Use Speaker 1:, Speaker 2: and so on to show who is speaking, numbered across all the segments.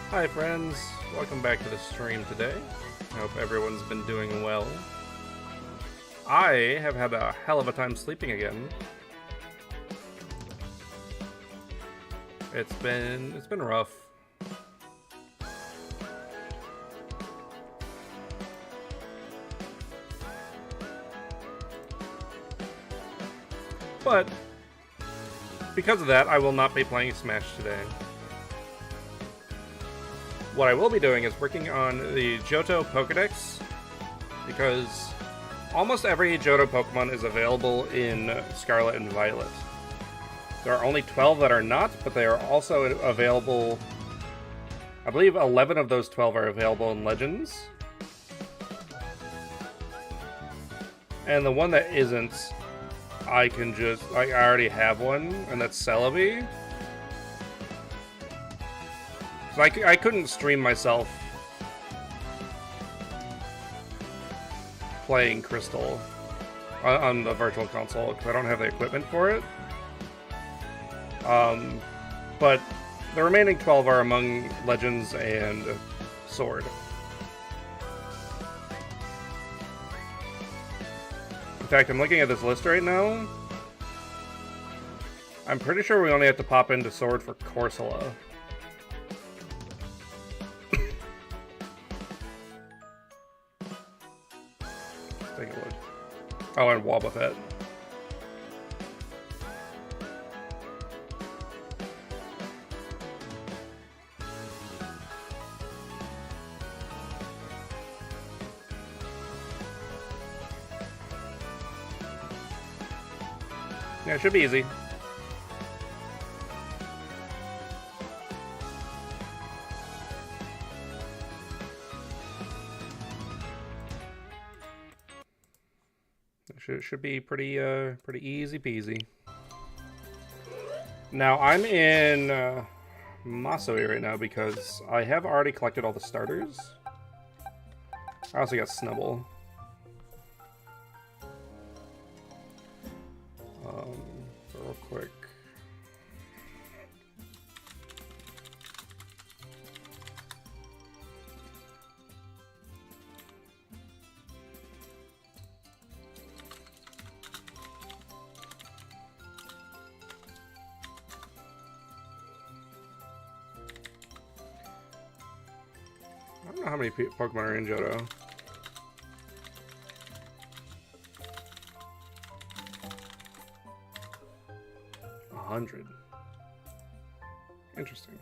Speaker 1: Hi friends, welcome back to the stream today. I hope everyone's been doing well. I have had a hell of a time sleeping again. It's been rough. But because of that, I will not be playing Smash today. What I will be doing is working on the Johto PokéDex, because almost every Johto Pokemon is available in Scarlet and Violet. There are only 12 that are not, but they are also available. I believe 11 of those 12 are available in Legends. And the one that isn't, I already have one, and that's Celebi. So I couldn't stream myself playing Crystal on the Virtual Console because I don't have the equipment for it. But the remaining 12 are among Legends and Sword. In fact, I'm looking at this list right now. I'm pretty sure we only have to pop into Sword for Corsola. Take a look. Oh, and Wobbuffet. Yeah, it should be easy. Should be pretty easy peasy. Now I'm in Masoe right now because I have already collected all the starters. I also got Snubble. So real quick. I don't know how many Pokemon are in Johto. A 100. Interesting.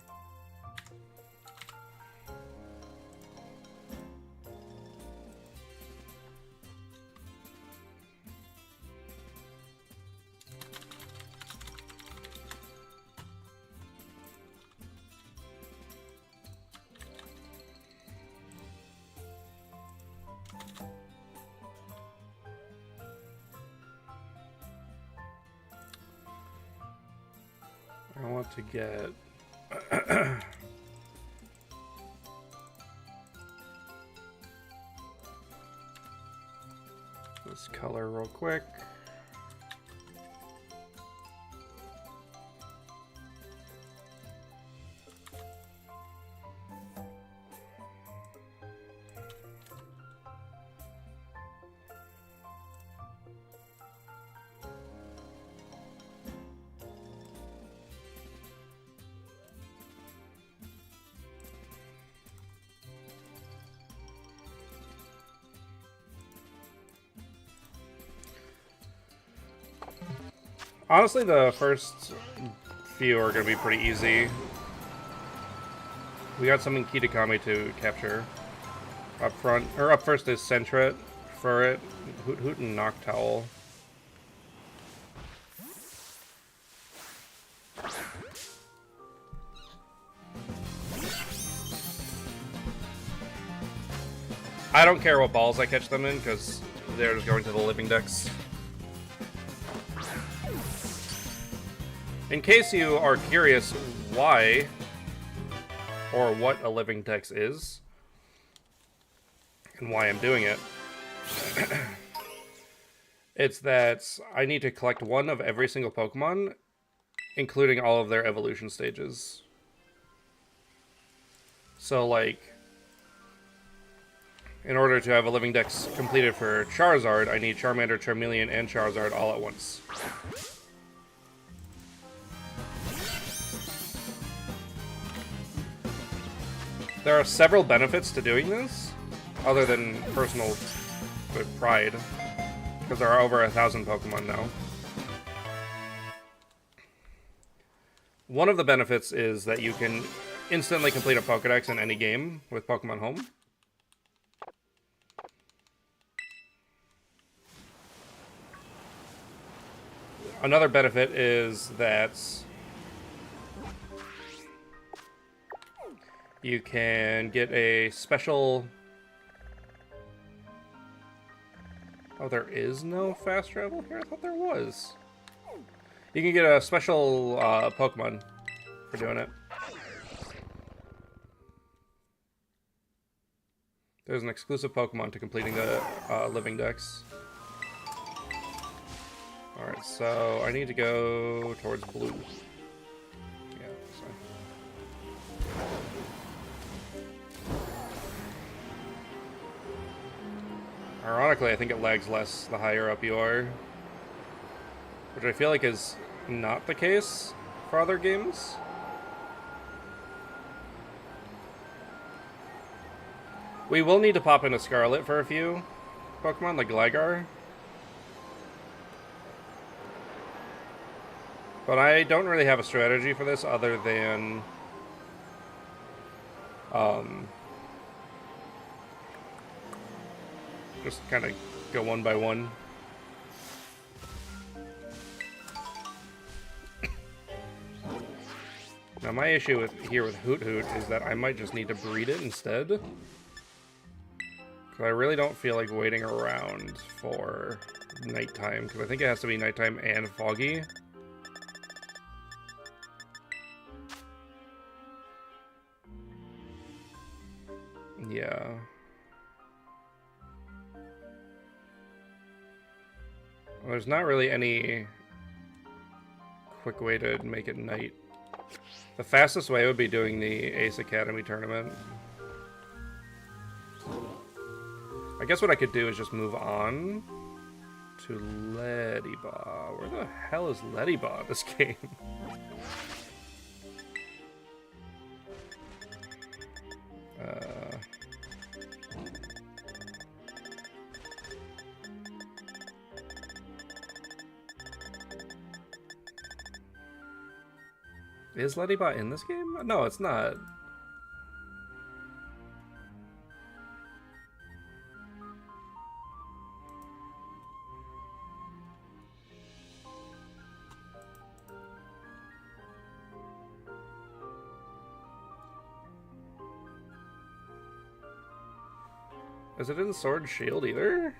Speaker 1: I want to get this color real quick. Honestly, the first few are going to be pretty easy. We got something Kitakami to capture. Up front, or up first is Sentret, Furret, Hoot Hoot, and Noctowl. I don't care what balls I catch them in, because they're just going to the living decks. In case you are curious why or what a living dex is and why I'm doing it, it's that I need to collect one of every single Pokemon, including all of their evolution stages. So, like, in order to have a living dex completed for Charizard, I need Charmander, Charmeleon, and Charizard all at once. There are several benefits to doing this, other than personal pride, because there are over 1,000 Pokemon now. One of the benefits is that you can instantly complete a Pokédex in any game with Pokemon Home. Another benefit is that you can get a special... Oh, there is no fast travel here? I thought there was. You can get a special Pokemon for doing it. There's an exclusive Pokemon to completing the living dex. Alright, so I need to go towards blue. Yeah, so. Ironically, I think it lags less the higher up you are. Which I feel like is not the case for other games. We will need to pop into Scarlet for a few Pokemon, like Gligar. But I don't really have a strategy for this other than... just kind of go one by one. Now my issue here with Hoot Hoot is that I might just need to breed it instead. Because I really don't feel like waiting around for nighttime, because I think it has to be nighttime and foggy. Yeah. Well, there's not really any quick way to make it night. The fastest way would be doing the Ace Academy tournament. I guess what I could do is just move on to Leddyba. Where the hell is Leddyba in this game? Is Leddyba in this game? No, it's not. Is it in Sword and Shield either?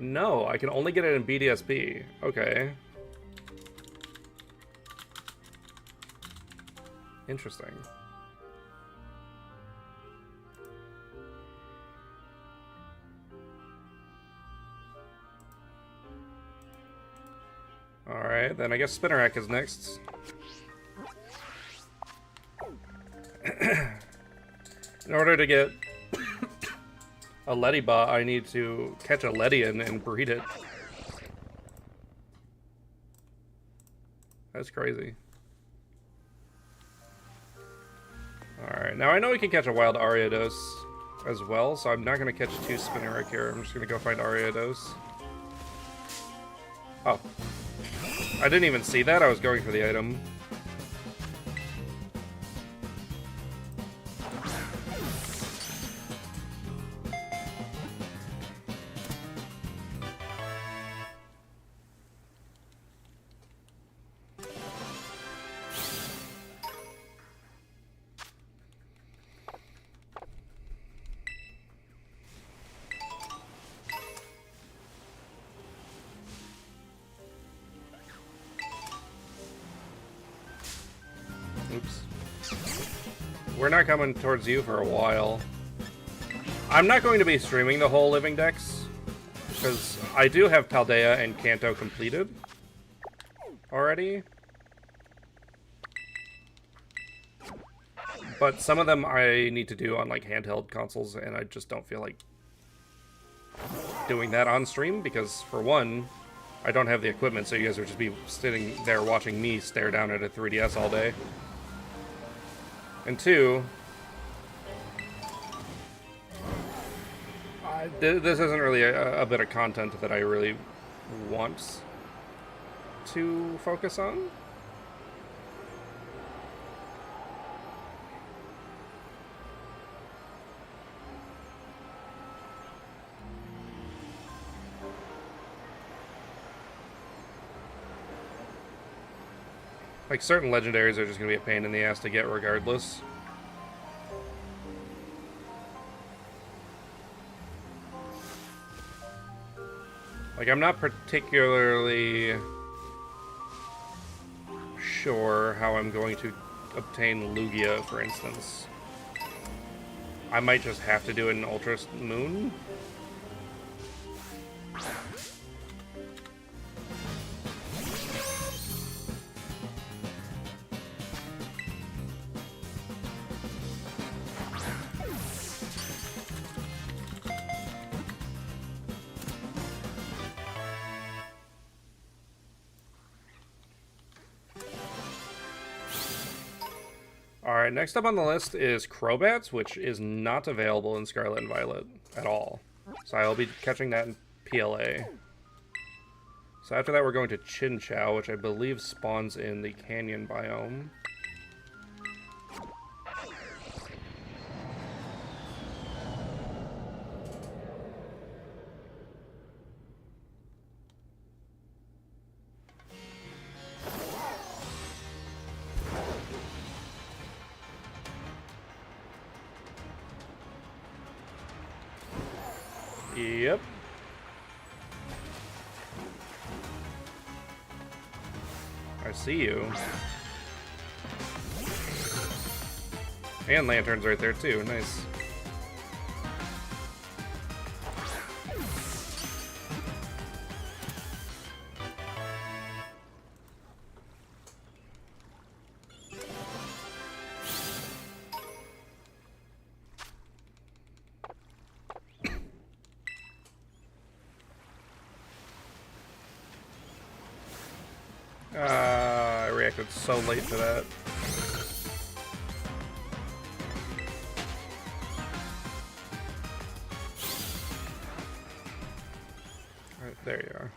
Speaker 1: No, I can only get it in BDSP. Okay. Interesting. Alright, then I guess Spinnerack is next. In order to get a Leddyba, I need to catch a Ledian and breed it. That's crazy. Alright, now I know we can catch a wild Ariados as well, so I'm not going to catch two Spinnerack here. I'm just going to go find Ariados. Oh. I didn't even see that. I was going for the item. Oops. We're not coming towards you for a while. I'm not going to be streaming the whole Living Dex, because I do have Paldea and Kanto completed. already. But some of them I need to do on like handheld consoles, and I just don't feel like doing that on stream because, for one, I don't have the equipment, so you guys would just be sitting there watching me stare down at a 3DS all day. And two, this isn't really a bit of content that I really want to focus on. Like, certain legendaries are just going to be a pain in the ass to get regardless. Like, I'm not particularly sure how I'm going to obtain Lugia, for instance. I might just have to do it in Ultra Moon. Alright, next up on the list is Crobats, which is not available in Scarlet and Violet at all. So I'll be catching that in PLA. So after that we're going to Chinchou, which I believe spawns in the Canyon biome. Yep. I see you. And Lantern's right there too, nice. I reacted so late to that. Alright, there you are.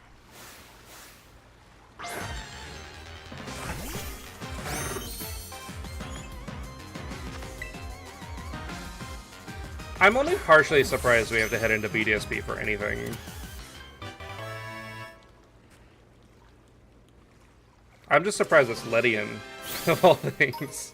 Speaker 1: I'm only partially surprised we have to head into BDSP for anything. I'm just surprised it's Ledian, of all things.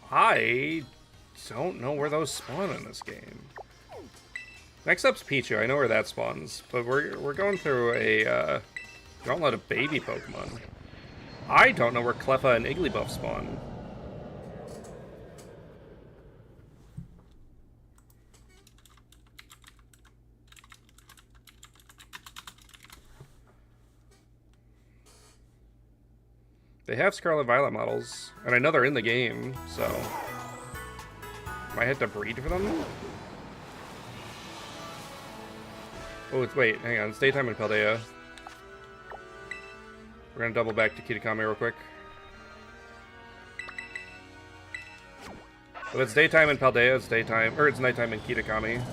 Speaker 1: I don't know where those spawn in this game. Next up's Pichu. I know where that spawns, but we're going through a gauntlet of baby Pokemon. I don't know where Cleffa and Igglybuff spawn. They have Scarlet Violet models, and I know they're in the game, so might have to breed for them. Oh, wait, hang on. It's daytime in Paldea. We're gonna double back to Kitakami real quick. If it's daytime in Paldea, it's daytime, or it's nighttime in Kitakami.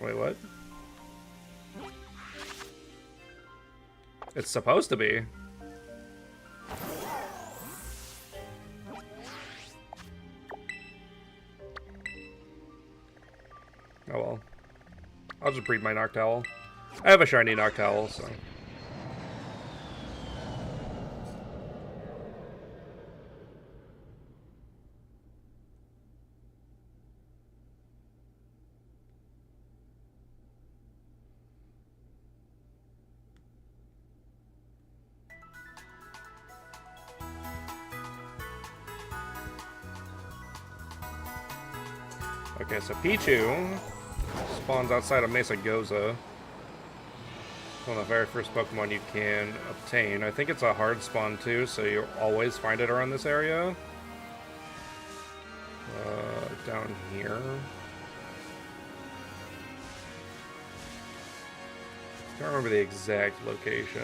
Speaker 1: Wait, what? It's supposed to be. Oh well. I'll just breed my Noctowl. I have a shiny Noctowl, so. Okay, so Pichu spawns outside of Mesa Goza. One of the very first Pokemon you can obtain. I think it's a hard spawn too, so you always find it around this area. Down here. Can't remember the exact location.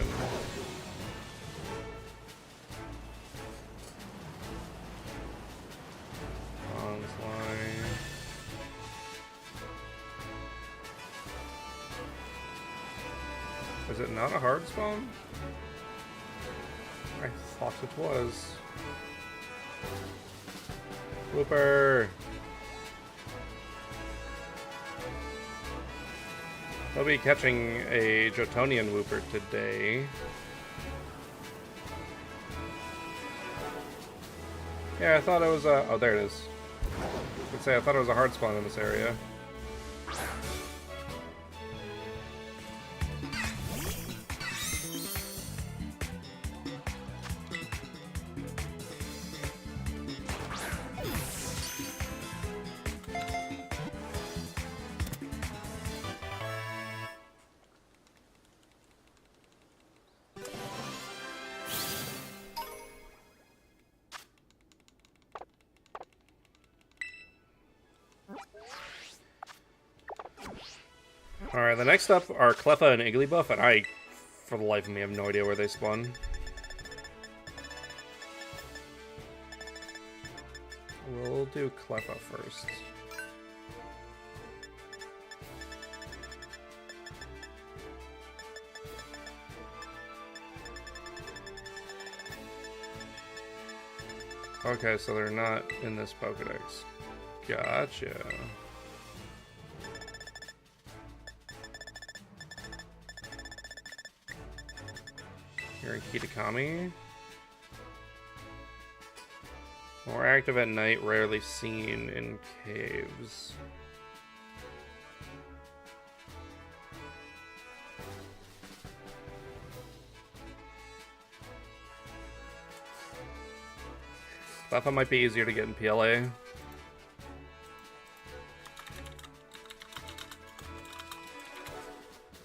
Speaker 1: Is it not a hard spawn? I thought it was. Whooper! I'll be catching a Jotonian Whooper today. Yeah, I thought it was a... Oh, there it is. I could say I thought it was a hard spawn in this area. Alright, the next up are Cleffa and Igglybuff, and I, for the life of me, have no idea where they spawn. We'll do Cleffa first. Okay, so they're not in this Pokédex. Gotcha. You're in Kitakami. More active at night, rarely seen in caves. Cleffa might be easier to get in PLA.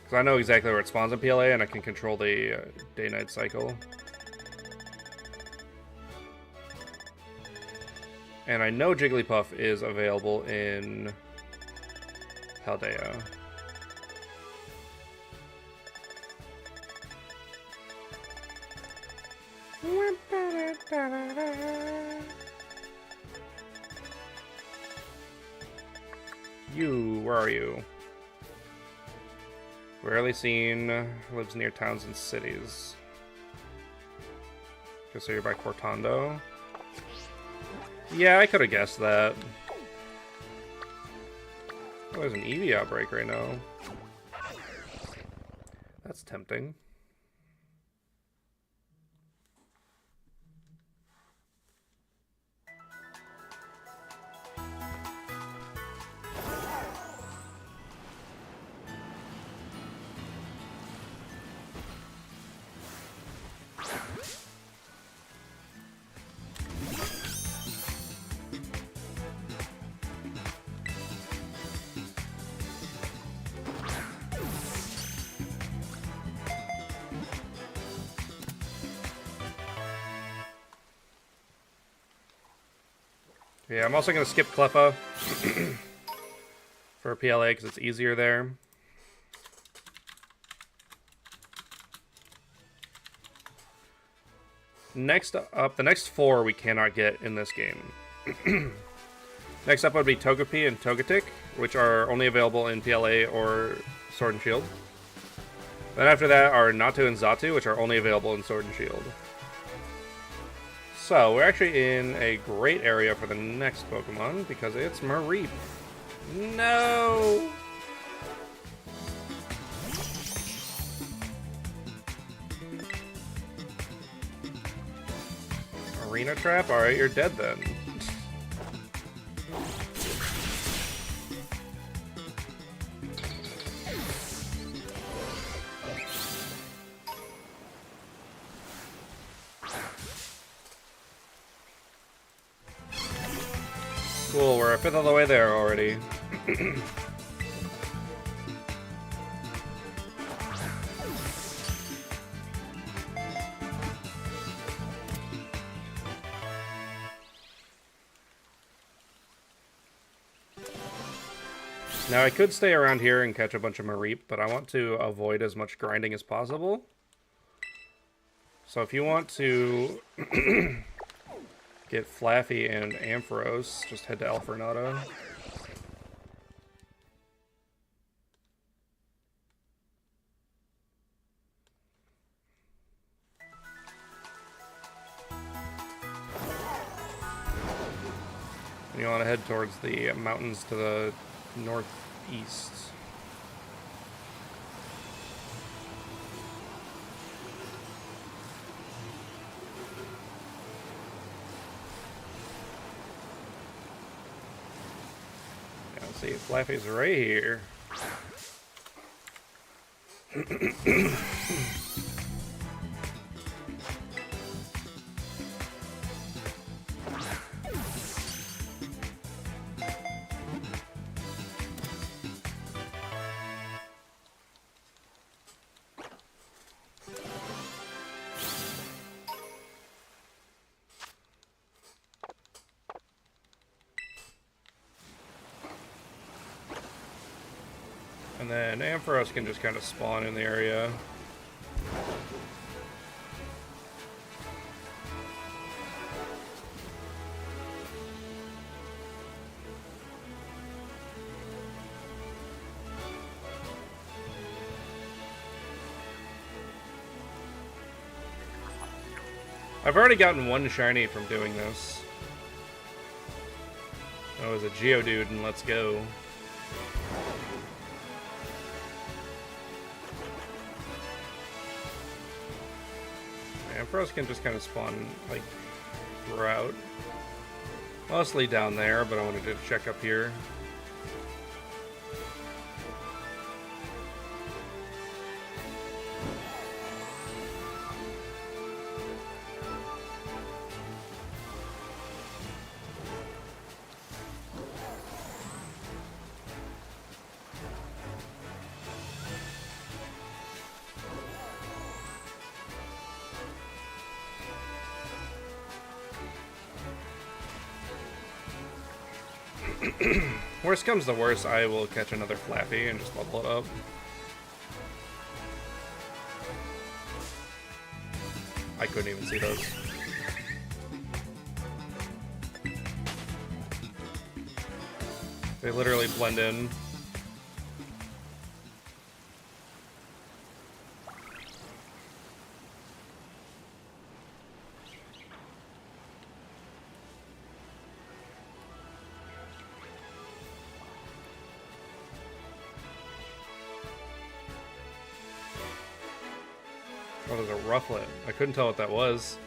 Speaker 1: Because I know exactly where it spawns in PLA and I can control the day-night cycle. And I know Jigglypuff is available in Paldea. You, where are you? Rarely seen, lives near towns and cities. Okay, so you're by Cortando. Yeah, I could have guessed that. Oh, there's an Eevee outbreak right now. That's tempting. Yeah, I'm also going to skip Cleffa for PLA because it's easier there. Next up, the next four we cannot get in this game. Next up would be Togepi and Togetic, which are only available in PLA or Sword and Shield. Then after that are Natu and Xatu, which are only available in Sword and Shield. So, we're actually in a great area for the next Pokemon, because it's Mareep. No! Arena Trap? Alright, you're dead then. Cool, we're a fifth of the way there already. Now I could stay around here and catch a bunch of Mareep, but I want to avoid as much grinding as possible. So if you want to get Flaffy and Ampharos, just head to Alfornado. And you want to head towards the mountains to the northeast. Yeah, see, Flaffy's right here. And then Ampharos can just kind of spawn in the area. I've already gotten one shiny from doing this. Oh, it was a Geodude, and let's go. Ampharos can just kind of spawn, like, throughout. Mostly down there, but I wanted to check up here. Worst comes to worst, I will catch another Flappy and just level it up. I couldn't even see those. They literally blend in. Oh, there's a Rufflet. I couldn't tell what that was.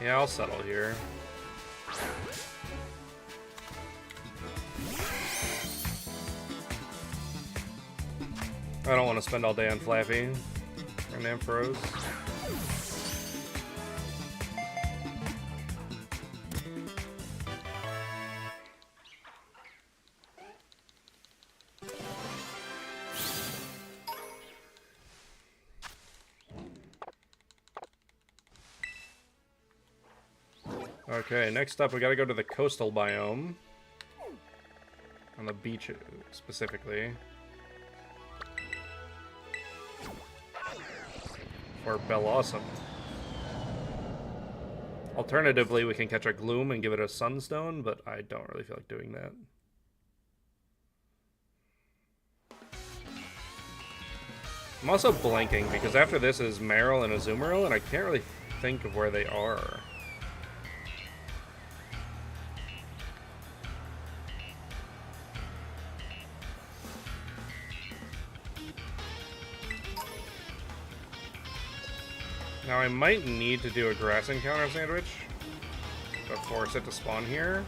Speaker 1: Yeah, I'll settle here. I don't want to spend all day on Flappy and Ampharos. Okay, next up we gotta go to the coastal biome. On the beach, specifically. For Bellawesome. Alternatively, we can catch a Gloom and give it a Sunstone, but I don't really feel like doing that. I'm also blanking because after this is Marill and Azumarill, and I can't really think of where they are. Now I might need to do a grass encounter sandwich to force it to spawn here.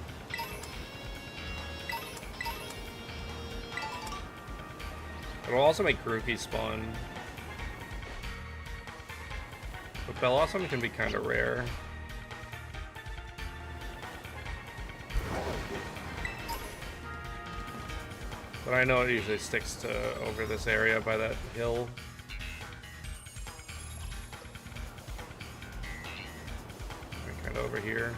Speaker 1: It'll also make Grookey spawn. But Bellossom can be kind of rare. But I know it usually sticks to over this area by that hill. And kind of over here.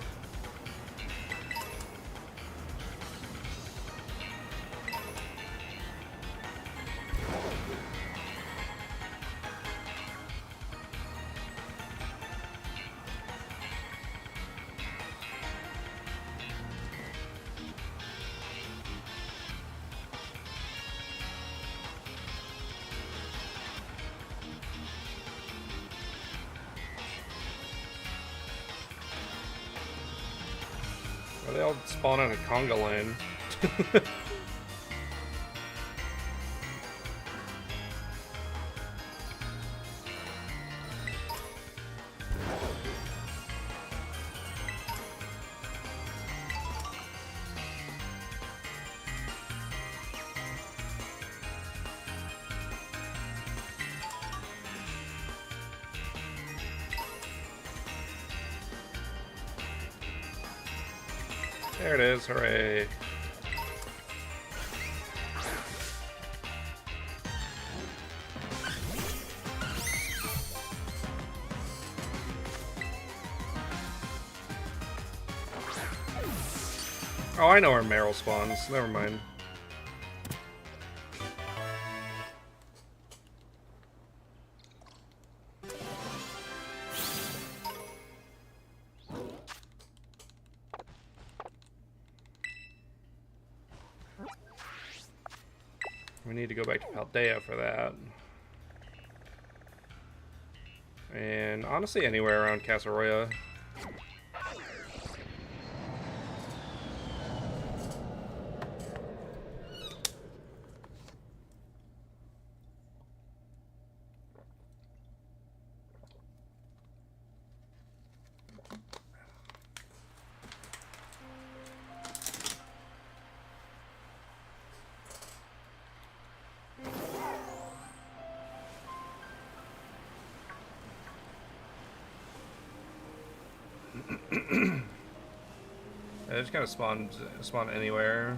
Speaker 1: They all spawn on a conga line. There it is, hooray. Oh, I know where Marill spawns. Never mind. We need to go back to Paldea for that. And honestly, anywhere around Casaroya. They just kind of spawn anywhere.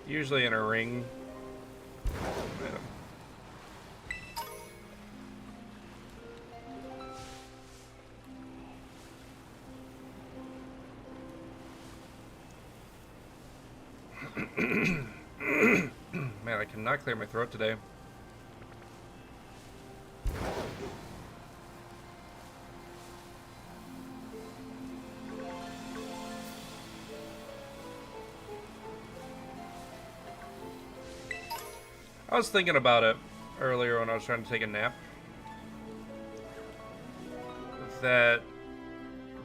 Speaker 1: Usually in a ring. Man, I cannot clear my throat today. I was thinking about it earlier when I was trying to take a nap. That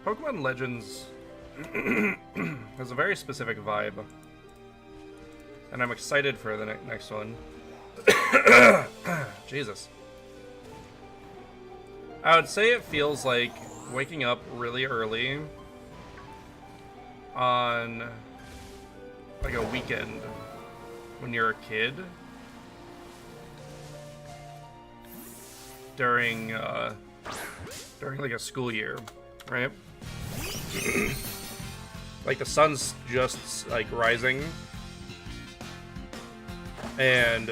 Speaker 1: Pokemon Legends has a very specific vibe. And I'm excited for the next one. Jesus. I would say it feels like waking up really early on like a weekend when you're a kid. During like a school year, right? Like the sun's just like rising, and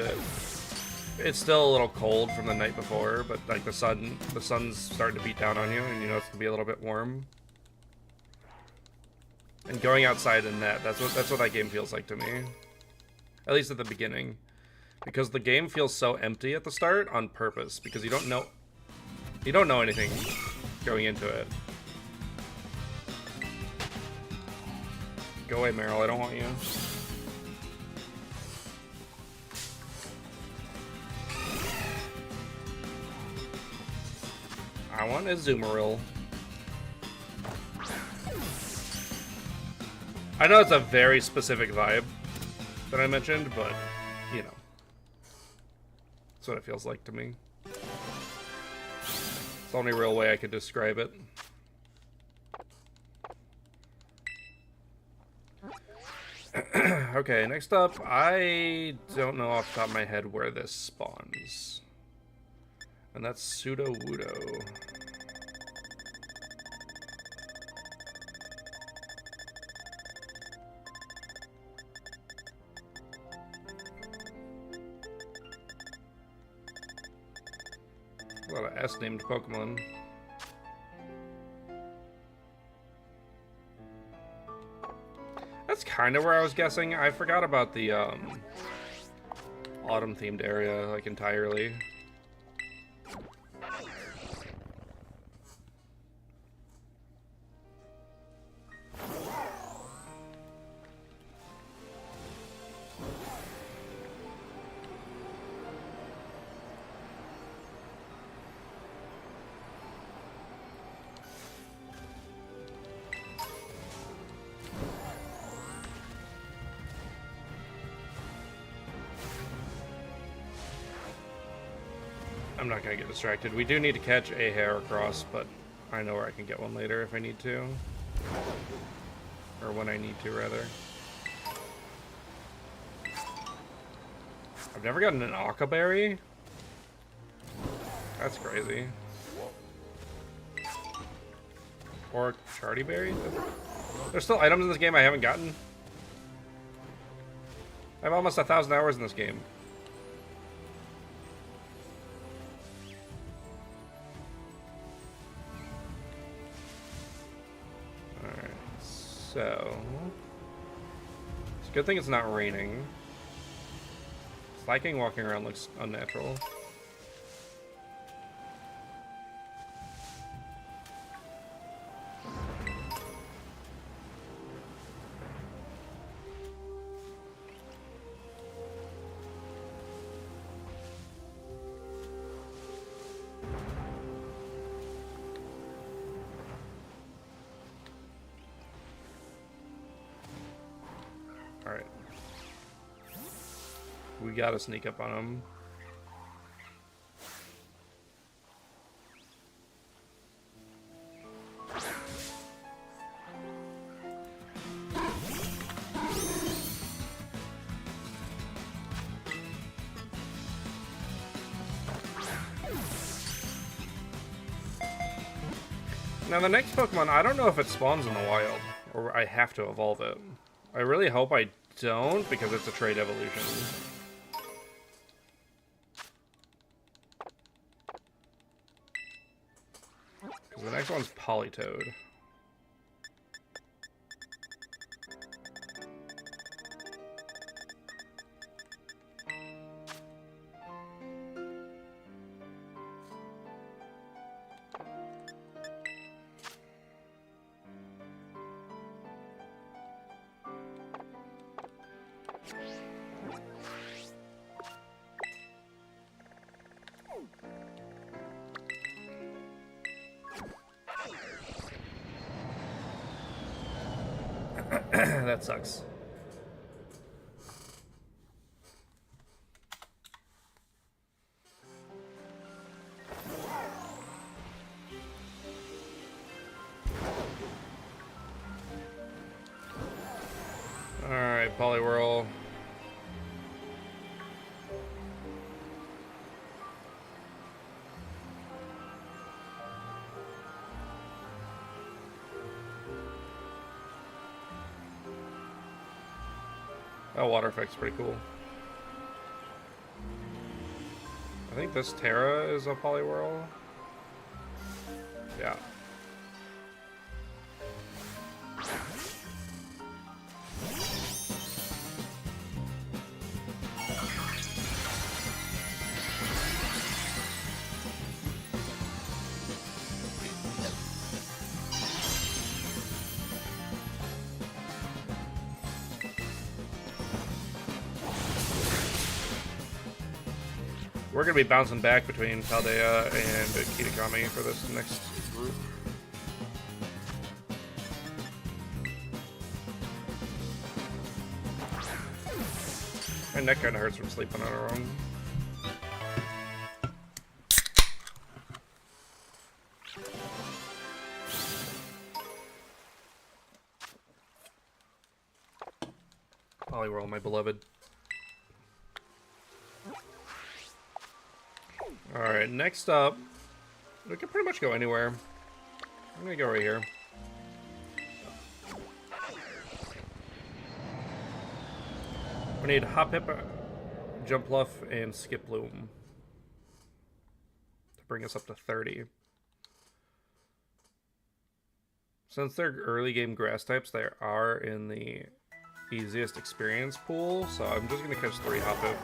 Speaker 1: it's still a little cold from the night before, but like the sun's starting to beat down on you, and you know it's gonna be a little bit warm. And going outside in that's what that game feels like to me, at least at the beginning. Because the game feels so empty at the start on purpose, because you don't know You don't know anything going into it. Go away, Meryl. I don't want you. I want a Azumarill. I know it's a very specific vibe that I mentioned, but, you know. That's what it feels like to me. It's the only real way I could describe it. Okay, next up, I don't know off the top of my head where this spawns. And that's Pseudo-Wudo. A lot of S-named Pokemon. That's kind of where I was guessing. I forgot about the autumn-themed area, like, entirely. I'm not gonna get distracted. We do need to catch a Heracross, but I know where I can get one later if I need to. Or when I need to, rather. I've never gotten an Occaberry. That's crazy. Or Chartyberry? There's still items in this game I haven't gotten. I have almost 1,000 hours in this game. So, it's a good thing it's not raining. Slacking walking around looks unnatural. Alright. We gotta sneak up on him. Now the next Pokemon, I don't know if it spawns in the wild, or I have to evolve it. I really hope I don't, because it's a trade evolution. Because the next one's Politoed. That sucks. Alright, Poliwhirl. That water effect's pretty cool. I think this Terra is a Poliwhirl. Yeah. We're going to be bouncing back between Paldea and Kitakami for this next group. My neck kind of hurts from sleeping on our own. Poliwhirl, my beloved. Alright, next up, we can pretty much go anywhere. I'm gonna go right here. We need Hoppip, Jumpluff, and Skiploom to bring us up to 30. Since they're early game grass types, they are in the easiest experience pool, so I'm just gonna catch 3 Hoppip.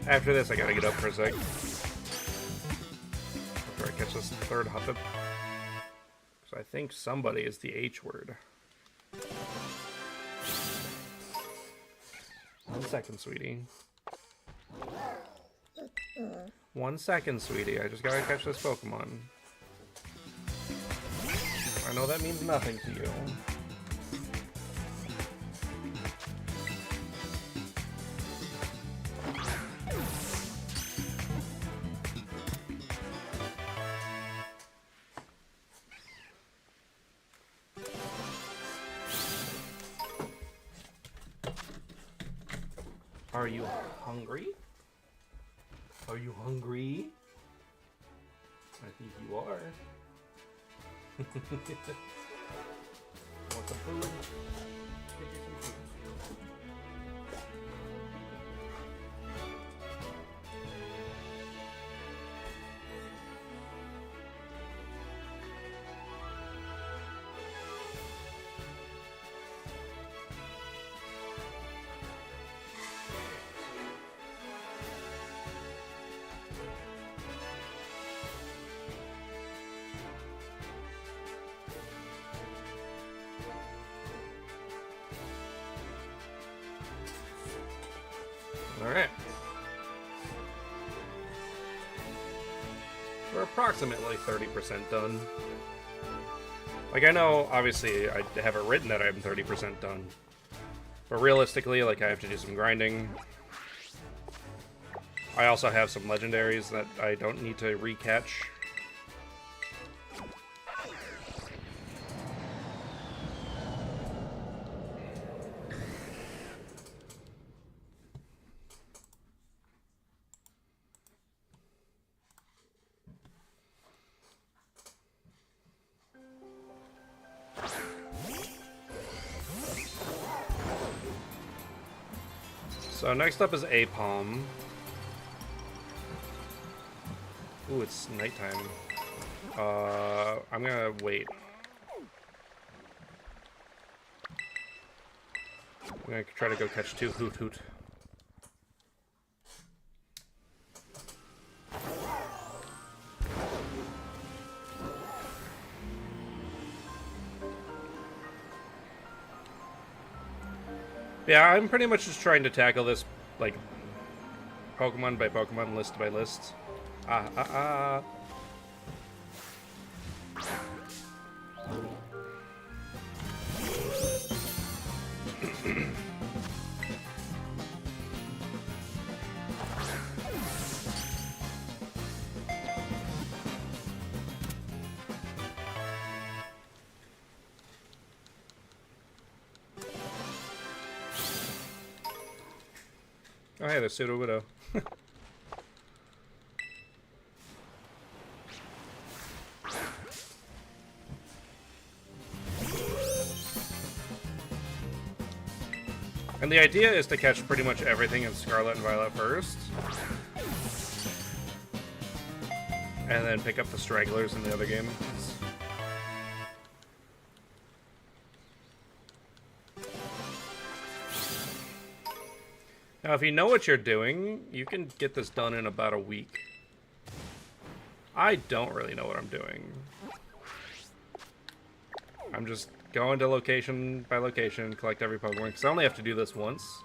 Speaker 1: After this, I gotta get up for a sec. After I catch this 3rd Hoppip. So I think somebody is the H word. 1 second, sweetie. 1 second, sweetie. I just gotta catch this Pokemon. I know that means nothing to you. Are you hungry? Are you hungry? I think you are. Want some food? Get you some food. Alright. We're approximately 30% done. Like, I know, obviously, I have it written that I'm 30% done. But realistically, like, I have to do some grinding. I also have some legendaries that I don't need to recatch. So next up is Apom. Ooh, it's nighttime. I'm gonna wait. I'm gonna try to go catch 2 Hoot Hoot. Yeah, I'm pretty much just trying to tackle this, like, Pokemon by Pokemon, list by list. Oh, hey, there's Pseudo Widow. And the idea is to catch pretty much everything in Scarlet and Violet first. And then pick up the stragglers in the other games. Now, if you know what you're doing, you can get this done in about a week. I don't really know what I'm doing. I'm just going to location by location, collect every Pokemon, because I only have to do this once.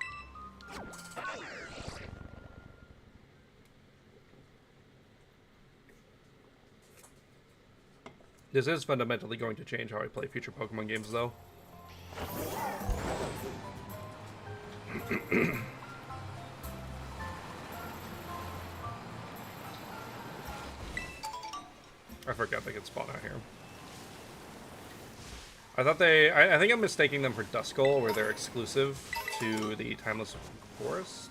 Speaker 1: This is fundamentally going to change how I play future Pokemon games, though. I forgot they could spawn out here. I thought I think I'm mistaking them for Duskull, where they're exclusive to the Timeless Forest.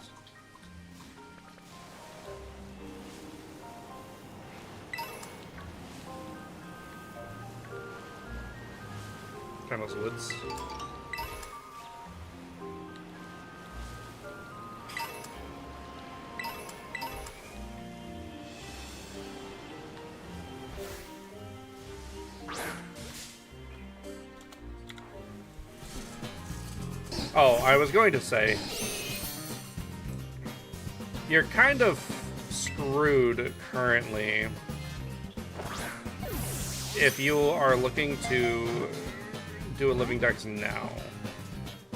Speaker 1: Timeless Woods. Oh, I was going to say, you're kind of screwed currently if you are looking to do a Living Dex now.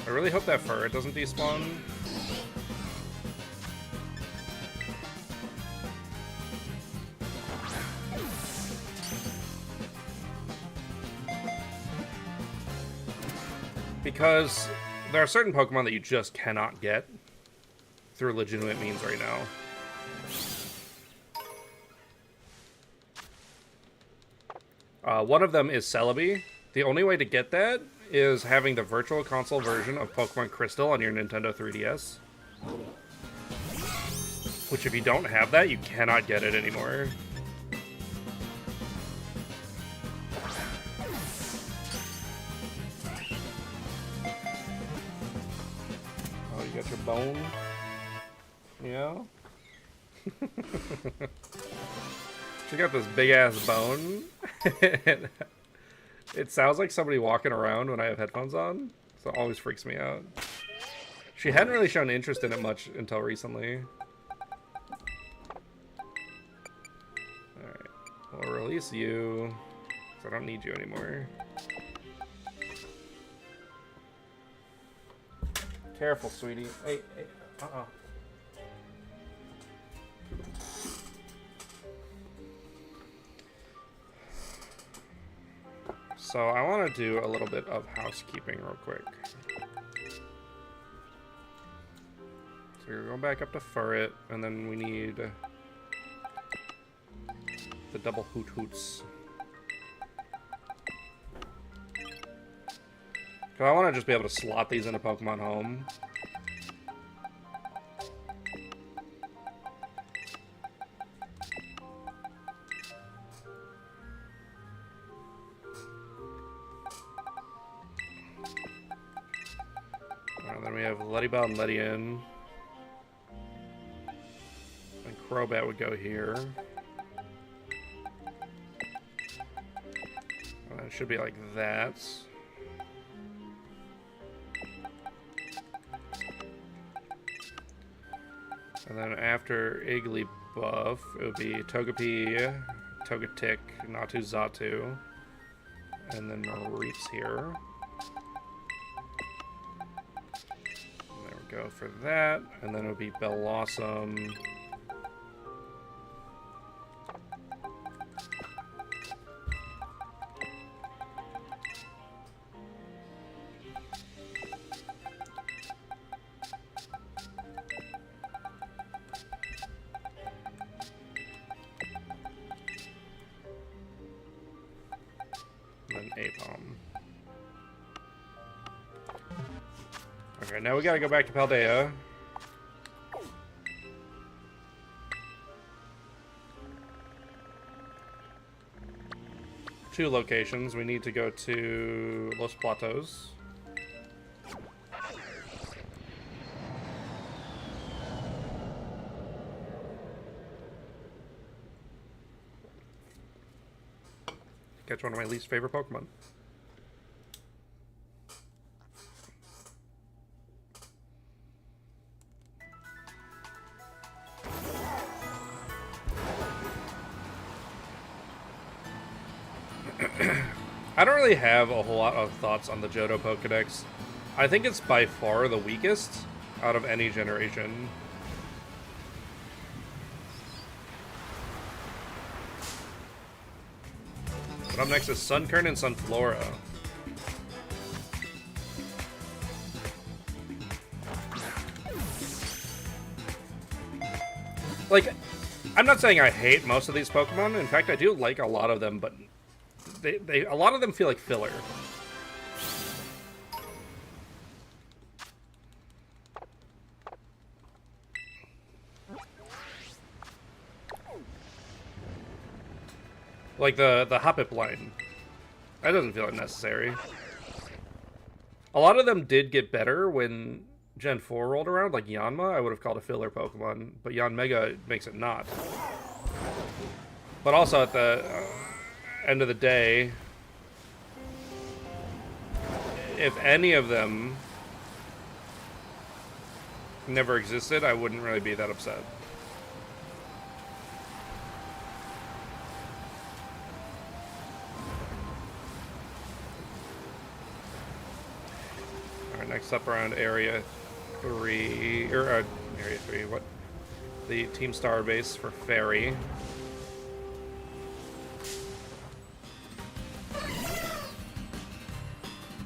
Speaker 1: I really hope that fur doesn't despawn. Because there are certain Pokemon that you just cannot get through legitimate means right now. One of them is Celebi. The only way to get that is having the Virtual Console version of Pokemon Crystal on your Nintendo 3DS. Which, if you don't have that, you cannot get it anymore. Oh, you got your bone? Yeah? She got this big-ass bone. It sounds like somebody walking around when I have headphones on, so it always freaks me out. She hadn't really shown interest in it much until recently. Alright, we'll release you, because I don't need you anymore. Careful, sweetie. Hey, uh-uh. So I want to do a little bit of housekeeping real quick. So we're going back up to Furret, and then we need the double Hoot Hoots. Because I want to just be able to slot these into Pokemon Home. Then we have Lettybell and Ledian. And Crobat would go here. It should be like that. And then after Igglybuff, it would be Togepi, Togetic, Natu, Xatu. And then Reefs here. Go for that, and then it would be Bellossom. And then Apom. Okay, now we gotta go back to Paldea. Two locations. We need to go to Los Platos. Catch one of my least favorite Pokemon. I don't really have a whole lot of thoughts on the Johto Pokédex. I think it's by far the weakest out of any generation. But up next is Sunkern and Sunflora. Like, I'm not saying I hate most of these Pokemon. In fact, I do like a lot of them, but a lot of them feel like filler. Like the Hoppip line. That doesn't feel unnecessary. A lot of them did get better when Gen 4 rolled around, like Yanma, I would have called a filler Pokemon, but Yanmega makes it not. But also at the end of the day, if any of them never existed, I wouldn't really be that upset. Alright, next up around Area 3, or Area 3, what? The Team Star base for Fairy.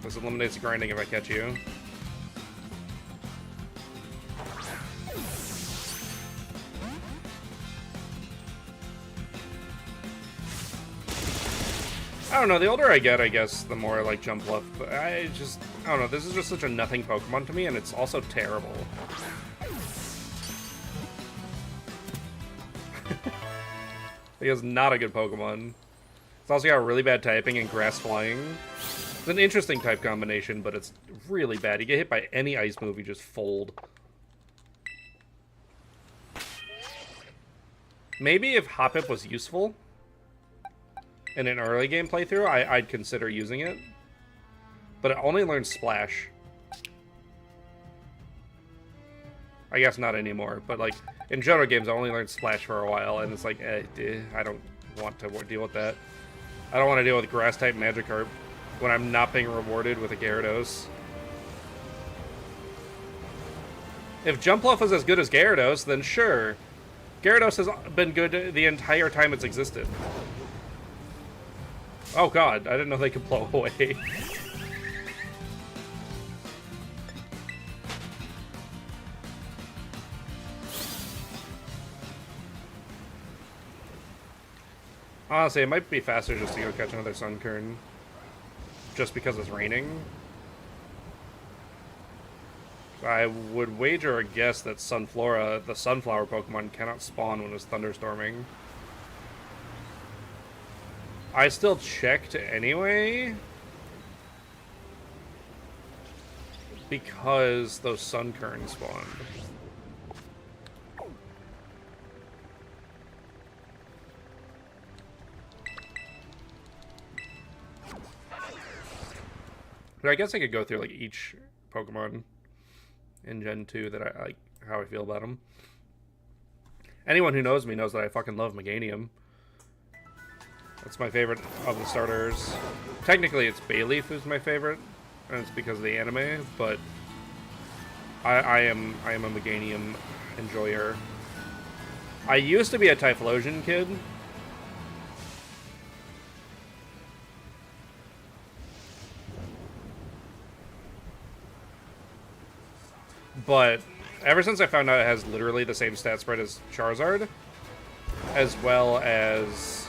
Speaker 1: This eliminates grinding if I catch you. I don't know, the older I get, I guess, the more I like Jump Left. But I don't know, this is just such a nothing Pokemon to me, and it's also terrible. He is not a good Pokemon. It's also got really bad typing and Grass Flying. It's an interesting type combination, but it's really bad. You get hit by any ice move, you just fold. Maybe if Hoppip was useful in an early game playthrough, I'd consider using it. But it only learns Splash. I guess not anymore, but like in Johto games, I only learned Splash for a while, and it's like, I don't want to deal with that. I don't want to deal with Grass-type Magikarp when I'm not being rewarded with a Gyarados. If Jumpluff was as good as Gyarados, then sure. Gyarados has been good the entire time it's existed. Oh god, I didn't know they could blow away. Honestly, it might be faster just to go catch another Sunkern. Just because it's raining. I would wager a guess that Sunflora, the sunflower Pokemon, cannot spawn when it's thunderstorming. I still checked anyway, because those Sunkerns spawned. But I guess I could go through like each Pokemon in Gen 2 that I like, how I feel about them. Anyone who knows me knows that I fucking love Meganium. That's my favorite of the starters. Technically, it's Bayleaf who's my favorite, and it's because of the anime. But I am a Meganium enjoyer. I used to be a Typhlosion kid. But ever since I found out it has literally the same stat spread as Charizard, as well as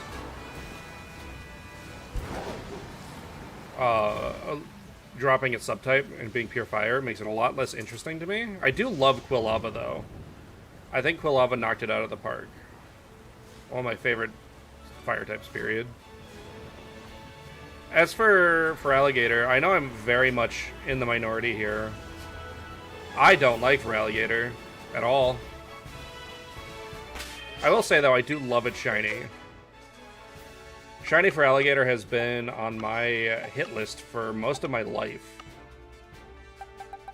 Speaker 1: dropping its subtype and being pure fire, makes it a lot less interesting to me. I do love Quilava, though. I think Quilava knocked it out of the park. One of my favorite fire types, period. As for Alligator, I know I'm very much in the minority here. I don't like Alligator at all. I will say, though, I do love it shiny. Shiny for Alligator has been on my hit list for most of my life.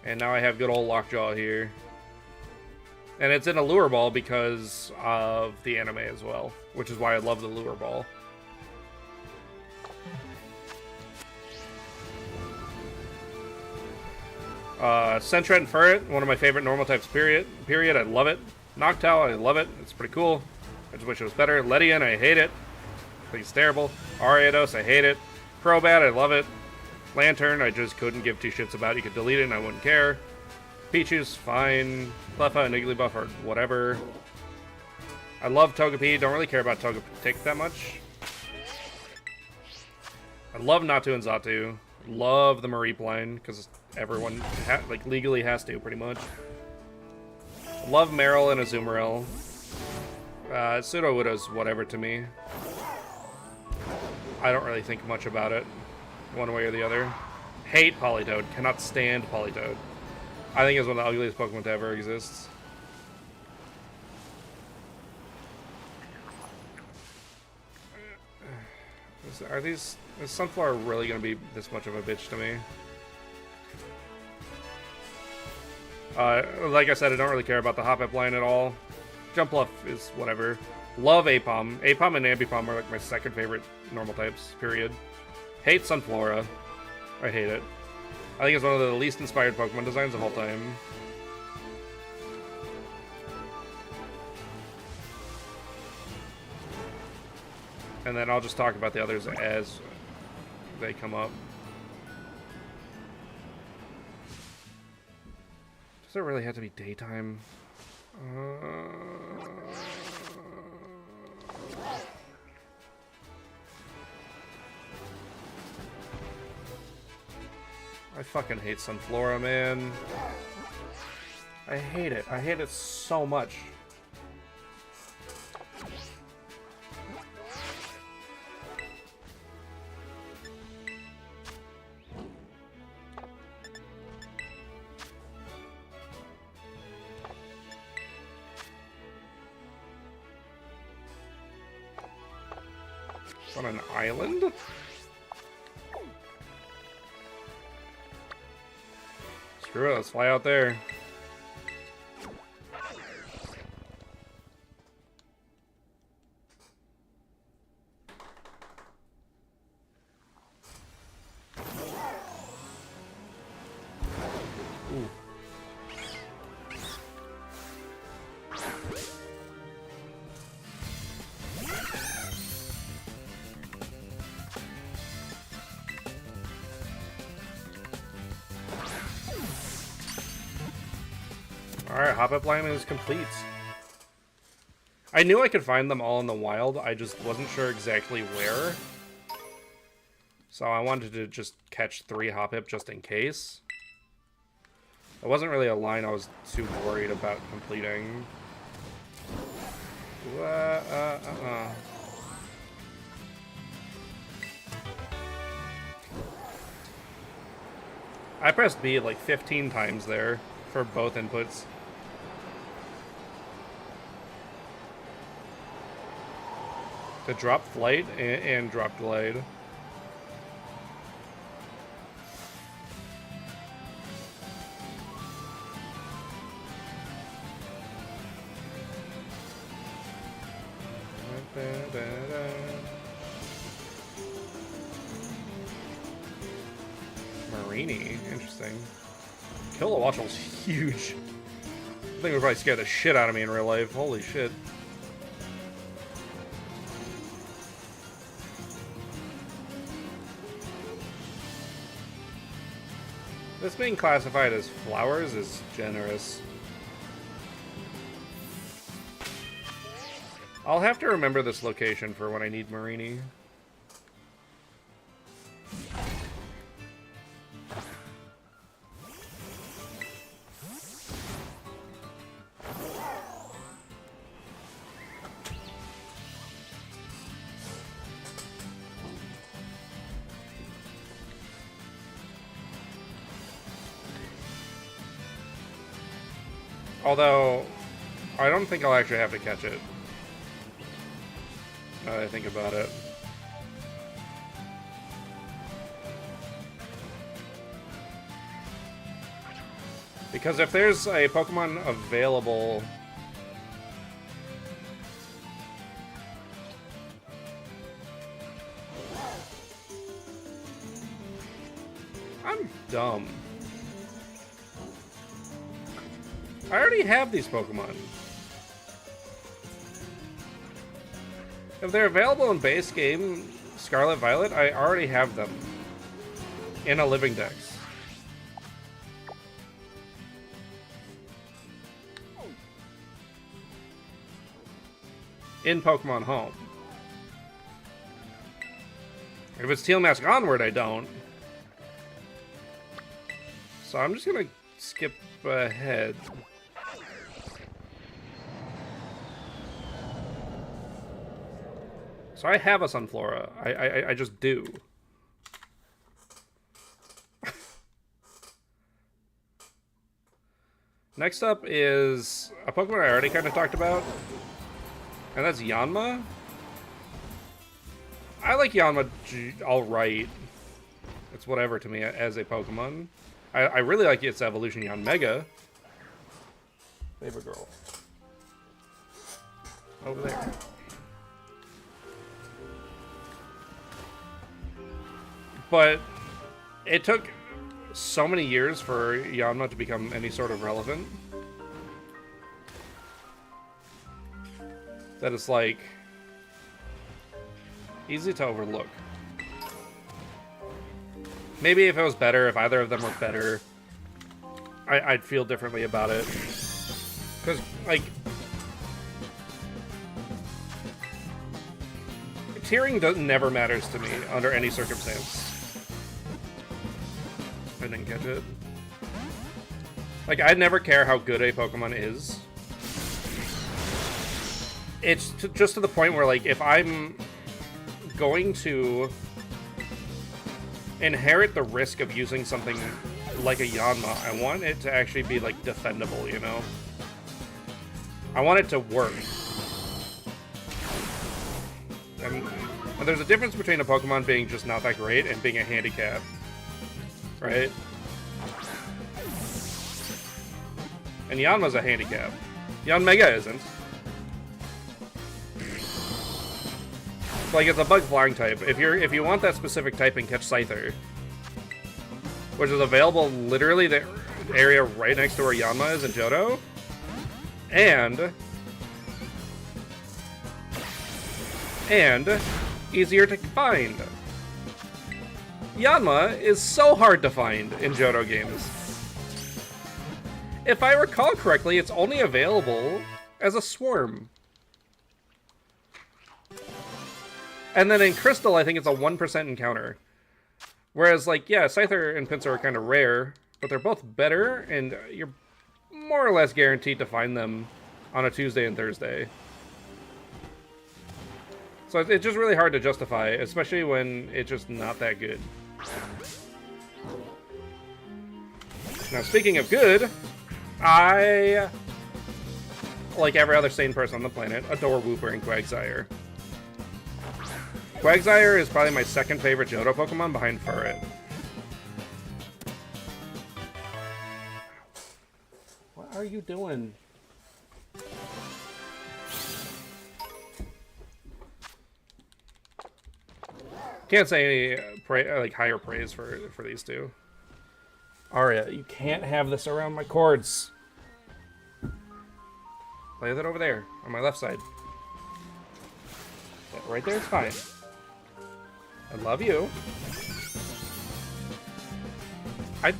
Speaker 1: And now I have good old Lockjaw here. And it's in a Lure Ball because of the anime as well, which is why I love the Lure Ball. Sentret and Furret, one of my favorite normal types, period. I love it. Noctowl, I love it. It's pretty cool. I just wish it was better. Ledian, I hate it. I think it's terrible. Ariados, I hate it. Crobat, I love it. Lantern, I just couldn't give two shits about. You could delete it and I wouldn't care. Pichu's fine. Cleffa and Igglybuff are whatever. I love Togepi. Don't really care about Togetic that much. I love Natu and Xatu. Love the Mareep line because everyone like legally has to, pretty much. Love Marill and Azumarill. Sudowoodo's whatever to me. I don't really think much about it, one way or the other. Hate Politoed. Cannot stand Politoed. I think it's one of the ugliest Pokemon to ever exist. Is Sunflower really going to be this much of a bitch to me? Like I said, I don't really care about the Hop-Up line at all. Jumpluff is whatever. Love Apom. Apom and Ambipom are like my second favorite normal types, period. Hate Sunflora. I hate it. I think it's one of the least inspired Pokemon designs of all time. And then I'll just talk about the others as they come up. Does it really have to be daytime? I fucking hate Sunflora, man. I hate it. I hate it so much. On an island? Screw it, let's fly out there. Ooh. Alright, Hop-Up line is complete. I knew I could find them all in the wild, I just wasn't sure exactly where. So I wanted to just catch 3 Hop-Up just in case. It wasn't really a line I was too worried about completing. I pressed B like 15 times there for both inputs. To drop Flight and drop Glide. Marini, interesting. Kilowattrel's huge. I think it would probably scare the shit out of me in real life. Holy shit. This being classified as flowers is generous. I'll have to remember this location for when I need Marini. Although, I don't think I'll actually have to catch it. Now that I think about it. Because if there's a Pokemon available... I'm dumb. I already have these Pokemon. If they're available in base game Scarlet Violet, I already have them in a living dex. In Pokemon Home. If it's Teal Mask Onward, I don't. So I'm just gonna skip ahead. So I have a Sunflora. I just do. Next up is a Pokemon I already kind of talked about. And that's Yanma. I like Yanma alright. It's whatever to me as a Pokemon. I really like its evolution, Yanmega. Favorite girl. Over there. But it took so many years for Yanma to become any sort of relevant that it's like easy to overlook. Maybe if it was better, if either of them were better, I'd feel differently about it. Because, like, tiering never matters to me under any circumstance. I didn't catch it. Like, I never care how good a Pokemon is. It's just to the point where, like, if I'm going to inherit the risk of using something like a Yanma, I want it to actually be, like, defendable, you know? I want it to work. And there's a difference between a Pokemon being just not that great and being a handicap. Right? And Yanma's a handicap. Yanmega isn't. Like, it's a bug flying type. If you want that specific typing, catch Scyther. Which is available literally the area right next to where Yanma is in Johto. And easier to find. Yanma is so hard to find in Johto games. If I recall correctly, it's only available as a swarm. And then in Crystal, I think it's a 1% encounter. Whereas, like, yeah, Scyther and Pinsir are kind of rare, but they're both better, and you're more or less guaranteed to find them on a Tuesday and Thursday. So it's just really hard to justify, especially when it's just not that good. Now, speaking of good, I, like every other sane person on the planet, adore Wooper and Quagsire. Quagsire is probably my second favorite Johto Pokemon behind Furret. What are you doing? Can't say any like higher praise for these two. Aria, you can't have this around my cords. Play that over there on my left side. That right there is fine. I love you. I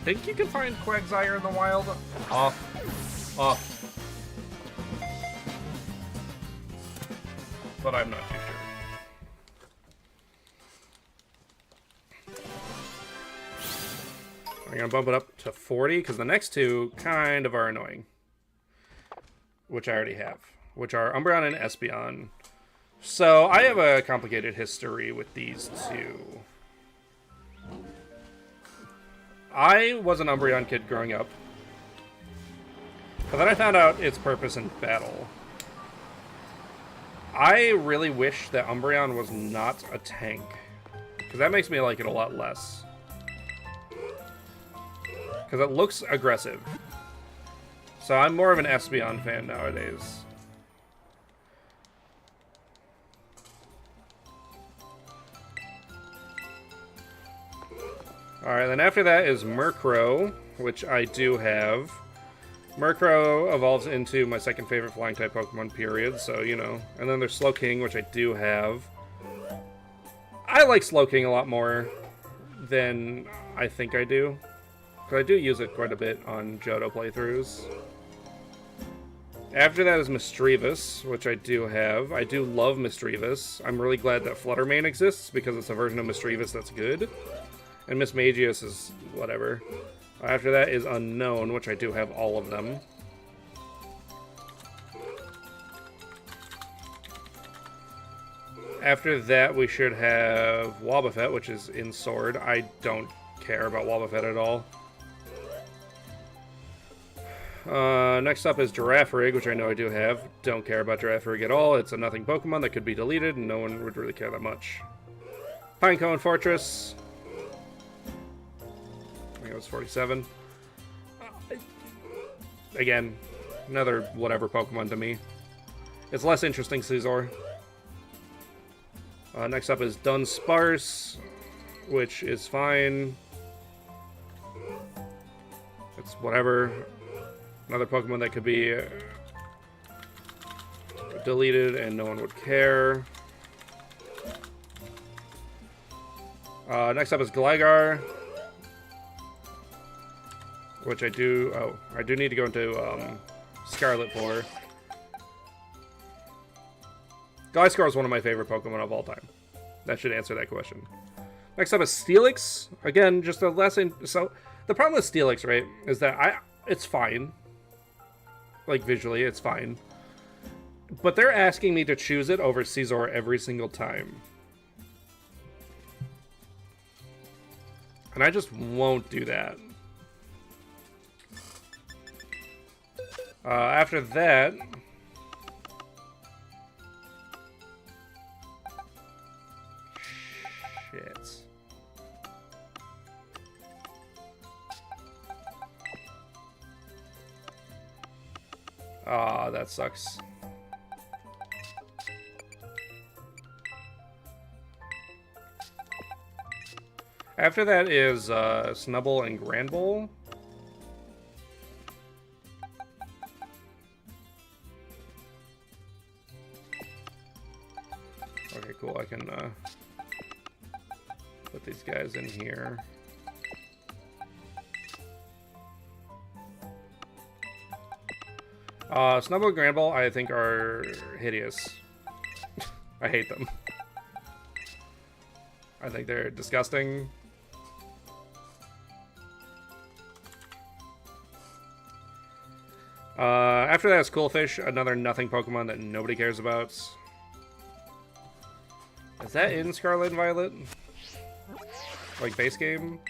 Speaker 1: think you can find Quagsire in the wild. Off. But I'm not too sure. I'm gonna bump it up to 40 because the next two kind of are annoying. Which I already have. Which are Umbreon and Espeon. So I have a complicated history with these two. I was an Umbreon kid growing up. But then I found out its purpose in battle. I really wish that Umbreon was not a tank. Because that makes me like it a lot less. because it looks aggressive. So I'm more of an Espeon fan nowadays. Alright, then after that is Murkrow, which I do have. Murkrow evolves into my second favorite flying type Pokemon, period, so, you know. And then there's Slowking, which I do have. I like Slowking a lot more than I think I do. Because I do use it quite a bit on Johto playthroughs. After that is Misdreavus, which I do have. I do love Misdreavus. I'm really glad that Fluttermane exists, because it's a version of Misdreavus that's good. And Mismagius is whatever. After that is Unknown, which I do have all of them. After that, we should have Wobbuffet, which is in Sword. I don't care about Wobbuffet at all. Next up is Girafarig, which I know I do have. Don't care about Girafarig at all. It's a nothing Pokemon that could be deleted, and no one would really care that much. Pinecone Fortress. I think it was 47. Again, another whatever Pokemon to me. It's less interesting, Scizor. Next up is Dunsparce, which is fine. It's whatever. Another Pokemon that could be deleted and no one would care. Next up is Gligar, which I do... Oh, I do need to go into Scarlet for. Gliscor is one of my favorite Pokemon of all time. That should answer that question. Next up is Steelix. Again, just a lesson. So, the problem with Steelix, right, is that it's fine. Like, visually, it's fine. But they're asking me to choose it over Scizor every single time. And I just won't do that. After that... Shit. Ah, that sucks. After that is Snubbull and Granbull. Okay, cool. I can put these guys in here. Snubbull and Granbull, I think, are hideous. I hate them. I think they're disgusting. After that is Coolfish, another nothing Pokemon that nobody cares about. Is that in Scarlet and Violet? Like, base game?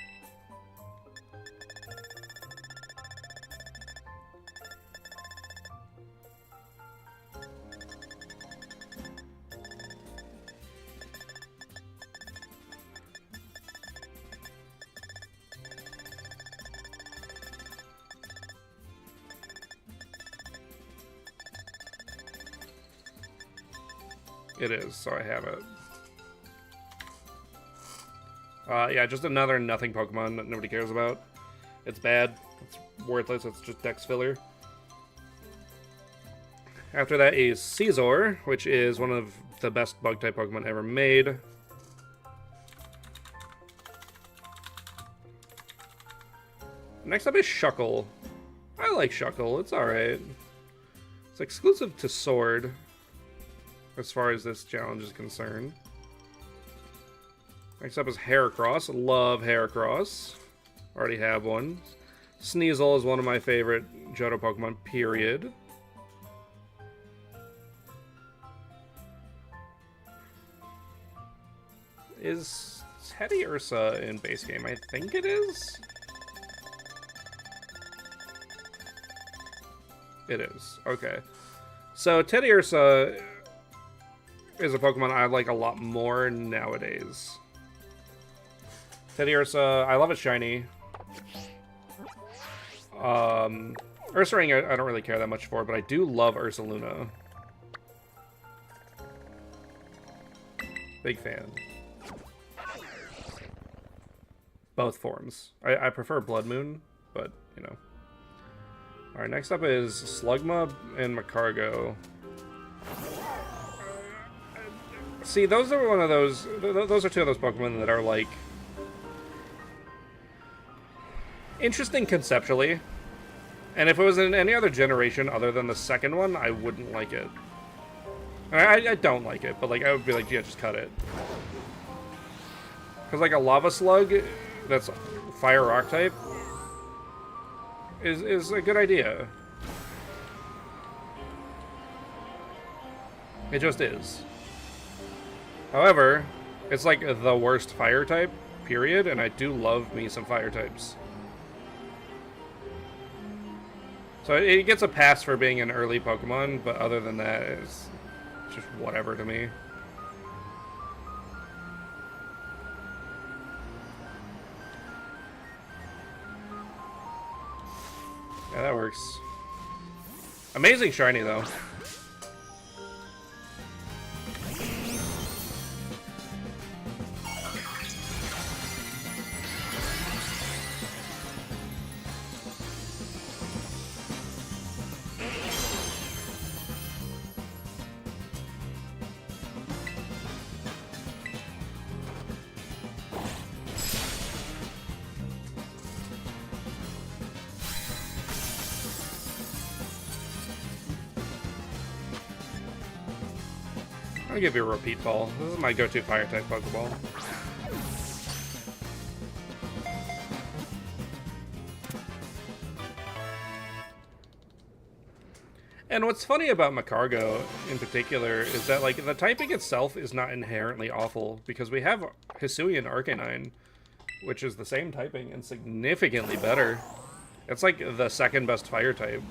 Speaker 1: It is, so I have it. Yeah, just another nothing Pokemon that nobody cares about. It's bad. It's worthless. It's just Dex filler. After that is Scizor, which is one of the best Bug-type Pokemon ever made. Next up is Shuckle. I like Shuckle. It's alright. It's exclusive to Sword, as far as this challenge is concerned. Next up is Heracross. Love Heracross. Already have one. Sneasel is one of my favorite Johto Pokemon, period. Is Teddiursa in base game? I think it is. It is. Okay. So Teddiursa is a Pokemon I like a lot more nowadays. Teddiursa, I love it shiny. Ursaring I don't really care that much for, but I do love Ursaluna. Big fan. Both forms. I prefer Blood Moon, but, you know. Alright, next up is Slugma and Macargo. See, those are one of those... Those are two of those Pokemon that are, like... interesting conceptually. And if it was in any other generation other than the second one, I wouldn't like it. I don't like it, but, like, I would be like, yeah, just cut it. Because, like, a Lava Slug that's Fire Rock type is a good idea. It just is. However, it's like the worst fire type, period, and I do love me some fire types. So it gets a pass for being an early Pokemon, but other than that, it's just whatever to me. Yeah, that works. Amazing shiny, though. I'll give you a Repeat Ball. This is my go-to Fire-type Pokeball. And what's funny about Macargo, in particular, is that, like, the typing itself is not inherently awful, because we have Hisuian Arcanine, which is the same typing and significantly better. It's, like, the second best Fire type.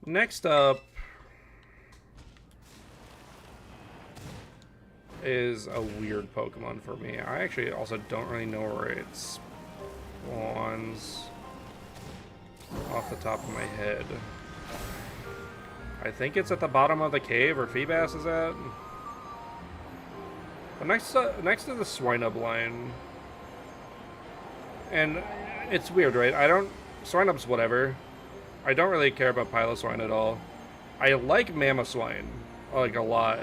Speaker 1: Next up is a weird Pokemon for me. I actually also don't really know where it spawns off the top of my head. I think it's at the bottom of the cave where Feebas is at. But next to the Swinub line. And it's weird, right? Swinub's whatever. I don't really care about Piloswine at all. I like Mamoswine, like, a lot.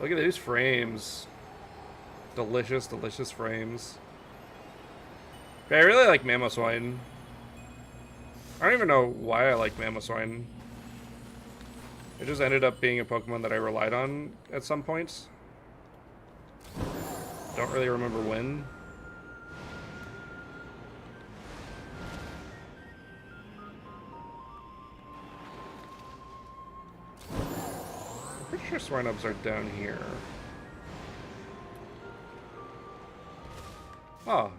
Speaker 1: Look at these frames. Delicious, delicious frames. Okay, I really like Mamoswine. I don't even know why I like Mamoswine. It just ended up being a Pokemon that I relied on at some points. Don't really remember when. I'm pretty sure Swinubs are down here. Oh.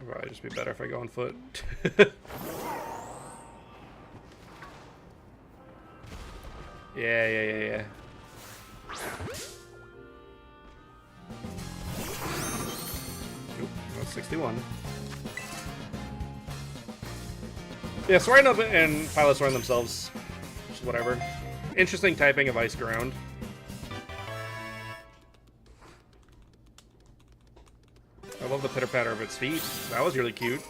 Speaker 1: It'd probably just be better if I go on foot. Yeah. Oop, that's 61. Yeah, Soaring Up and Pilosaur themselves, just whatever. Interesting typing of Ice Ground. I love the pitter-patter of its feet. That was really cute.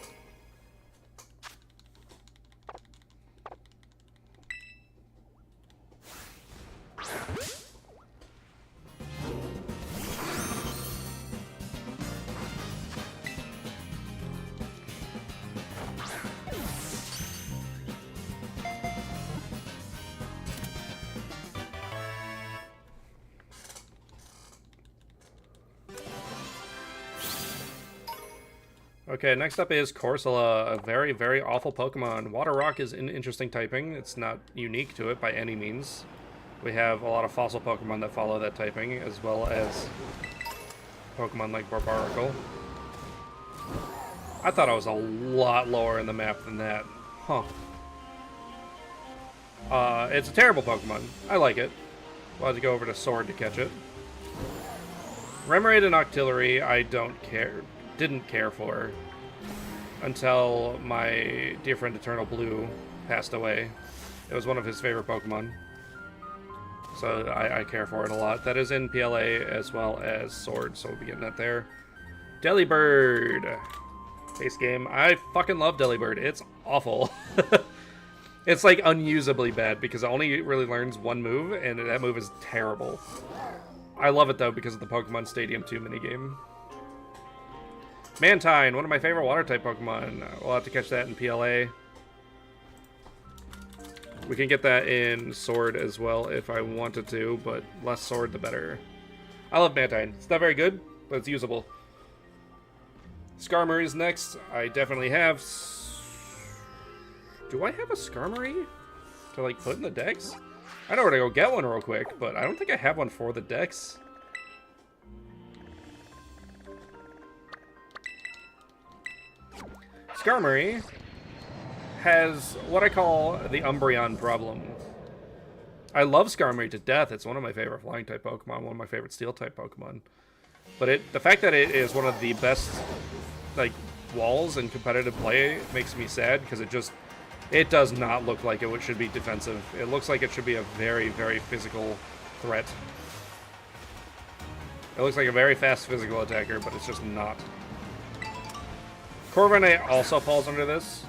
Speaker 1: Okay, next up is Corsola, a very, very awful Pokemon. Water Rock is an interesting typing. It's not unique to it by any means. We have a lot of fossil Pokemon that follow that typing, as well as Pokemon like Barbaracle. I thought I was a lot lower in the map than that. Huh. It's a terrible Pokemon. I like it. We'll have to go over to Sword to catch it. Remoraid and Octillery, I didn't care for until my dear friend Eternal Blue passed away. It was one of his favorite Pokemon, so I care for it a lot. That is in PLA as well as Sword, so we'll be getting that there. Delibird, base game. I fucking love Delibird. It's awful. It's like unusably bad because it only really learns one move, and that move is terrible. I love it though because of the Pokemon Stadium 2 minigame. Mantine, one of my favorite water-type Pokemon. We'll have to catch that in PLA. We can get that in Sword as well if I wanted to, but less Sword the better. I love Mantine. It's not very good, but it's usable. Skarmory is next. I definitely have... Do I have a Skarmory to, like, put in the Dex? I know where to go get one real quick, but I don't think I have one for the Dex. Skarmory has what I call the Umbreon problem. I love Skarmory to death. It's one of my favorite flying-type Pokemon, one of my favorite steel-type Pokemon. But the fact that it is one of the best, like, walls in competitive play makes me sad, because it does not look like it should be defensive. It looks like it should be a very, very physical threat. It looks like a very fast physical attacker, but it's just not. Corviknight also falls under this.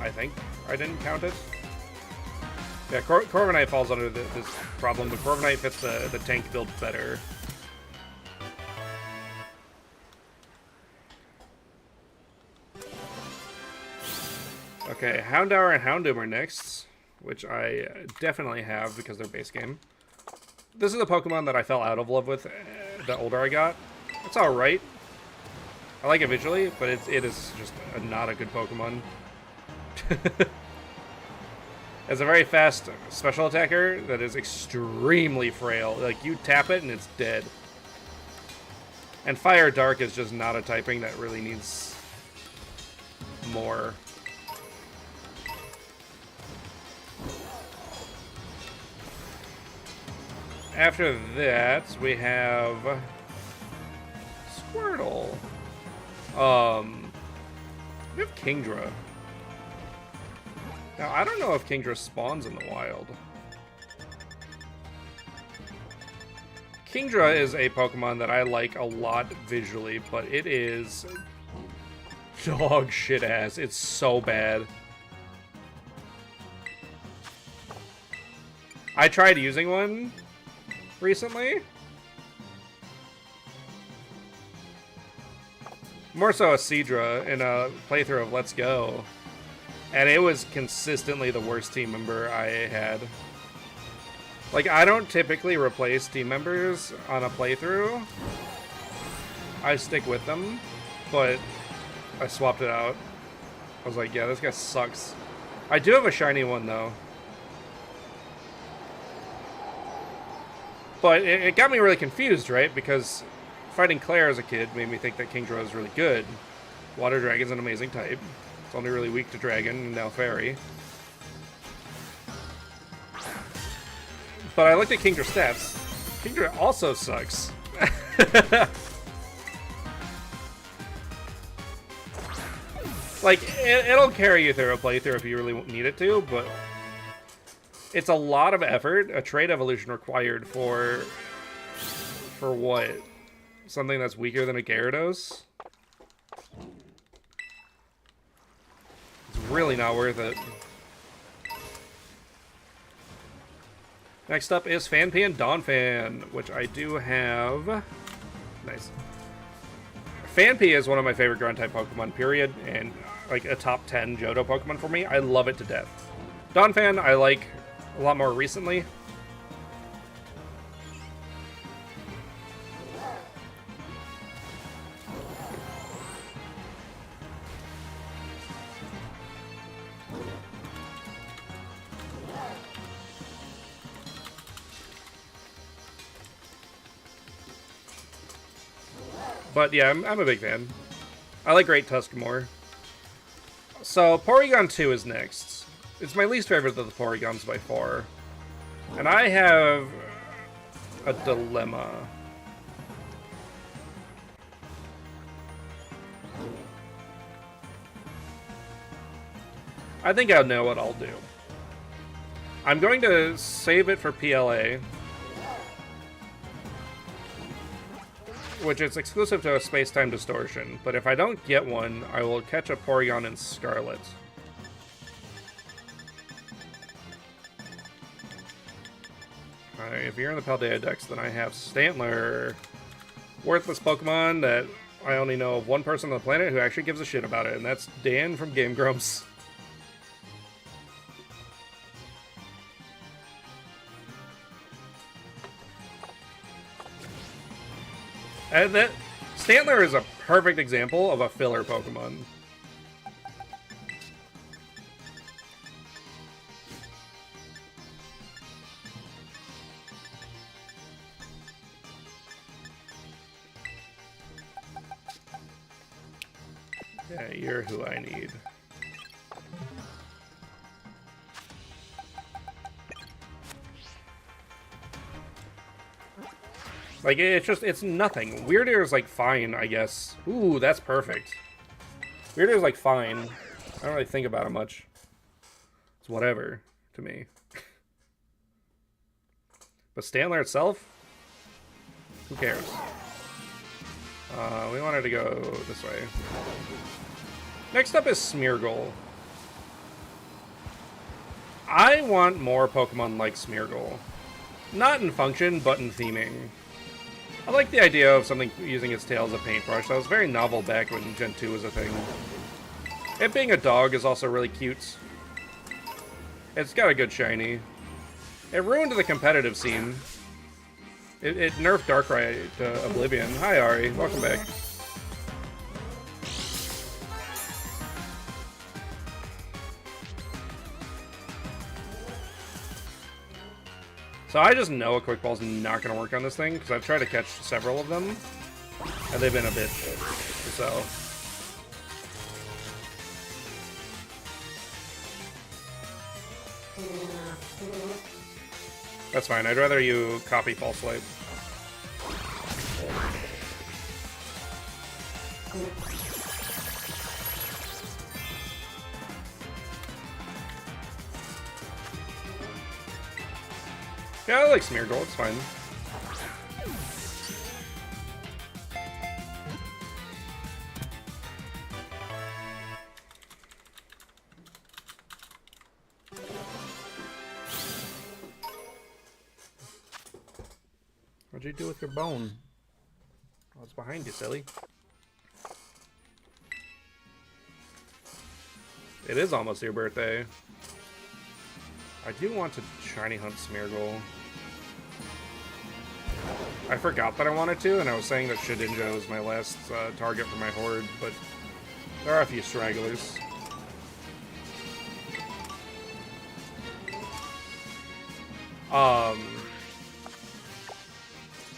Speaker 1: I think I didn't count it. Yeah, Corviknight falls under this problem, but Corviknight fits the tank build better. Okay, Houndour and Houndoom are next, which I definitely have because they're base game. This is a Pokemon that I fell out of love with the older I got. It's alright. I like it visually, but it is just not a good Pokemon. It's a very fast special attacker that is extremely frail. Like, you tap it and it's dead. And Fire Dark is just not a typing that really needs more. After that, we have Squirtle. We have Kingdra. Now, I don't know if Kingdra spawns in the wild. Kingdra is a Pokemon that I like a lot visually, but it is dog shit ass. It's so bad. I tried using one recently. More so a Seadra in a playthrough of Let's Go. And it was consistently the worst team member I had. Like, I don't typically replace team members on a playthrough. I stick with them, but I swapped it out. I was like, yeah, this guy sucks. I do have a shiny one, though. But it got me really confused, right? Because fighting Claire as a kid made me think that Kingdra was really good. Water Dragon's an amazing type. It's only really weak to Dragon and now Fairy. But I looked at Kingdra's stats. Kingdra also sucks. Like, it'll carry you through a playthrough if you really need it to, but it's a lot of effort, a trait evolution required for what? Something that's weaker than a Gyarados? It's really not worth it. Next up is Phanpy and Donphan, which I do have. Nice. Phanpy is one of my favorite ground-type Pokemon, period, and like a top 10 Johto Pokemon for me. I love it to death. Donphan I like a lot more recently. But yeah, I'm a big fan. I like Great Tusk more. So, Porygon 2 is next. It's my least favorite of the Porygons by far. And I have a dilemma. I think I know what I'll do. I'm going to save it for PLA. Which is exclusive to a space-time distortion, but if I don't get one, I will catch a Porygon in Scarlet. Alright, if you're in the Paldea Dex, then I have Stantler. Worthless Pokemon that I only know of one person on the planet who actually gives a shit about it, and that's Dan from Game Grumps. And that Stantler is a perfect example of a filler Pokemon. Yeah, you're who I need. Like, it's nothing. Weirder is, like, fine, I guess. Ooh, that's perfect. Weirder is, like, fine. I don't really think about it much. It's whatever, to me. But Stantler itself? Who cares? We wanted to go this way. Next up is Smeargle. I want more Pokemon like Smeargle. Not in function, but in theming. I like the idea of something using its tail as a paintbrush. That was very novel back when Gen 2 was a thing. It being a dog is also really cute. It's got a good shiny. It ruined the competitive scene. It nerfed Darkrai to oblivion. Hi, Ari. Welcome back. So I just know a Quick Ball's not going to work on this thing, because I've tried to catch several of them, and they've been a bitch. So that's fine. I'd rather you copy False Light. Yeah, I like Smeargle, it's fine. What'd you do with your bone? Oh, it's behind you, silly. It is almost your birthday. I do want to shiny hunt Smeargle. I forgot that I wanted to, and I was saying that Shedinja was my last target for my horde, but there are a few stragglers.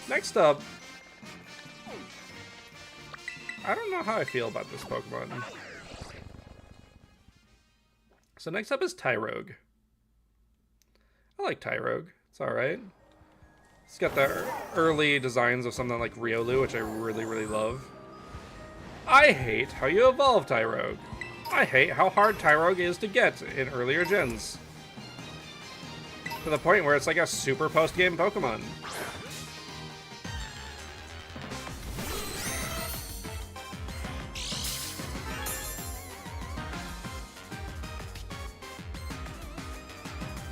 Speaker 1: Next up, I don't know how I feel about this Pokemon. So next up is Tyrogue. I like Tyrogue. It's alright. It's got the early designs of something like Riolu, which I really, really love. I hate how you evolve Tyrogue. I hate how hard Tyrogue is to get in earlier gens. To the point where it's like a super post-game Pokemon.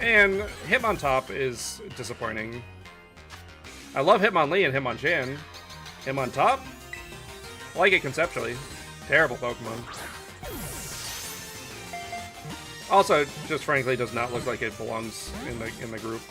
Speaker 1: And Hitmontop is disappointing. I love Hitmonlee and Hitmonchan. Hitmontop? I like it conceptually. Terrible Pokemon. Also, just frankly does not look like it belongs in the group.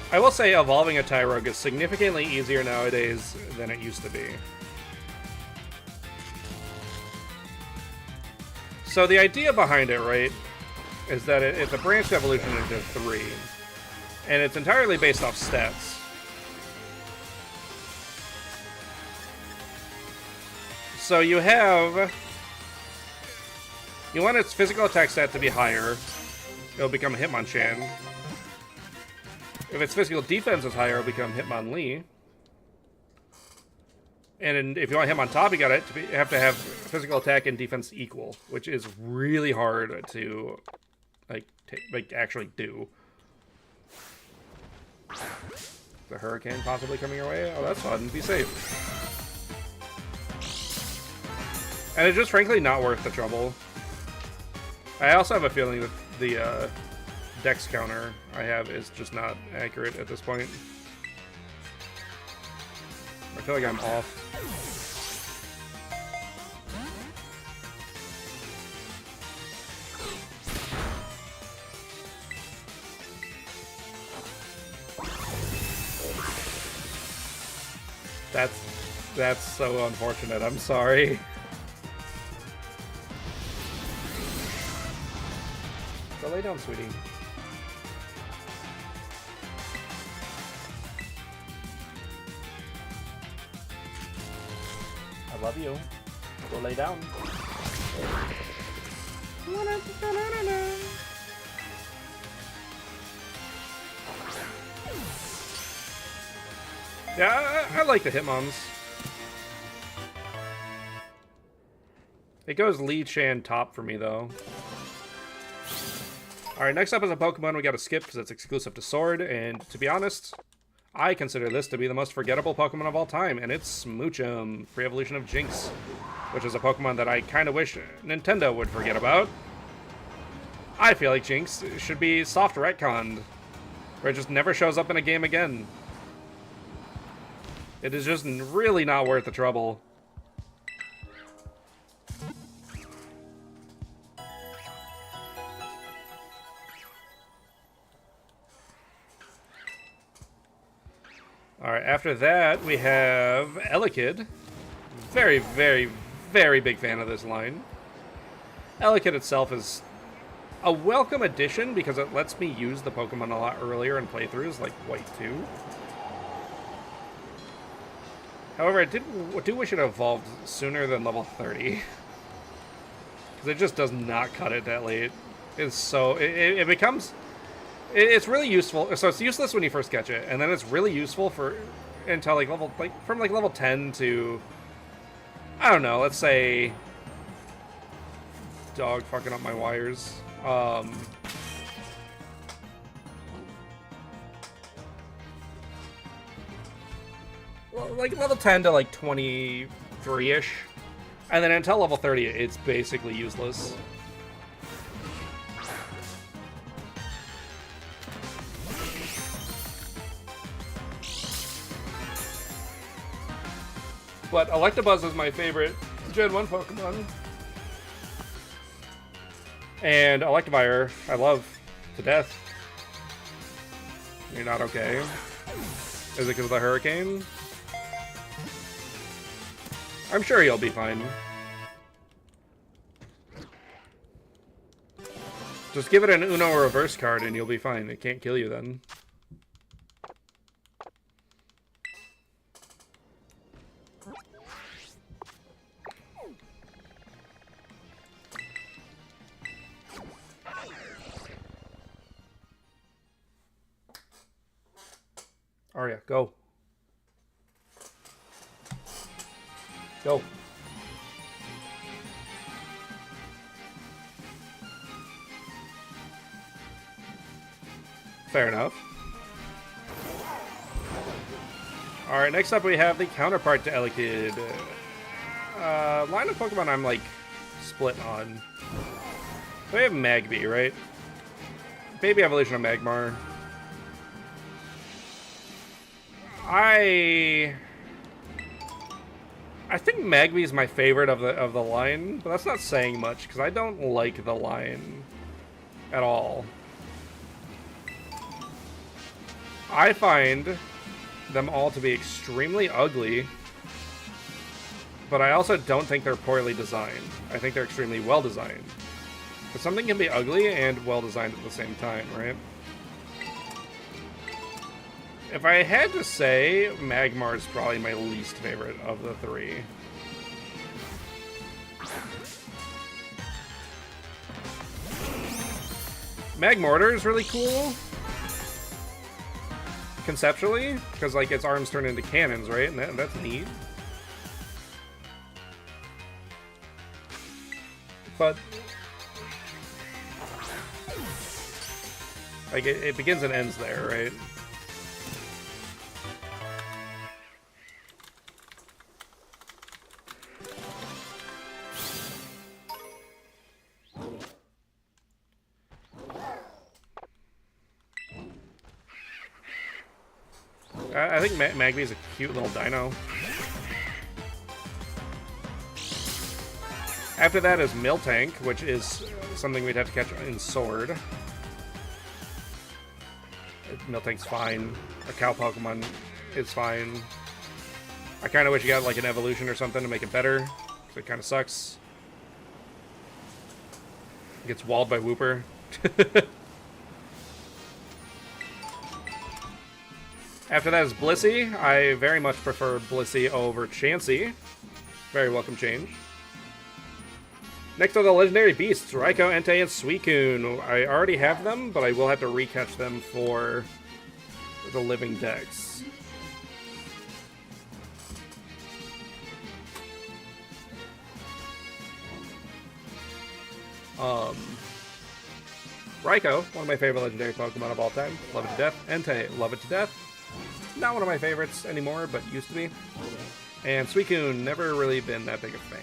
Speaker 1: I will say evolving a Tyrogue is significantly easier nowadays than it used to be. So the idea behind it, right, is that it's a branched evolution into 3. And it's entirely based off stats. So you want its physical attack stat to be higher. It'll become a Hitmonchan. If its physical defense is higher, it'll become Hitmonlee. And if you want Hitmontop, you have to have physical attack and defense equal, which is really hard to like actually do. The Hurricane possibly coming your way? Oh, that's fun. Be safe. And it's just frankly not worth the trouble. I also have a feeling that the Dex counter I have is just not accurate at this point. I feel like I'm off. That's so unfortunate. I'm sorry. So lay down, sweetie. I love you. Go lay down. Yeah, I like the Hitmons. It goes Lee Chan top for me, though. Alright, next up is a Pokemon we gotta skip because it's exclusive to Sword, and to be honest, I consider this to be the most forgettable Pokemon of all time, and it's Smoochum, pre-evolution of Jinx, which is a Pokemon that I kind of wish Nintendo would forget about. I feel like Jinx should be soft retconned, where it just never shows up in a game again. It is just really not worth the trouble. Alright, after that, we have Elekid. Very, very, very big fan of this line. Elekid itself is a welcome addition because it lets me use the Pokemon a lot earlier in playthroughs, like White 2. However, I do wish it evolved sooner than level 30. Because it just does not cut it that late. It's so... It becomes... It's really useful. So it's useless when you first catch it, and then it's really useful for until like from level 10 to, I don't know, let's say, dog fucking up my wires. Like level 10 to like 23-ish, and then until level 30, it's basically useless. But Electabuzz is my favorite Gen 1 Pokemon. And Electivire, I love to death. You're not okay? Is it because of the Hurricane? I'm sure you'll be fine. Just give it an Uno reverse card and you'll be fine. It can't kill you then. Arya, go. Go. Fair enough. Alright, next up we have the counterpart to Elekid. Line of Pokemon I'm, like, split on. We have Magby, right? Baby evolution of Magmar. I think Magby is my favorite of the line, but that's not saying much because I don't like the line at all. I find them all to be extremely ugly, but I also don't think they're poorly designed. I think they're extremely well designed. But something can be ugly and well designed at the same time, right? If I had to say, Magmar is probably my least favorite of the three. Magmortar is really cool. Conceptually, because like its arms turn into cannons, right? And that's neat. But like it begins and ends there, right? I think Magby is a cute little dino. After that is Miltank, which is something we'd have to catch in Sword. Miltank's fine. A cow Pokemon is fine. I kind of wish you got like an evolution or something to make it better, because it kind of sucks. It gets walled by Wooper. After that is Blissey. I very much prefer Blissey over Chansey. Very welcome change. Next are the legendary beasts, Raikou, Entei, and Suicune. I already have them, but I will have to recatch them for the living Dex. Raikou, one of my favorite legendary Pokemon of all time. Love it to death. Entei, love it to death. Not one of my favorites anymore, but used to be. And Suicune, never really been that big a fan.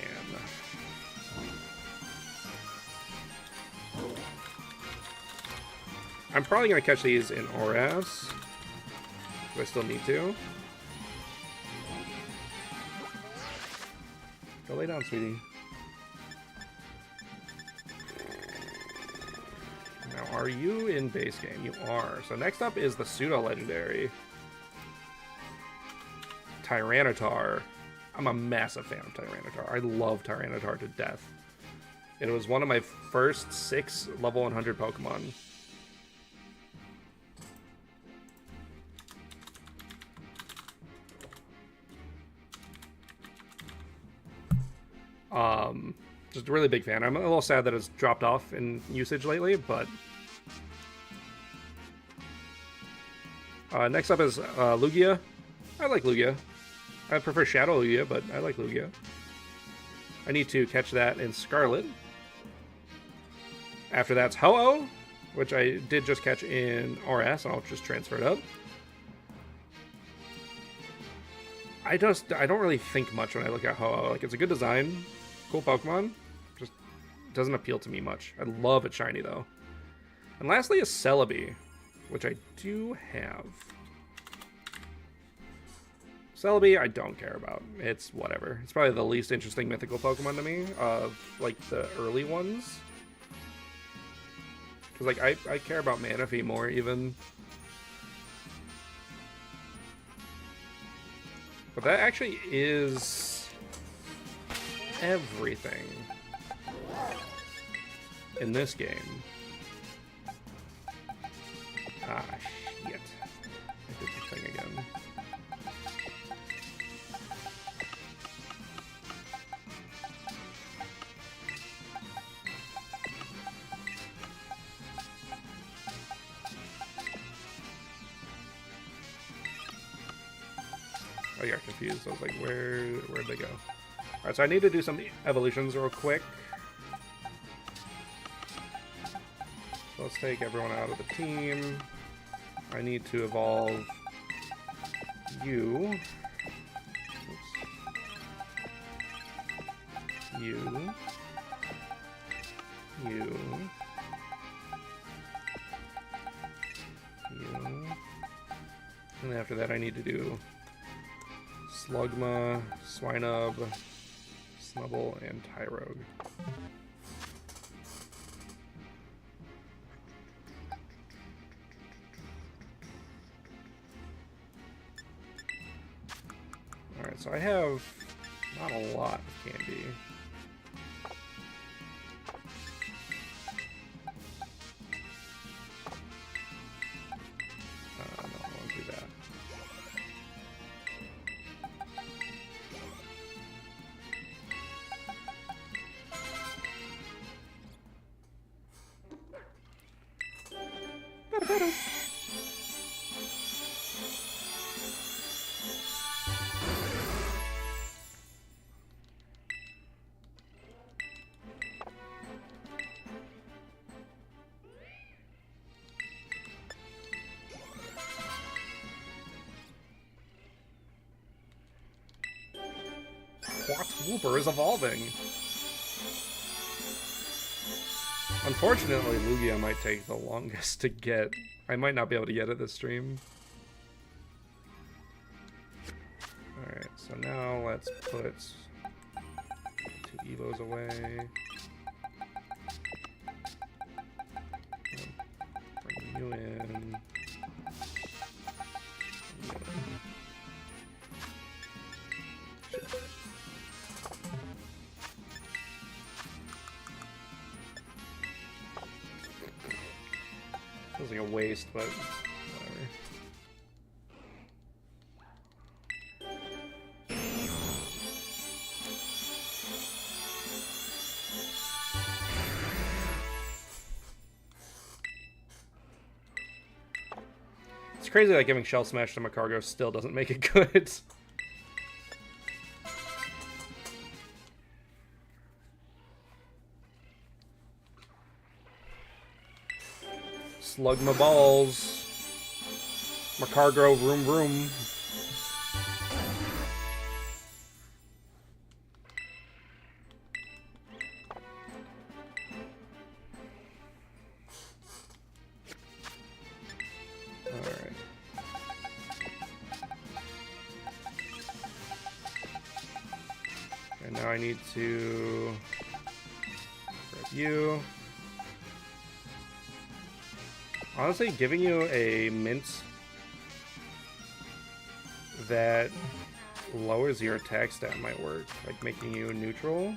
Speaker 1: I'm probably going to catch these in ORAS. Do I still need to? Go lay down, sweetie. Now, are you in base game? You are. So next up is the pseudo-legendary Tyranitar. I'm a massive fan of Tyranitar. I love Tyranitar to death. It was one of my first 6 level 100 Pokemon. Just a really big fan. I'm a little sad that it's dropped off in usage lately, but next up is Lugia. I like Lugia. I prefer Shadow Lugia, but I like Lugia. I need to catch that in Scarlet. After that's Ho-Oh, which I did just catch in RS, and I'll just transfer it up. I don't really think much when I look at Ho-Oh. Like, it's a good design, cool Pokemon, just doesn't appeal to me much. I love it shiny, though. And lastly is Celebi, which I do have. Celebi, I don't care about. It's whatever. It's probably the least interesting mythical Pokemon to me of, like, the early ones. Because, like, I care about Manaphy more, even. But that actually is everything in this game. Ah, shit. I did the thing again. I got confused. I was like, where'd they go? Alright, so I need to do some evolutions real quick. So let's take everyone out of the team. I need to evolve you. Oops. You. You. You. And then after that I need to do Slugma, Swinub, Snubble, and Tyrogue. Alright, so I have not a lot of candy. No, I won't do that. Wooper is evolving. Unfortunately, Lugia might take the longest to get. I might not be able to get it this stream. Alright, so now let's put 2 Evos away. Bring you in. Feels like a waste, but whatever. It's crazy that giving Shell Smash to Macargo still doesn't make it good. Slug my balls. Macargo room room. Alright. And now I need to grab you. Honestly, giving you a mint that lowers your attack stat might work, like making you neutral.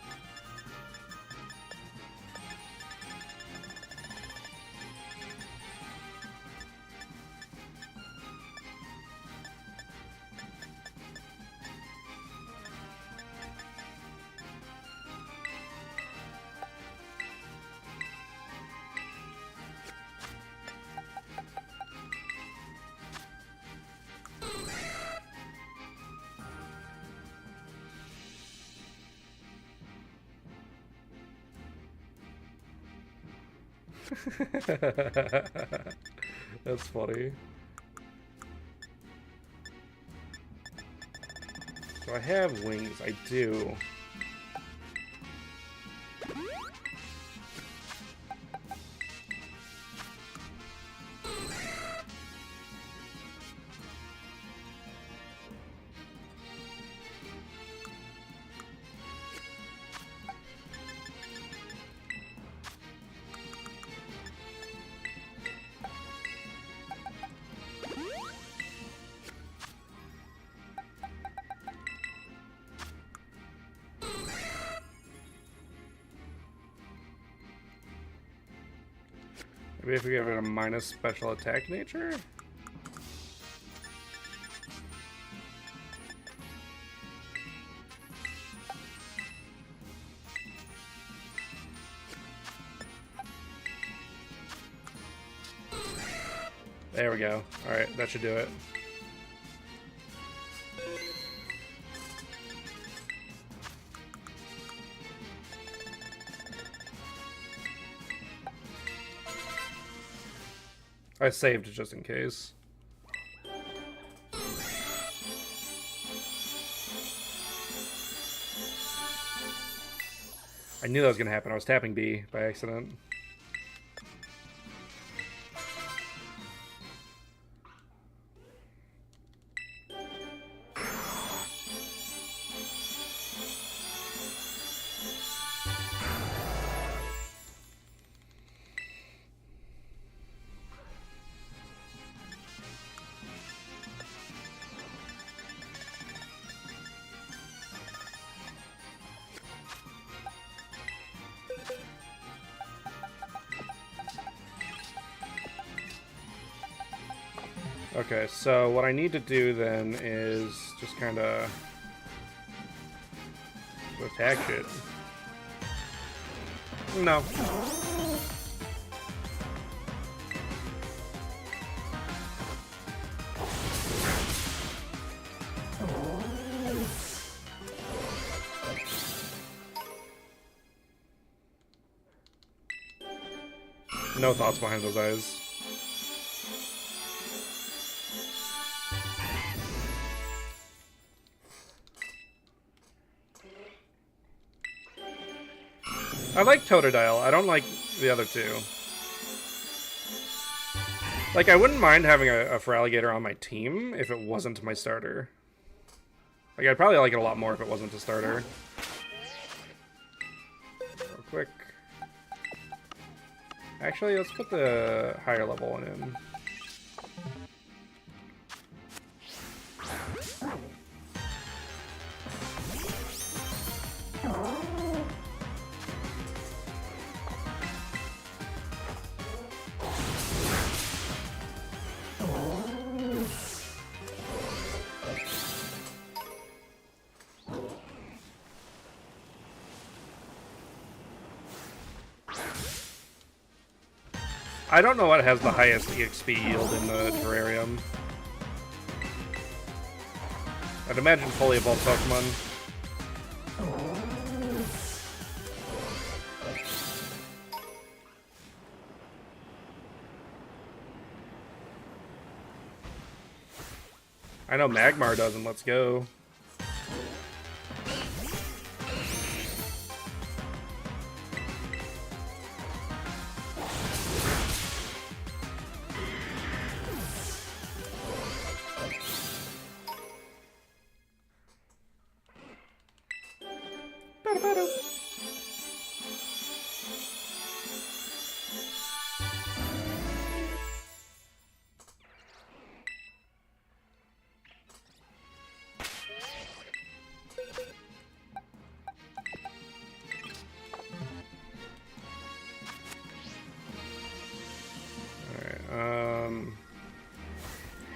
Speaker 1: That's funny. Do I have wings? I do. Maybe if we give it a minus special attack nature? There we go. Alright, that should do it. I saved just in case. I knew that was going to happen. I was tapping B by accident. Okay, so what I need to do then is just kind of attack shit. No. No thoughts behind those eyes. I like Totodile. I don't like the other two. Like, I wouldn't mind having a Feraligatr on my team if it wasn't my starter. Like, I'd probably like it a lot more if it wasn't a starter. Real quick. Actually, let's put the higher level one in. I don't know what has the highest EXP yield in the terrarium. I'd imagine fully evolved Pokemon. I know Magmar doesn't. Let's go.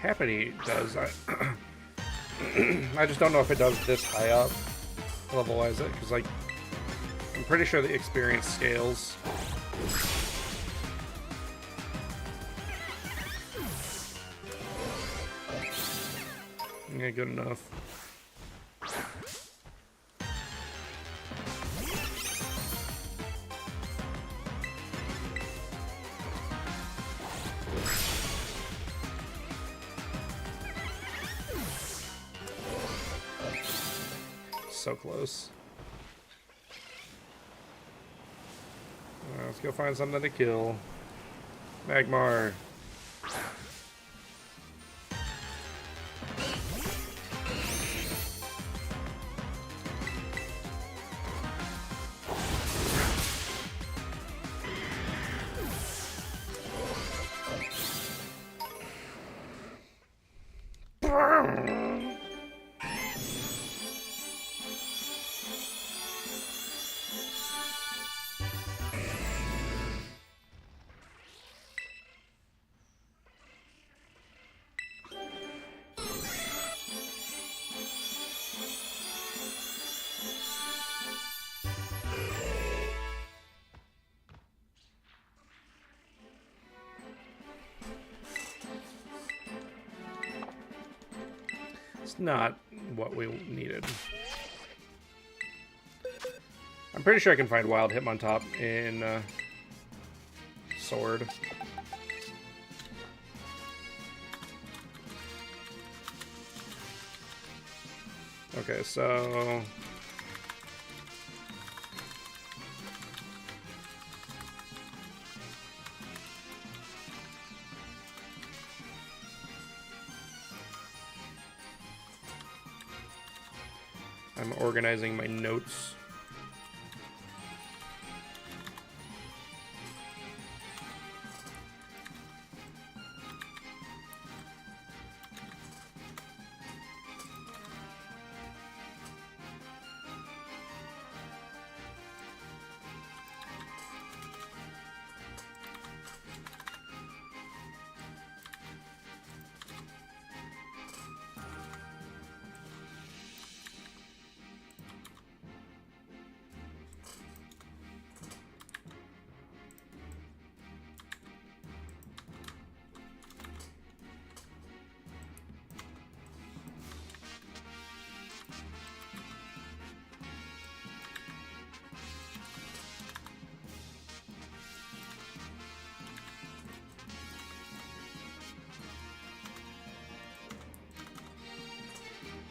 Speaker 1: Happy does. I just don't know if it does this high up level-wise, because like I'm pretty sure the experience scales. Yeah, good enough. So close. Let's go find something to kill. Magmar. It's not what we needed. I'm pretty sure I can find Wild Hitmontop in Sword. Okay, so... I'm organizing my notes.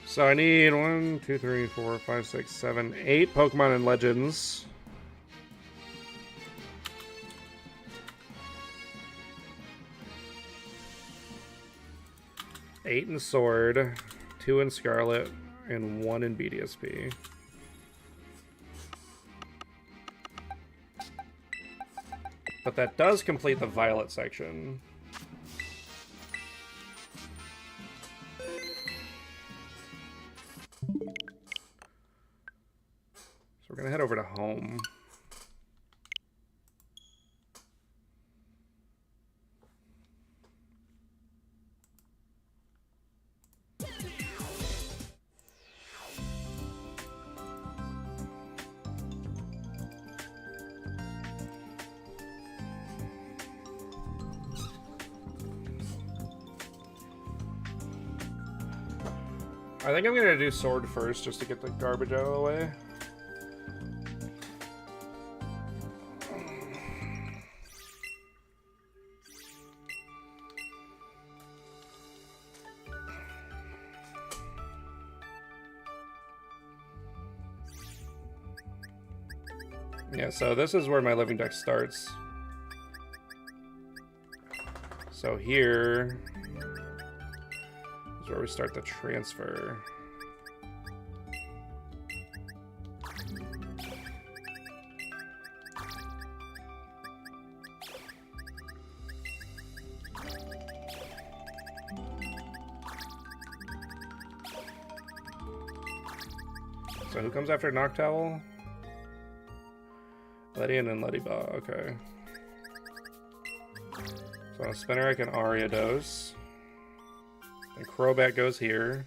Speaker 1: So I need 1, 2, 3, 4, 5, 6, 7, 8 Pokemon and Legends. Eight in Sword, 2 in Scarlet, and 1 in BDSP. But that does complete the Violet section. So we're gonna head over to home. I think I'm gonna do Sword first just to get the garbage out of the way. Yeah, so this is where my living deck starts. So here is where we start the transfer. So who comes after Noctowl? Ledian and Leddyba, okay. So Spinarak and Ariados. And Crobat goes here.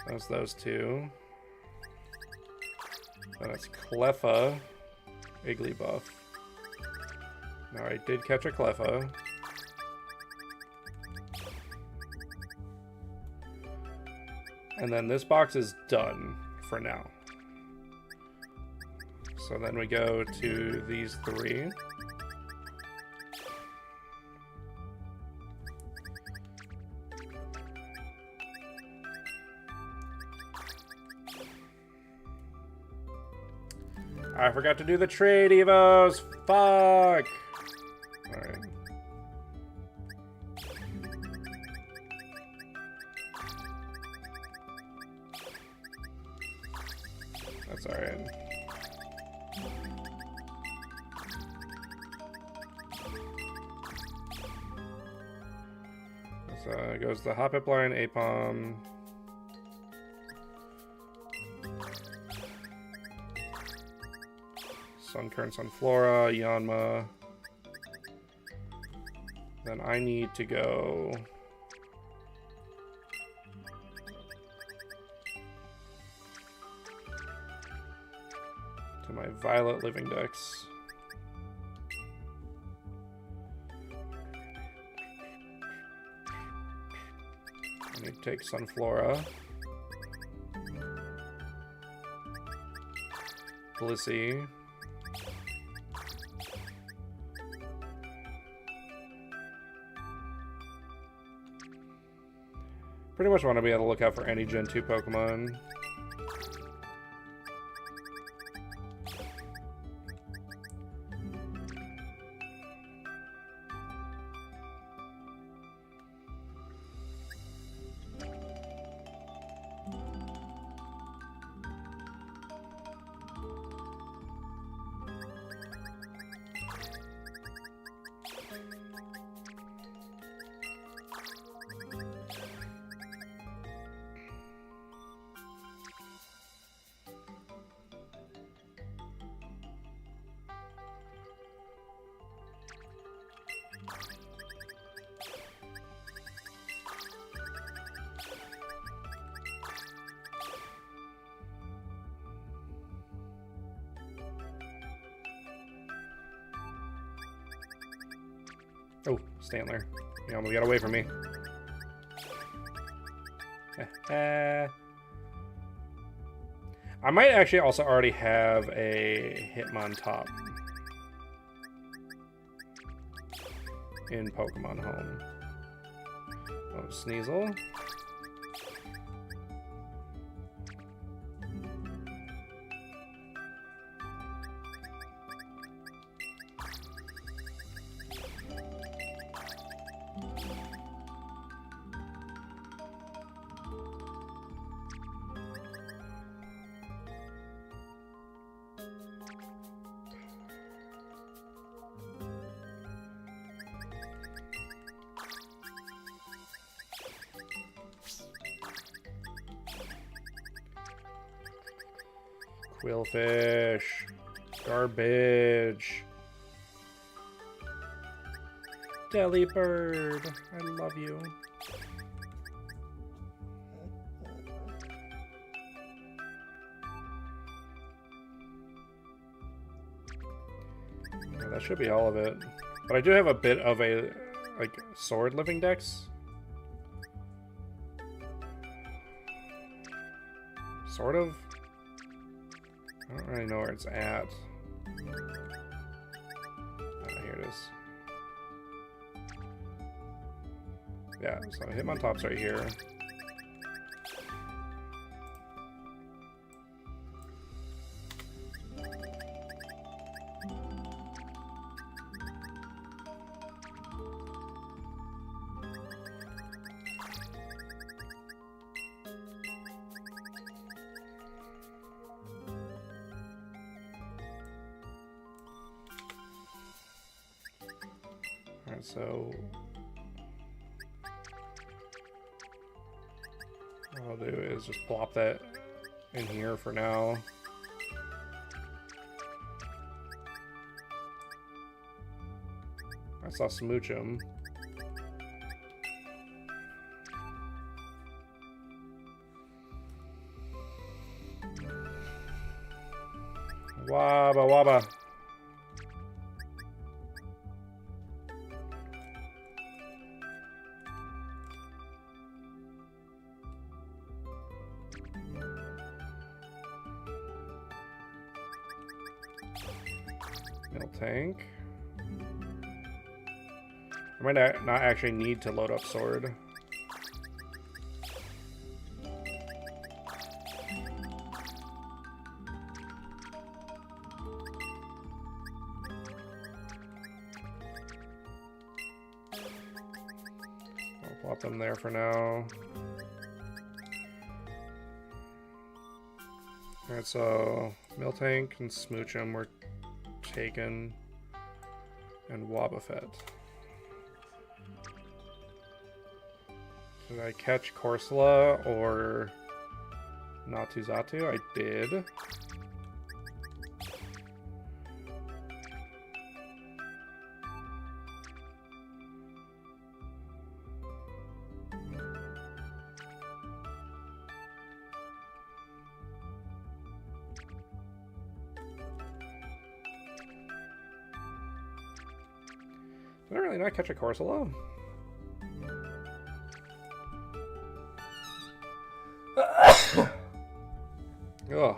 Speaker 1: That's those two. Then it's Cleffa, Igglybuff. Now I did catch a Cleffa. And then this box is done for now. So then we go to these three. I forgot to do the trade evos. Fuck. Alright. That's alright. So goes the Hoppip line, Apom. Sunkern, Sunflora, Yanma. Then I need to go to my Violet living decks. Need to take Sunflora. Blissey. Pretty much want to be on the lookout for any Gen 2 Pokemon. Oh, Stantler. You almost got away from me. I might actually also already have a Hitmontop in Pokemon Home. Oh, Sneasel. Quillfish. Garbage. Delibird. I love you. Yeah, that should be all of it. But I do have a bit of a, like, sword living dex. Sort of. I don't really know where it's at. Here it is. Yeah, so Hitmontop's right here. Alright, so what I'll do is just plop that in here for now. I saw Smoochum. Wabba wabba. Tank. I might not actually need to load up sword. I'll plop them there for now. Alright, so Miltank and Smoochum were taken, and Wobbuffet. Did I catch Corsola or Natuzatu? I did. Did I really not catch a Corsola? Ugh.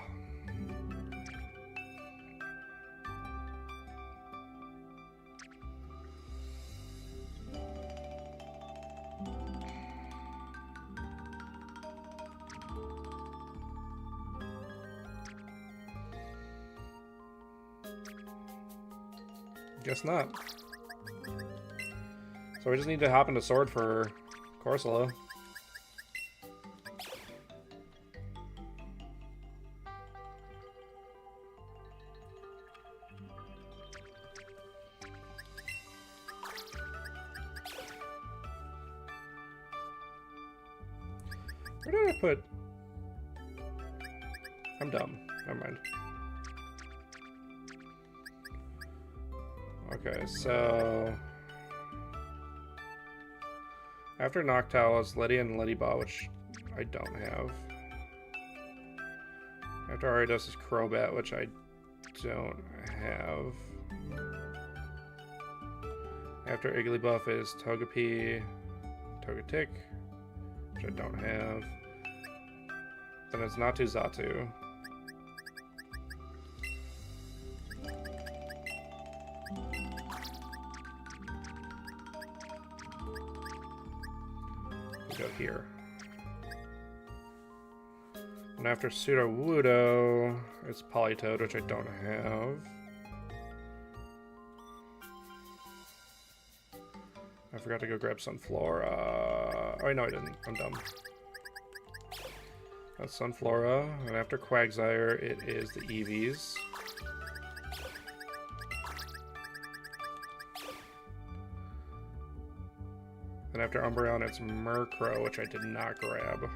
Speaker 1: Guess not. So we just need to hop into Sword for Corsola. Where did I put... I'm dumb. Never mind. Okay, so... After Noctowl is Letty and Lettybot, which I don't have. After Ariados is Crobat, which I don't have. After Igglybuff is Togepi, Togetic, which I don't have. Then it's Natu Zatu. We go here. And after Sudowoodo, it's Politoed, which I don't have. I forgot to go grab Sunflora. Oh, no, I didn't. I'm dumb. That's Sunflora. And after Quagsire, it is the Eevees. And after Umbreon, it's Murkrow, which I did not grab.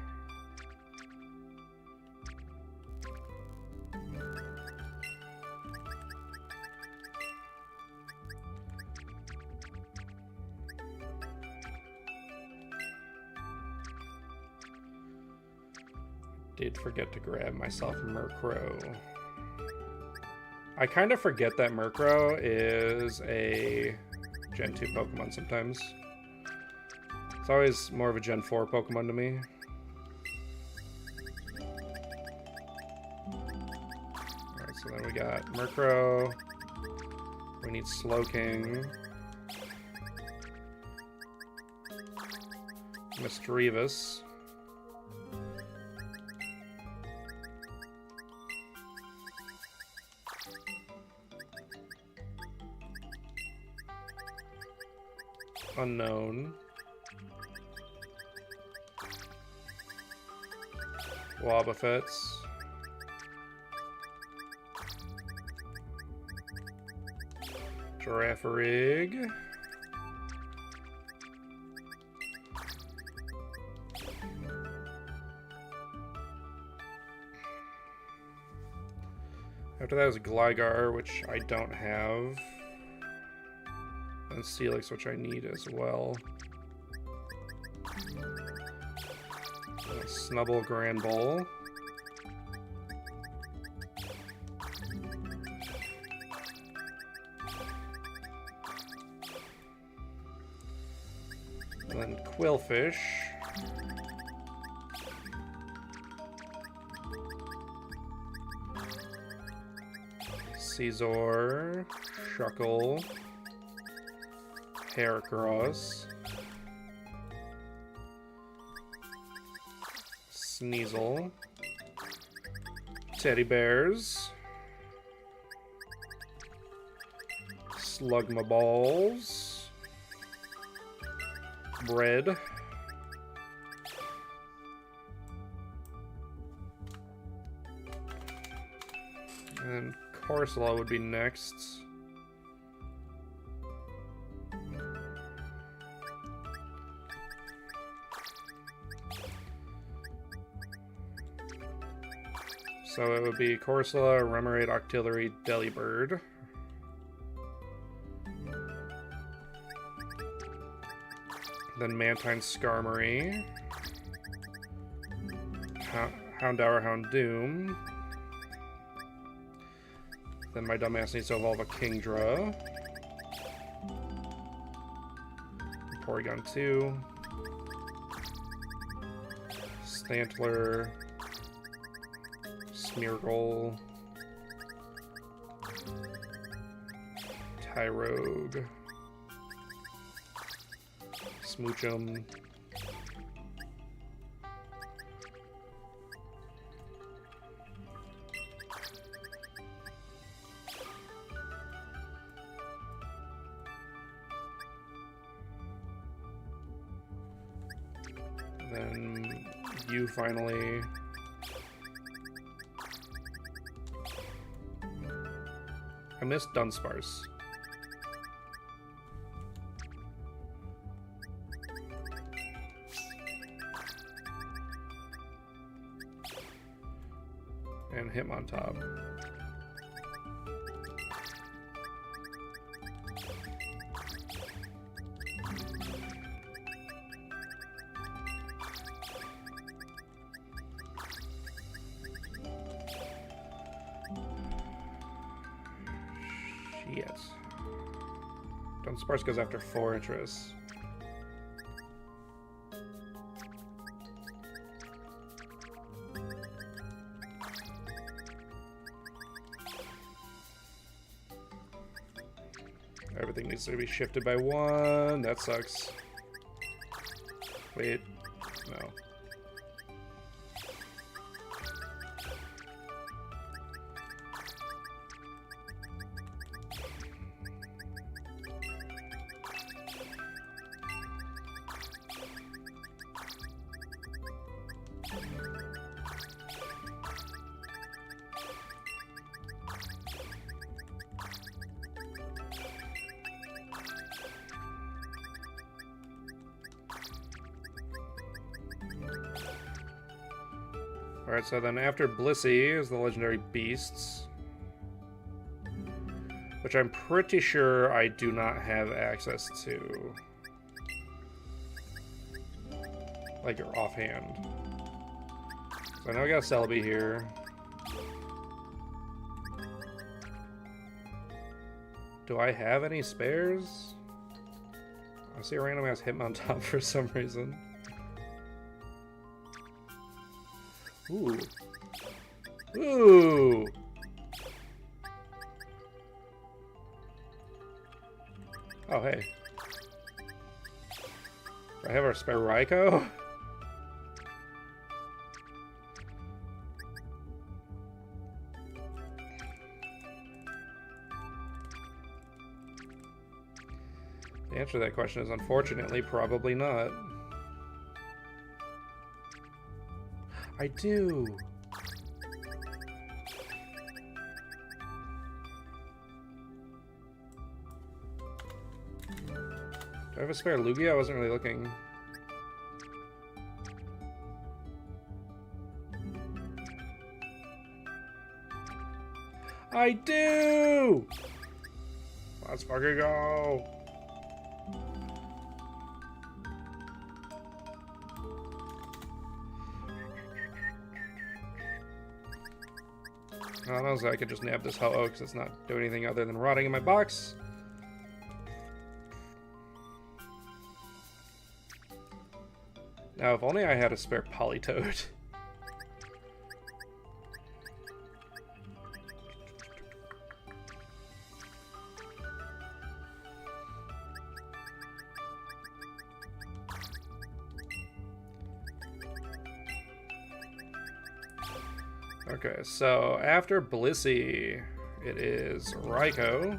Speaker 1: Did forget to grab myself Murkrow. I kind of forget that Murkrow is a Gen 2 Pokemon sometimes. It's always more of a Gen 4 Pokemon to me. Alright, so then we got Murkrow. We need Slowking. Misdreavus. Unknown. Wobbuffets. Girafarig. After that is Gligar, which I don't have. And Steelix, which I need as well. Snubble Granbull. And then Quillfish. Scizor. Shuckle. Heracross. Sneasel. Teddy Bears. Slugmaballs. Bread. And Corsola would be next. So it would be Corsola, Remoraid, Octillery, Delibird. Then Mantine, Skarmory. Houndour, Houndoom. Then my dumbass needs to evolve a Kingdra. Porygon 2. Stantler. Smeargle, Tyrogue, Smoochum, then you finally. I missed Dunsparce. And Hitmontop. Yes. Dunsparce goes after Fortress. Everything needs to be shifted by one. That sucks. Wait. No. Alright, so then after Blissey is the legendary beasts, which I'm pretty sure I do not have access to, like offhand. So I know I got Celebi here. Do I have any spares? I see a random ass Hitmontop for some reason. Ooh. Ooh. Oh, hey. Do I have our spare Raikou? The answer to that question is unfortunately probably not. I do. Do I have a spare Lugia? I wasn't really looking. I do! Let's fucking go! I don't know, so I could just nab this Ho-Oh because it's not doing anything other than rotting in my box. Now, if only I had a spare Politoed. Okay, so after Blissey, it is Raikou,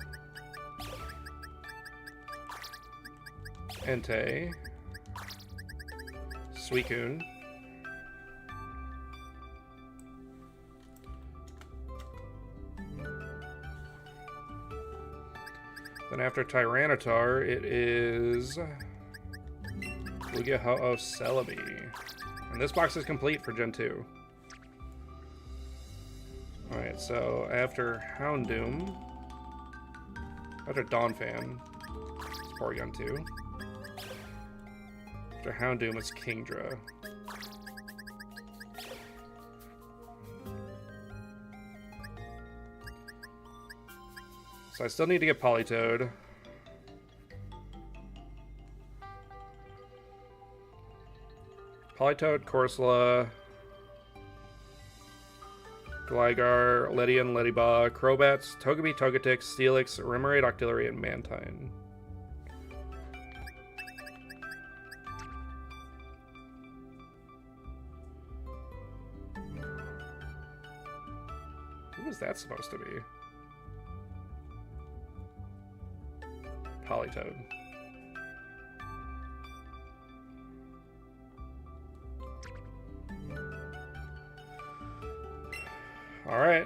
Speaker 1: Entei, Suicune, then after Tyranitar, it is Lugia, Ho-Oh, Celebi. And this box is complete for Gen 2. Alright, so after Houndoom, after Donphan, it's Porygon 2. After Houndoom, it's Kingdra. So I still need to get Politoed. Politoed, Corsola, Gligar, Ledian, Ledybah, Crobats, Togepi, Togetic, Steelix, Remoraid, Octillery, and Mantine. What was that supposed to be? Politoed. All right.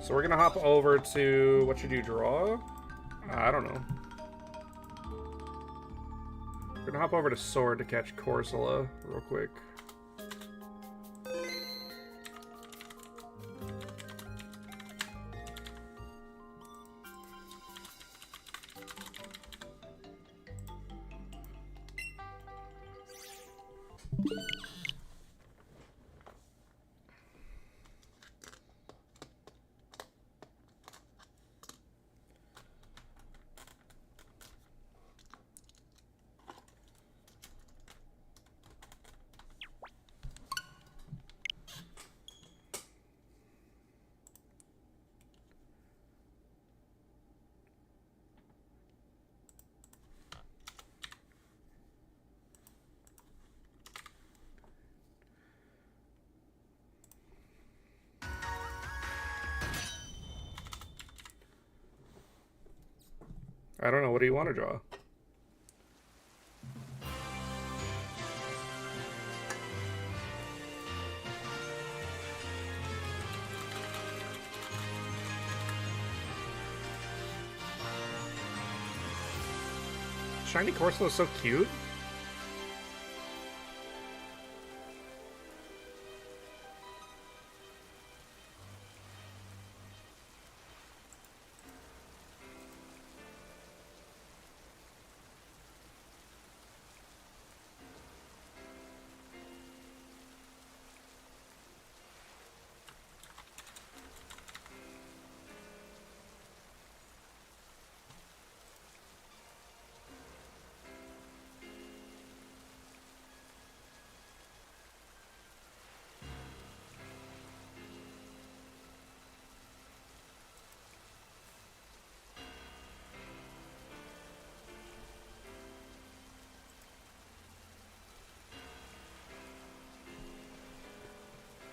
Speaker 1: So we're gonna hop over to, what should you draw? I don't know. We're gonna hop over to Sword to catch Corsola real quick. I don't know. What do you want to draw? Shiny Corsola is so cute.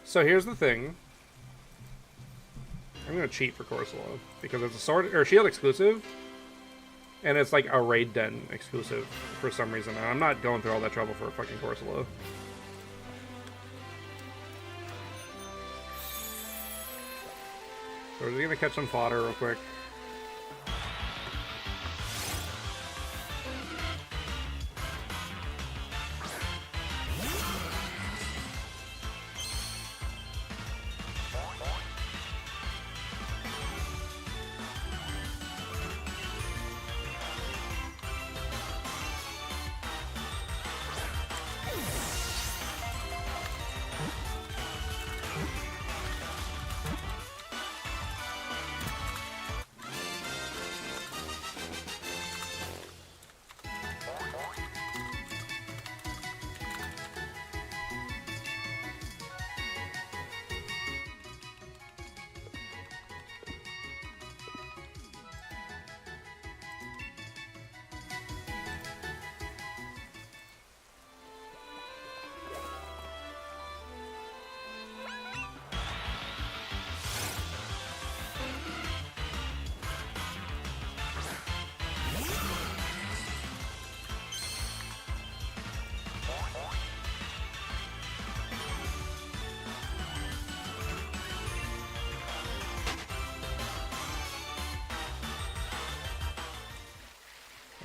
Speaker 1: So here's the thing. I'm gonna cheat for Corsola because it's a sword or shield exclusive, and it's like a raid den exclusive for some reason. And I'm not going through all that trouble for a fucking Corsola. So we're just gonna catch some fodder real quick.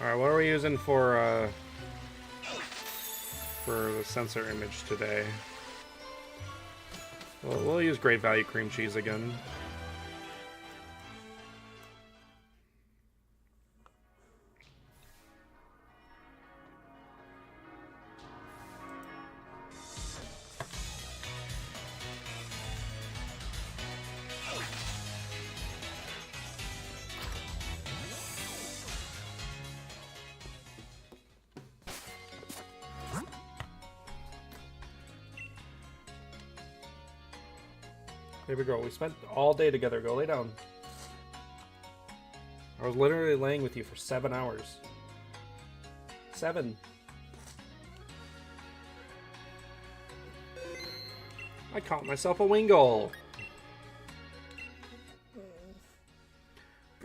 Speaker 1: Alright, what are we using for the sensor image today? Well, we'll use Great Value Cream Cheese again. Baby girl, we spent all day together. Go lay down. I was literally laying with you for 7 hours. 7. I caught myself a Wingull.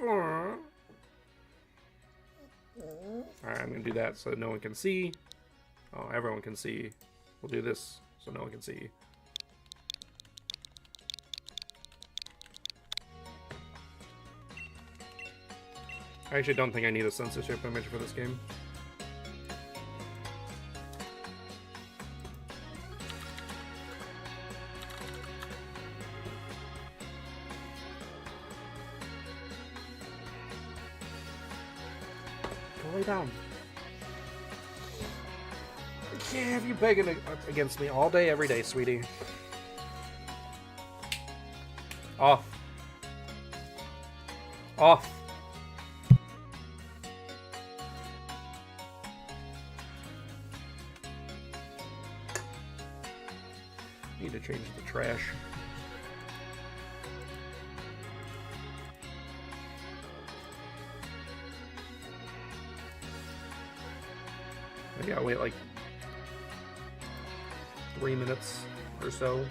Speaker 1: Alright, I'm gonna do that so no one can see. Oh, everyone can see. We'll do this so no one can see. I actually don't think I need a censorship image for this game. Go lay down. I can't have you begging against me all day, every day, sweetie. Off. Off. Need to change the trash. I gotta wait like 3 minutes or so.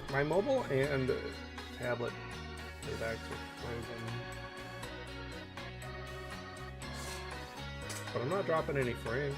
Speaker 1: My mobile and tablet playbacks are frozen. But I'm not dropping any frames.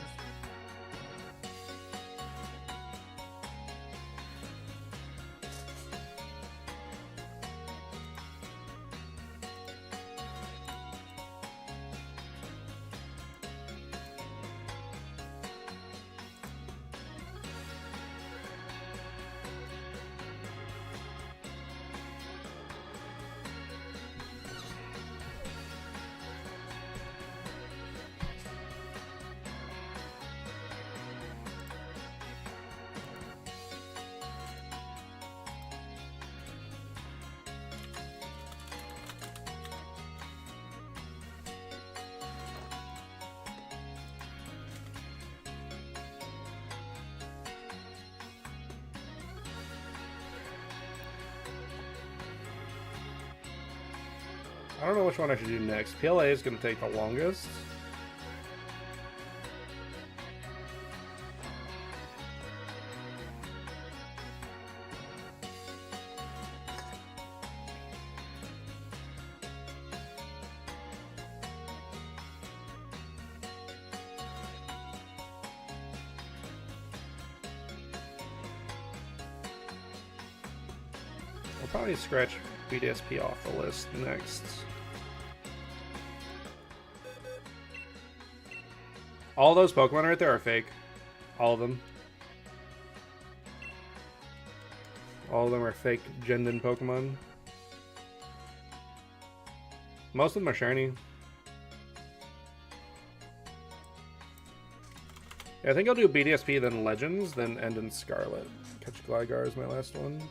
Speaker 1: I don't know which one I should do next. PLA is going to take the longest. I'll probably scratch BDSP off the list next. All those Pokemon right there are fake. All of them. All of them are fake Gendon Pokemon. Most of them are shiny. Yeah, I think I'll do BDSP, then Legends, then end in Scarlet. Catch Gligar is my last one.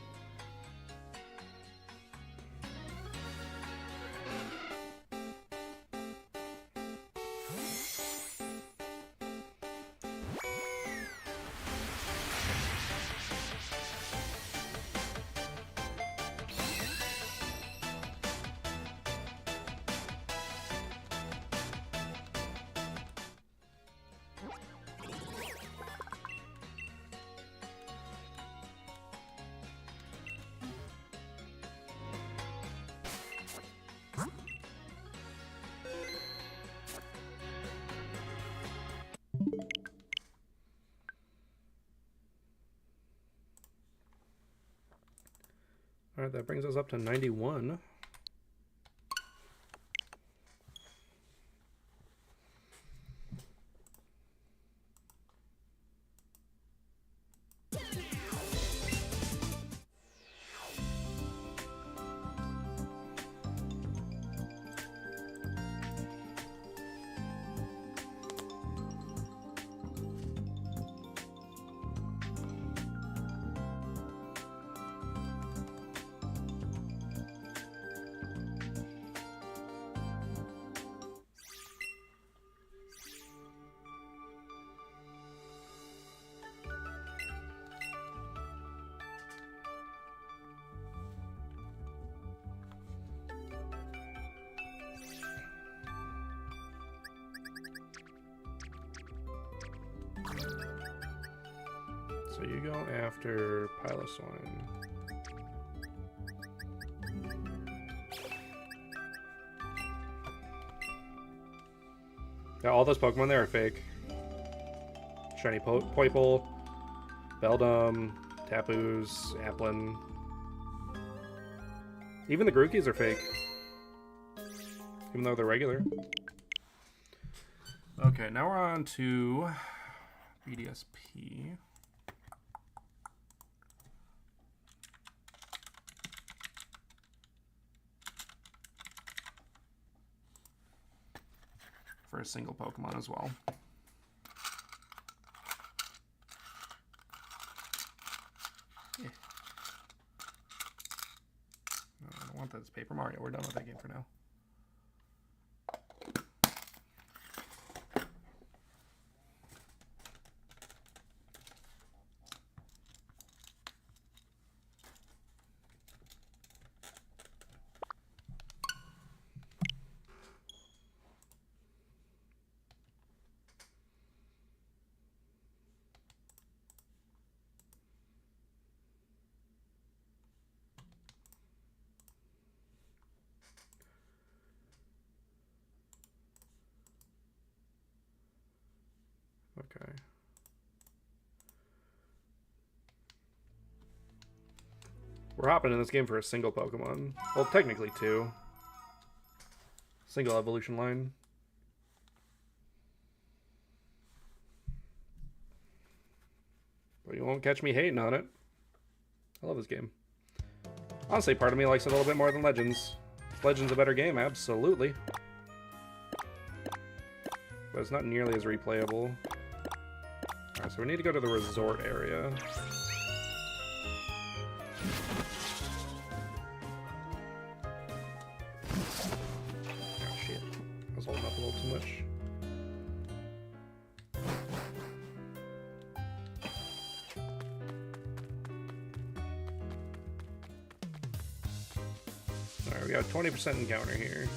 Speaker 1: Alright, that brings us up to 91. So you go after Piloswine. Yeah, all those Pokemon there are fake. Shiny Poipole, Beldum, Tapu's, Applin. Even the Grookeys are fake. Even though they're regular. Okay, now we're on to BDSP. For a single Pokemon as well. Yeah. No, I don't want that. It's Paper Mario. We're done with that game for now. Okay. We're hopping in this game for a single Pokemon. Well, technically two. Single evolution line. But you won't catch me hating on it. I love this game. Honestly, part of me likes it a little bit more than Legends. Is Legends a better game? Absolutely. But it's not nearly as replayable. Alright, so we need to go to the resort area. Oh shit. I was holding up a little too much. Alright, we got a 20% encounter here.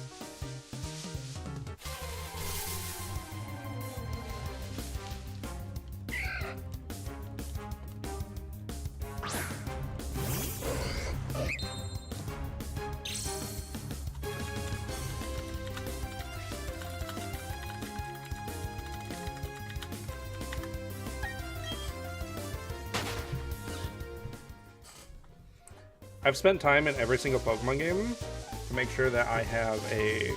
Speaker 1: I've spent time in every single Pokemon game to make sure that I have a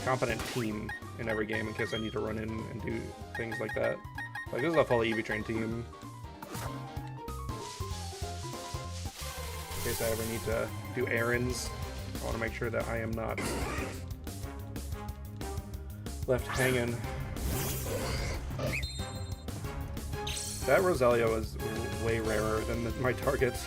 Speaker 1: competent team in every game in case I need to run in and do things like that. Like, this is a full EV Train team. In case I ever need to do errands, I want to make sure that I am not left hanging. That Roselia is way rarer than my targets.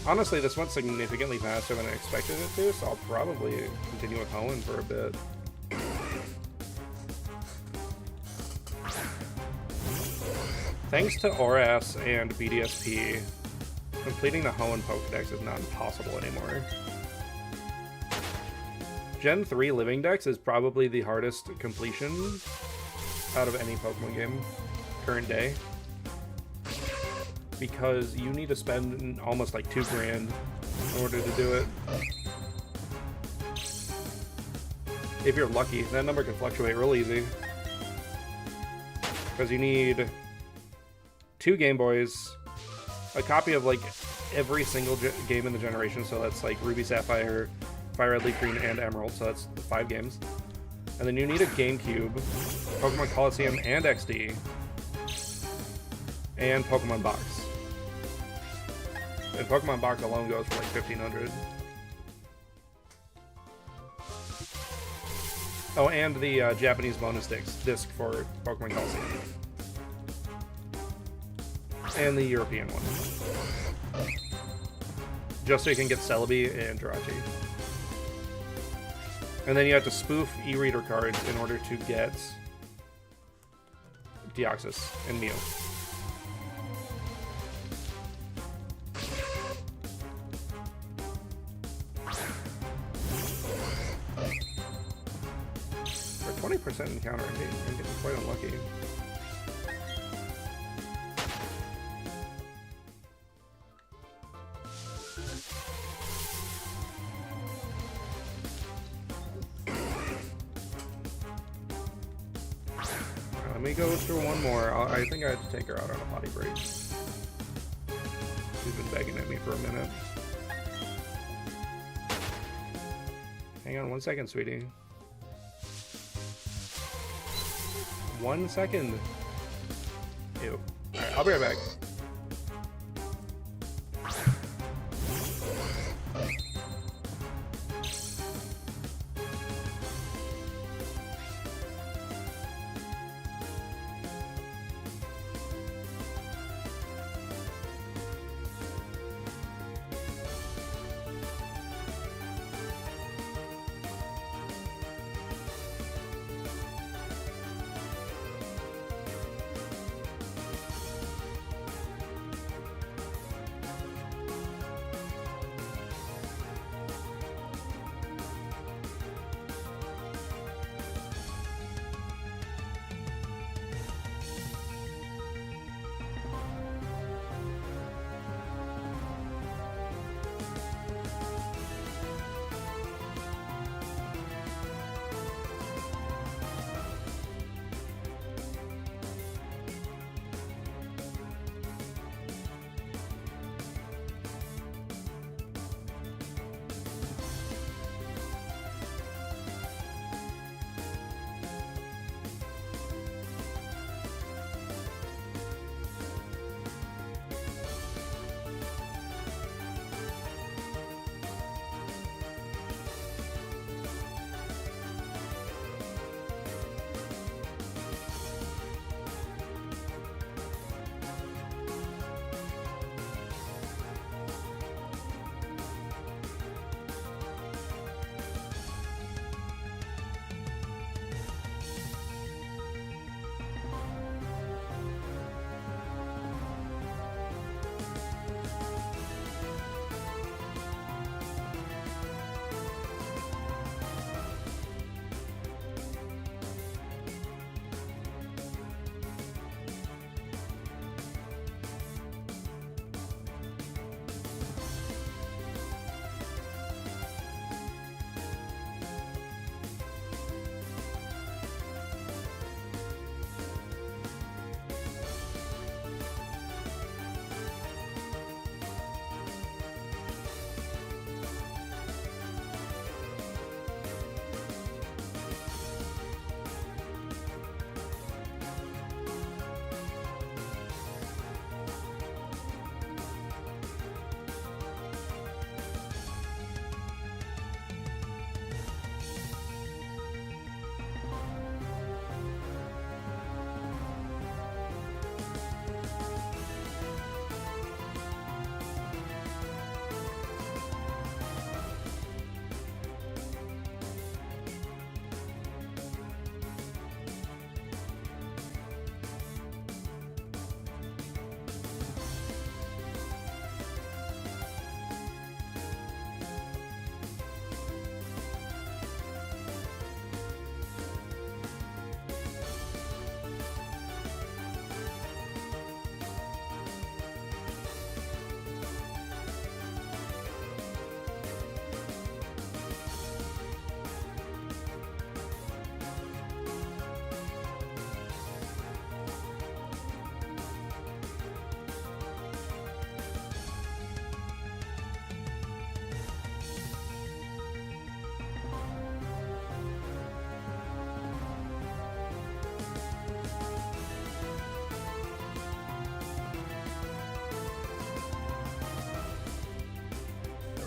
Speaker 1: Honestly, this went significantly faster than I expected it to, so I'll probably continue with Hoenn for a bit. Thanks to ORAS and BDSP, completing the Hoenn Pokédex is not impossible anymore. Gen 3 Living Dex is probably the hardest completion out of any Pokemon game current day. Because you need to spend almost like $2 grand in order to do it. If you're lucky, that number can fluctuate real easy. Because you need 2 Game Boys, a copy of like every single game in the generation, so that's like Ruby, Sapphire, Fire Red, Leaf Green, and Emerald, so that's 5 games. And then you need a GameCube, Pokemon Coliseum and XD, and Pokemon Box. And Pokemon Box alone goes for like $1,500. Oh, and the Japanese bonus disc for Pokemon Coliseum. And the European one. Just so you can get Celebi and Jirachi. And then you have to spoof e-reader cards in order to get Deoxys and Mew. For 20% encounter, I'm getting quite unlucky. Let me go through one more. I think I have to take her out on a potty break. She's been begging at me for a minute. Hang on 1 second, sweetie. 1 second. Ew. Alright, I'll be right back.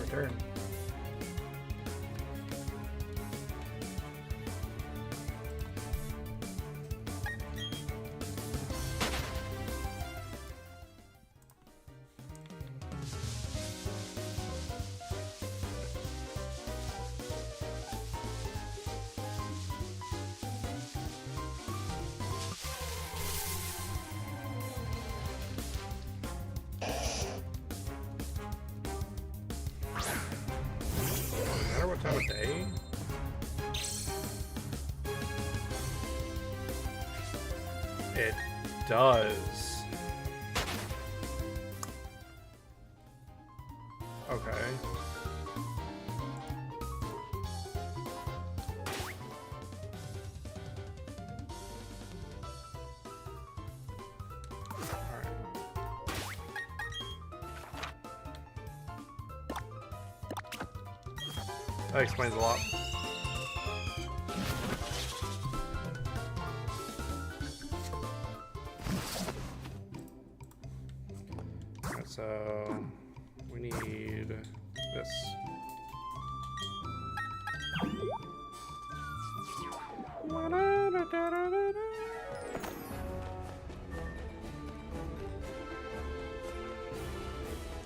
Speaker 1: turn. What time of day? It does. Okay. That explains a lot. Alright, so we need this.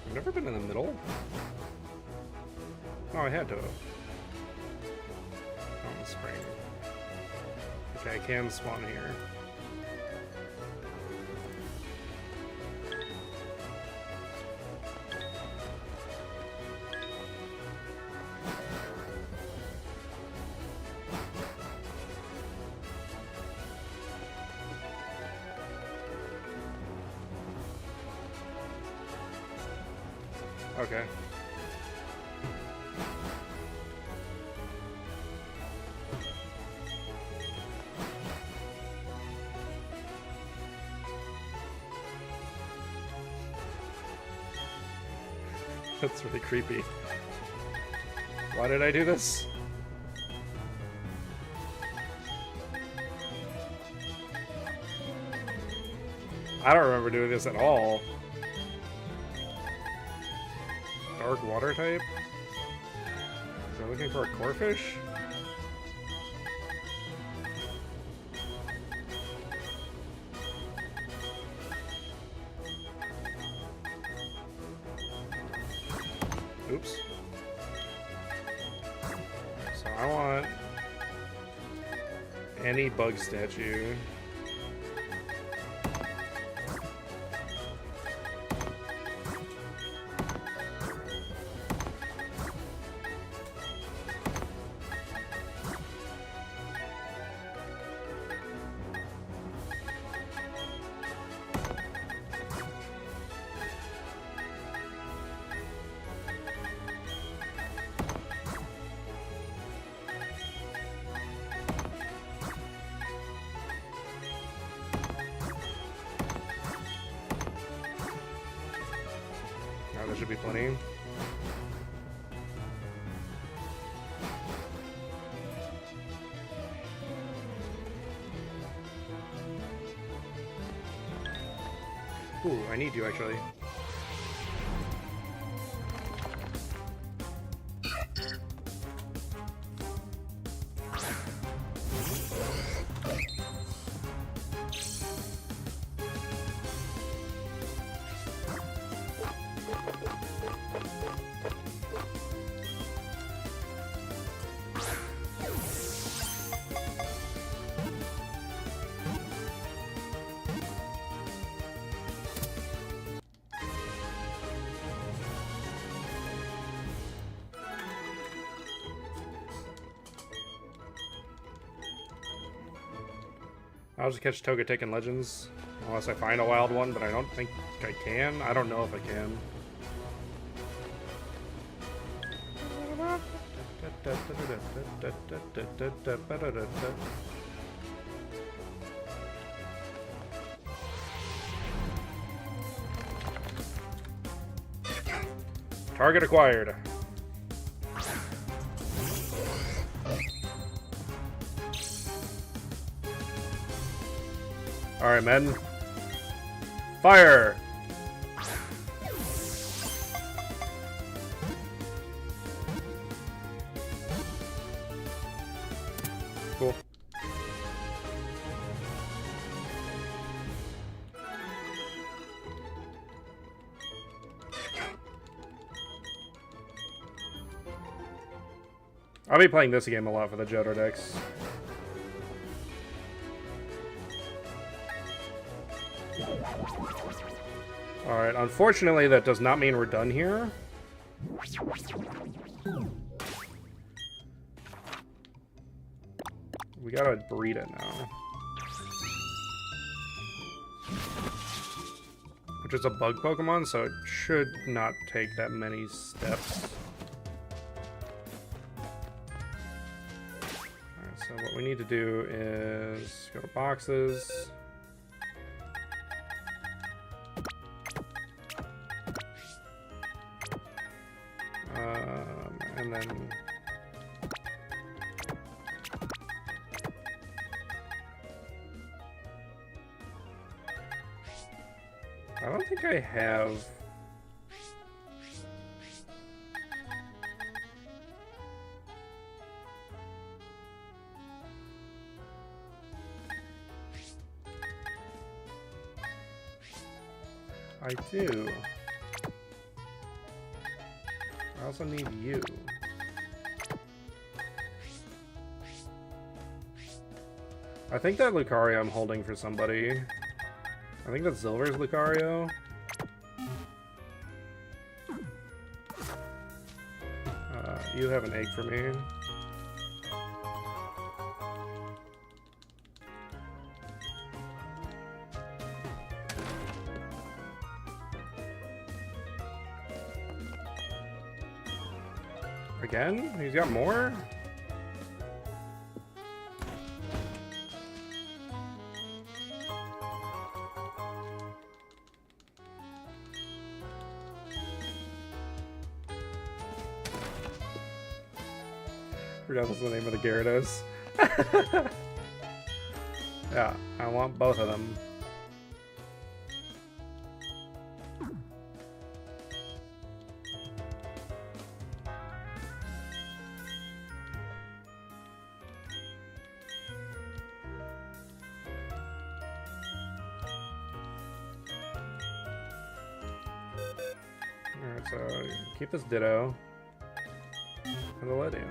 Speaker 1: I've never been in the middle. Oh, I had to. Spring. Okay, I can spawn here. Okay. That's really creepy. Why did I do this? I don't remember doing this at all. Dark water type? We're looking for a corefish? Oops. So I want any bug statue. There should be plenty. Ooh, I need you actually. I'll just catch Togetic in Legends, unless I find a wild one, but I don't think I can. I don't know if I can. Target acquired. Alright, men. Fire! I'll be playing this game a lot for the Johto Dex. Alright, unfortunately that does not mean we're done here. We gotta breed it now. Which is a bug Pokemon, so it should not take that many steps. Alright, so what we need to do is go to boxes. And then I don't think I have. I do. I also need you. I think that Lucario I'm holding for somebody. I think that's Silver's Lucario. You have an egg for me. Again? He's got more? Forgot what's the name of the Gyarados. Yeah, I want both of them. Alright, so keep this Ditto. And the Ledium.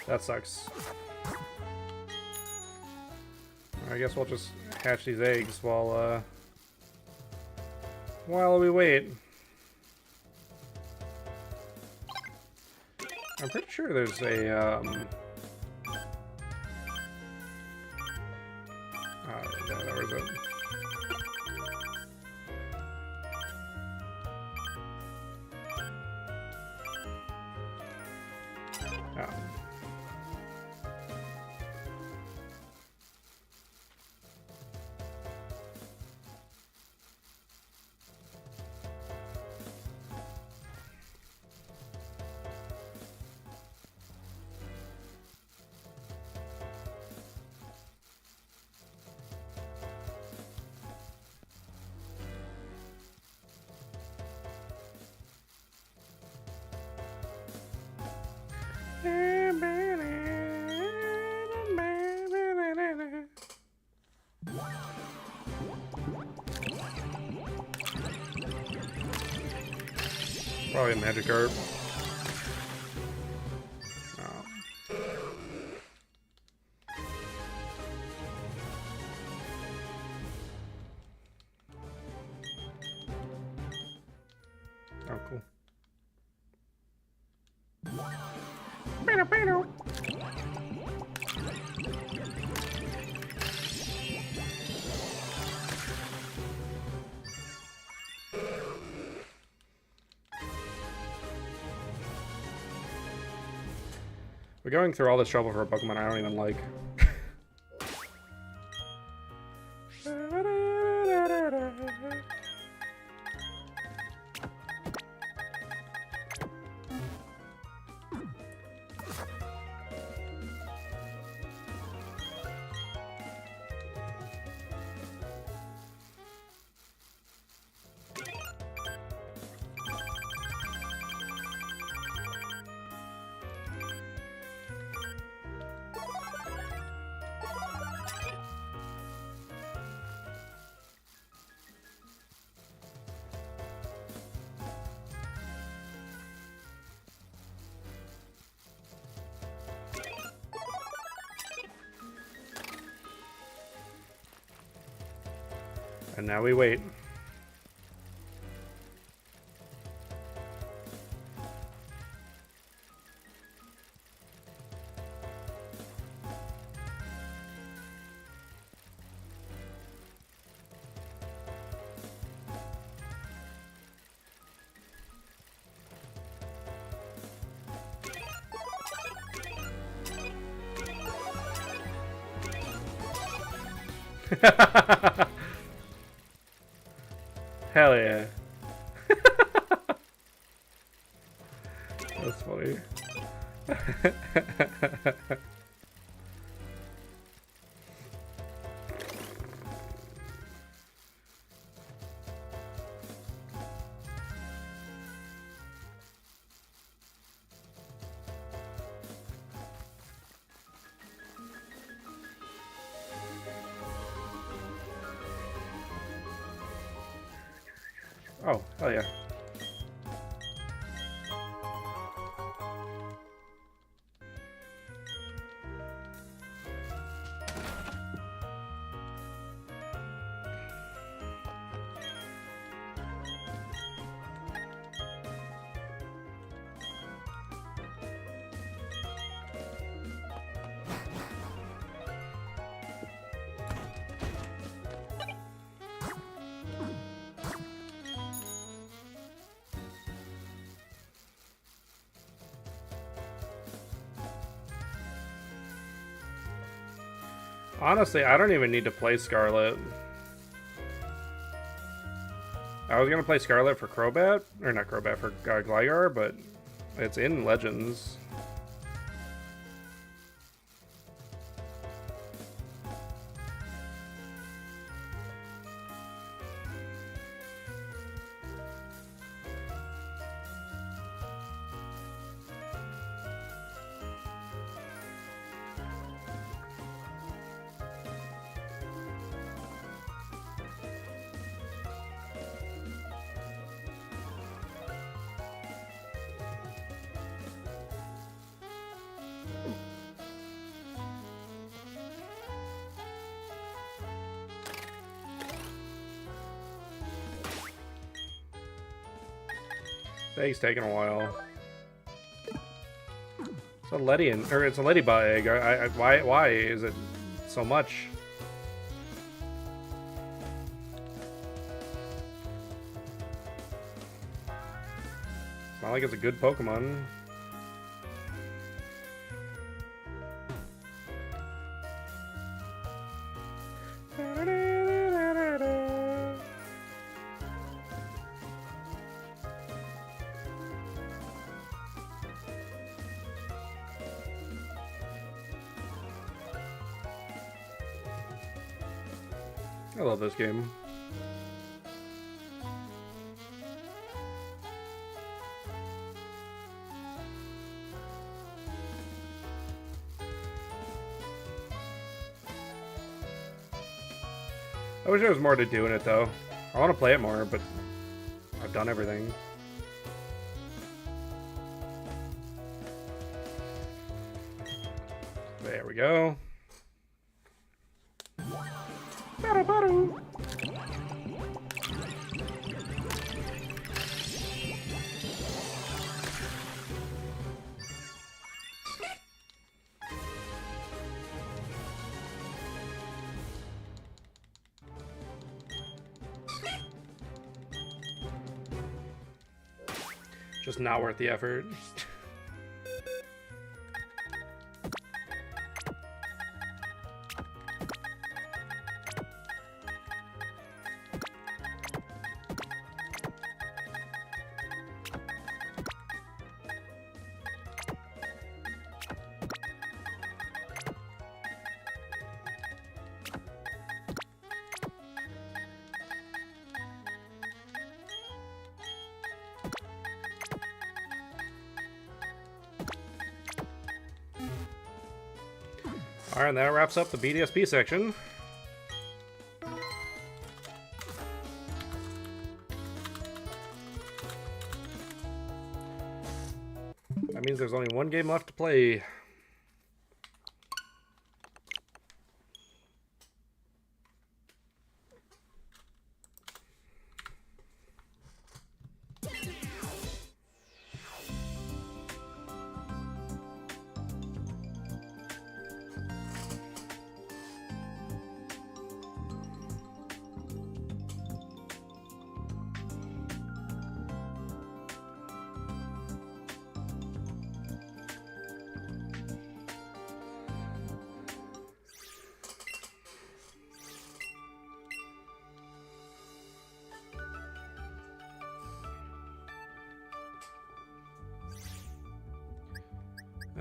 Speaker 1: That sucks. I guess we'll just hatch these eggs while we wait. I'm pretty sure there's a yeah, there was a probably a Magikarp. Oh, cool. We're going through all this trouble for a Pokemon I don't even like. And now we wait. Hell yeah. That's funny. Oh, hell yeah. Honestly, I don't even need to play Scarlet. I was gonna play Scarlet for Crobat, or not Crobat, for Gligar, but it's in Legends. Egg's taking a while. It's a Ledian, or it's a Ladybug egg. Why is it so much? It's not like it's a good Pokemon. I love this game. I wish there was more to do in it, though. I want to play it more, but I've done everything. There we go. Just not worth the effort. Alright, and that wraps up the BDSP section. That means there's only one game left to play.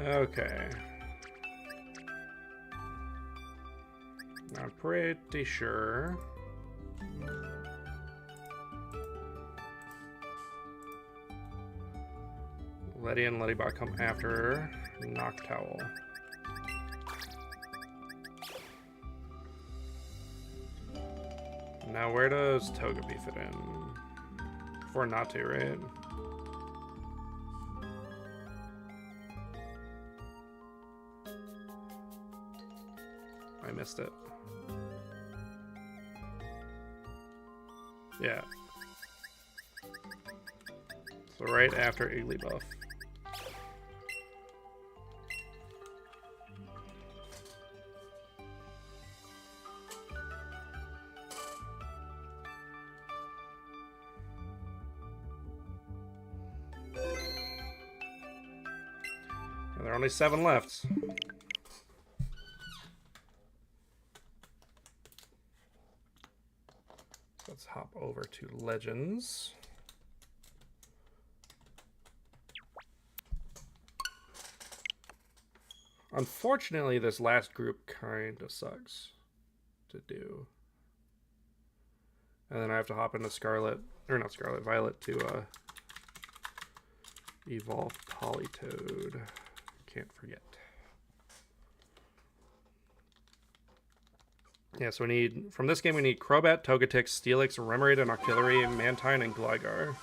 Speaker 1: Okay. I'm pretty sure. Letty and Lettybot come after Noctowl. Now where does Togepi fit in? For Natu, right? I missed it. Yeah. So right after Igglybuff. And there are only 7 left. Let's hop over to Legends. Unfortunately, this last group kind of sucks to do. And then I have to hop into Scarlet, or not Scarlet, Violet to evolve Politoed. Can't forget. Yeah, so we need, from this game we need Crobat, Togetic, Steelix, Remoraid, and Octillery, Mantine, and Gligar.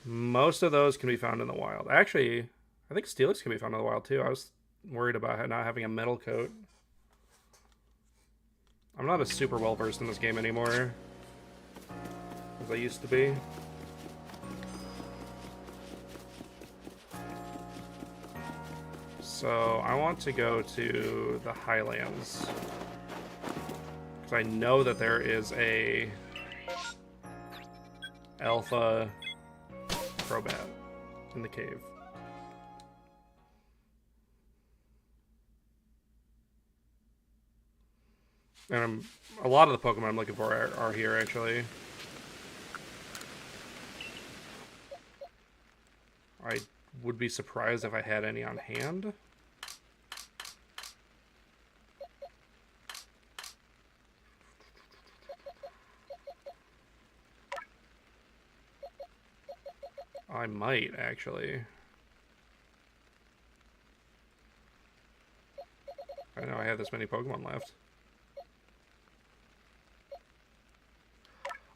Speaker 1: Most of those can be found in the wild. Actually, I think Steelix can be found in the wild too. I was worried about not having a metal coat. I'm not as super well versed in this game anymore as I used to be. So I want to go to the Highlands because I know that there is a alpha Crobat in the cave. And a lot of the Pokemon I'm looking for are here, actually. I would be surprised if I had any on hand. I might, actually. I know I have this many Pokemon left.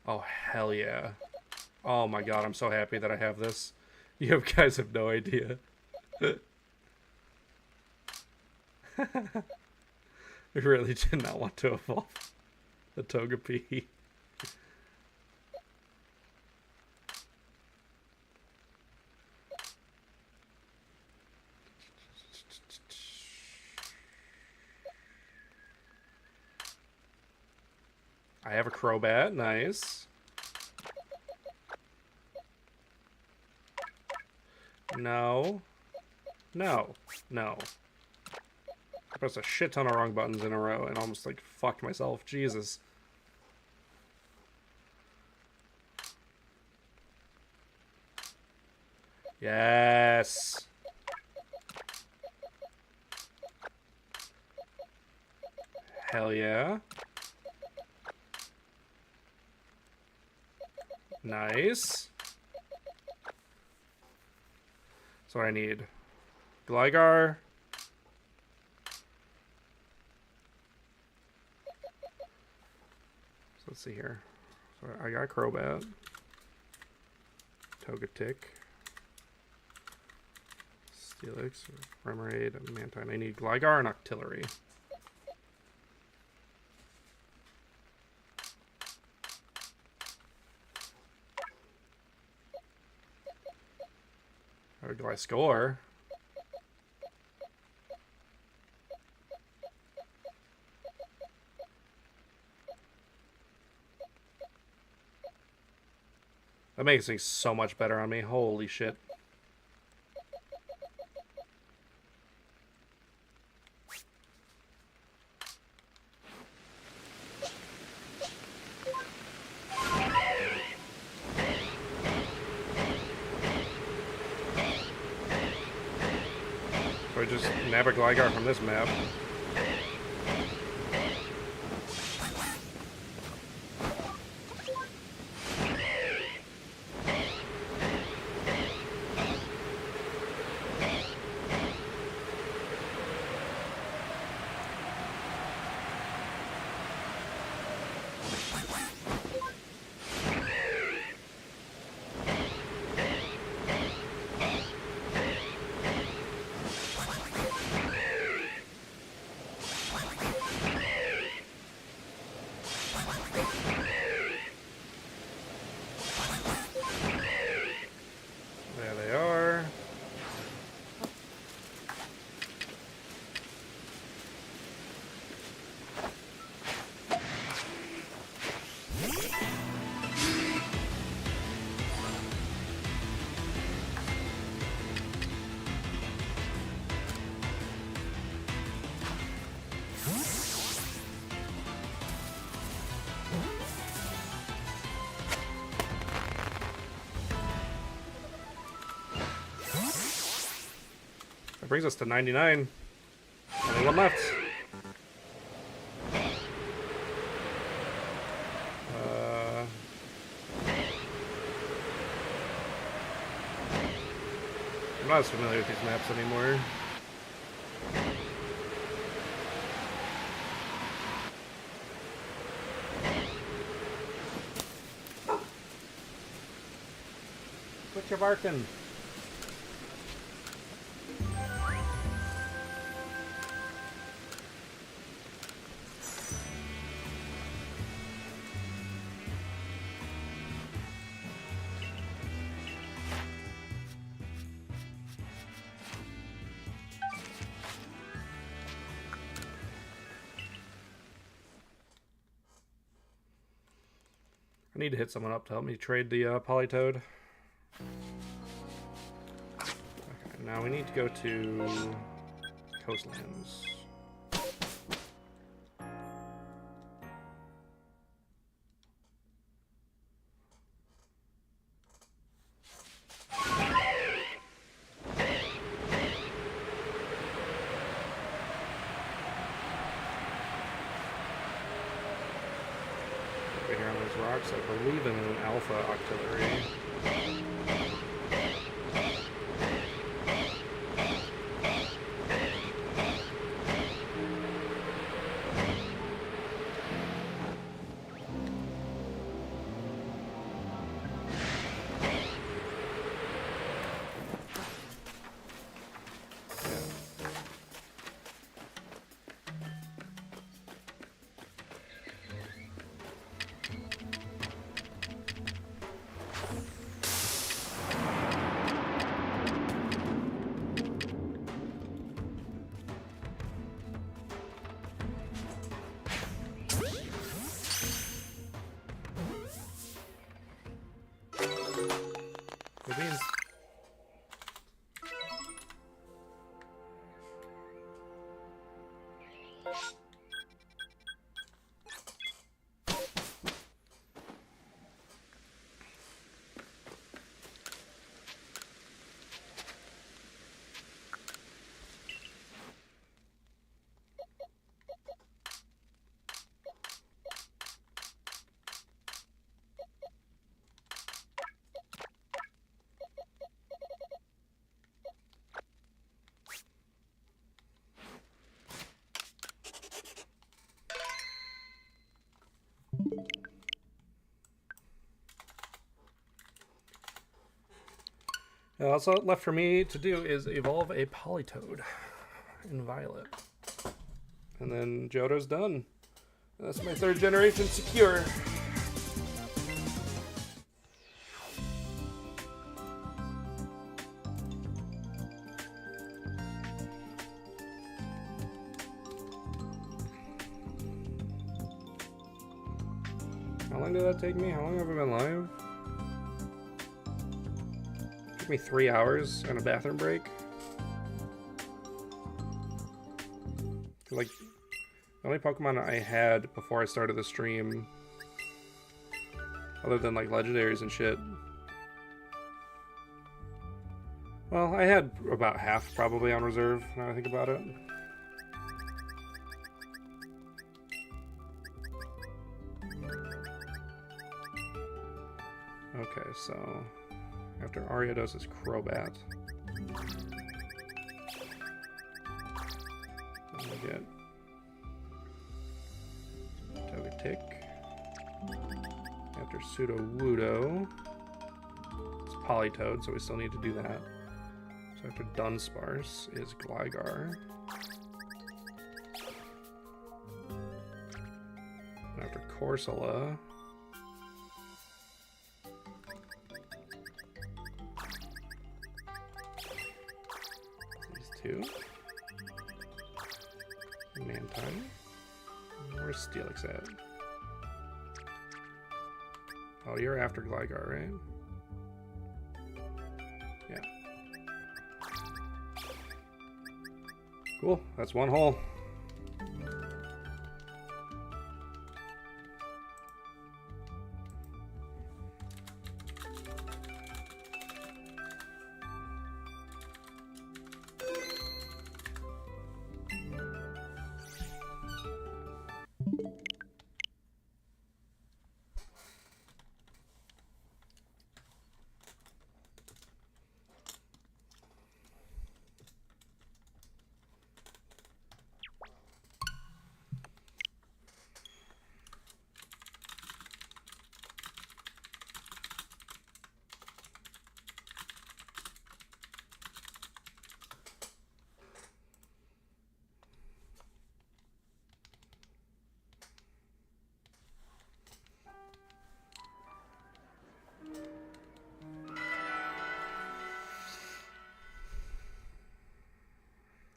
Speaker 1: Oh, hell yeah. Oh my god, I'm so happy that I have this. You guys have no idea. I really did not want to evolve the Togepi. I have a Crobat, nice. No. No. No. I pressed a shit ton of wrong buttons in a row and almost like fucked myself. Jesus. Yes. Hell yeah. Nice. So I need Gligar. So let's see here. So I got Crobat, Togetic, Steelix, Remoraid, and Mantine. I need Gligar and Octillery. How do I score? That makes things so much better on me. Holy shit. So I just nab a Gligar from this map. There they are. That brings us to 99. Only one left. I'm not as familiar with these maps anymore. Quit your barking. I need to hit someone up to help me trade the Polytoad. Okay, now we need to go to Coastlands. Right here on those rocks, I believe in an Alpha Octillery. Beans. Also left for me to do is evolve a Polytoad in Violet. And then Johto's done. That's my 3rd generation secure. How long did that take me? How long have I been live? Took me 3 hours and a bathroom break. Like, the only Pokemon I had before I started the stream, other than like legendaries and shit, Well, I had about half probably on reserve, now I think about it. Okay, so after Ariados is Crobat. Then we get Togetic. After Sudowoodo, it's Politoed, so we still need to do that. So after Dunsparce is Gligar. And after Corsola, these two. Mantine. Where's Steelix at? Oh, you're after Gligar, right? Yeah. Cool, that's one hole.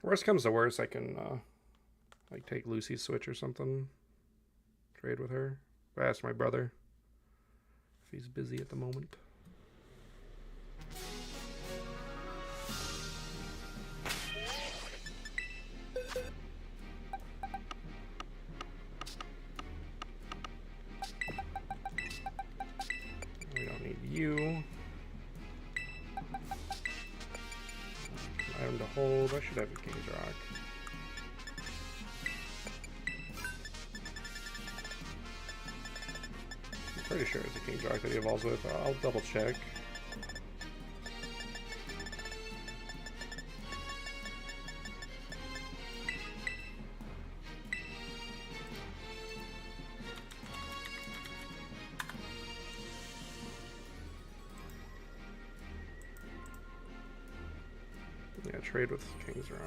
Speaker 1: Worst comes to worst, I can like take Lucy's Switch or something. Trade with her. I ask my brother if he's busy at the moment. We don't need you. Item to hold. I should have a King's Rock. I'm pretty sure it's a King's Rock that he evolves with. I'll double check. Yeah, trade with King's Rock.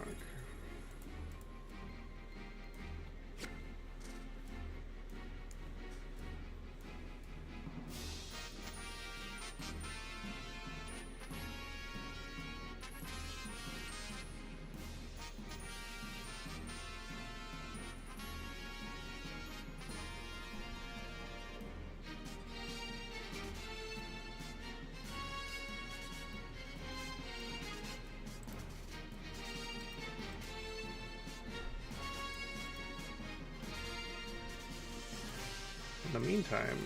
Speaker 1: In the meantime,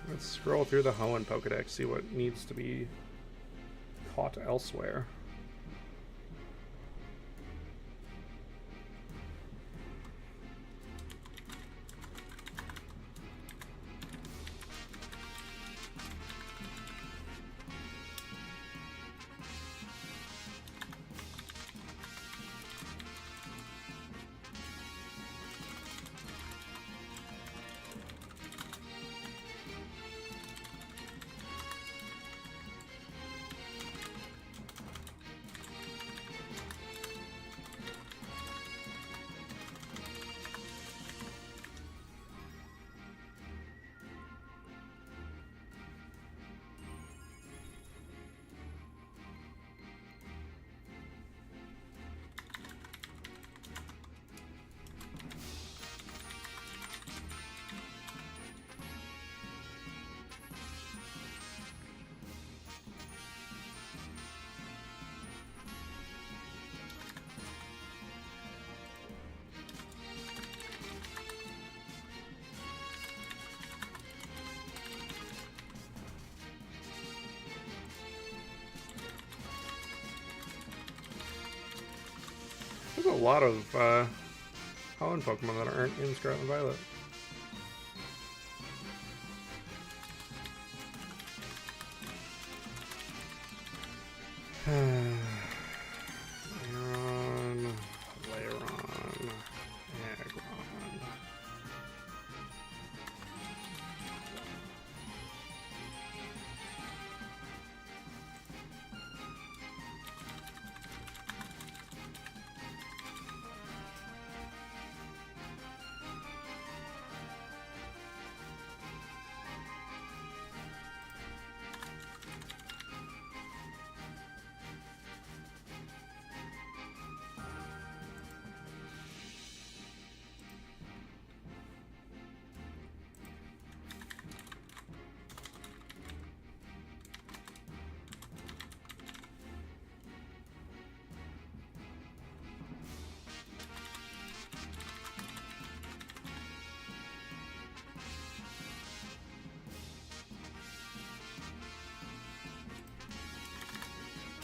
Speaker 1: let's scroll through the Hoenn Pokédex, see what needs to be caught elsewhere. There's a lot of Holland Pokemon that aren't in Scarlet and Violet. Aeron, Lairon, Aggron.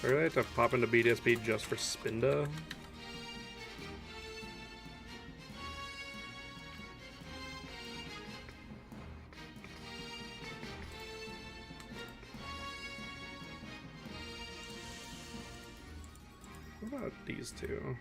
Speaker 1: I really have to pop into BDSP just for Spinda. What about these two?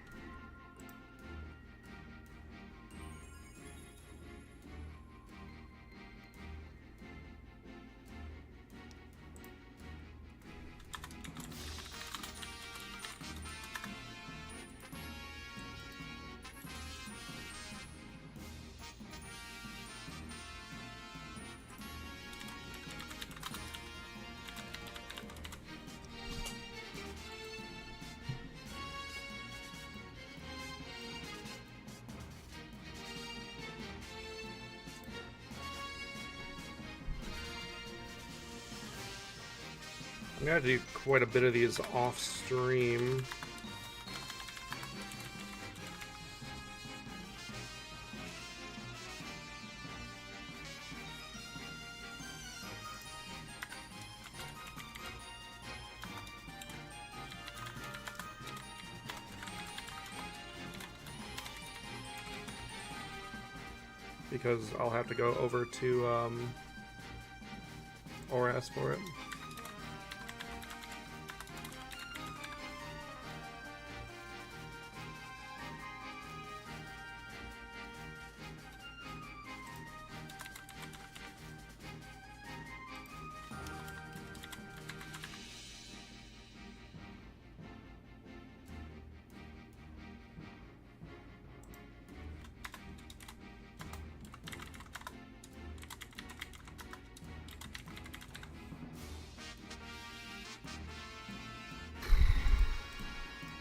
Speaker 1: I'm gonna do quite a bit of these off stream. Because I'll have to go over to ORS for it.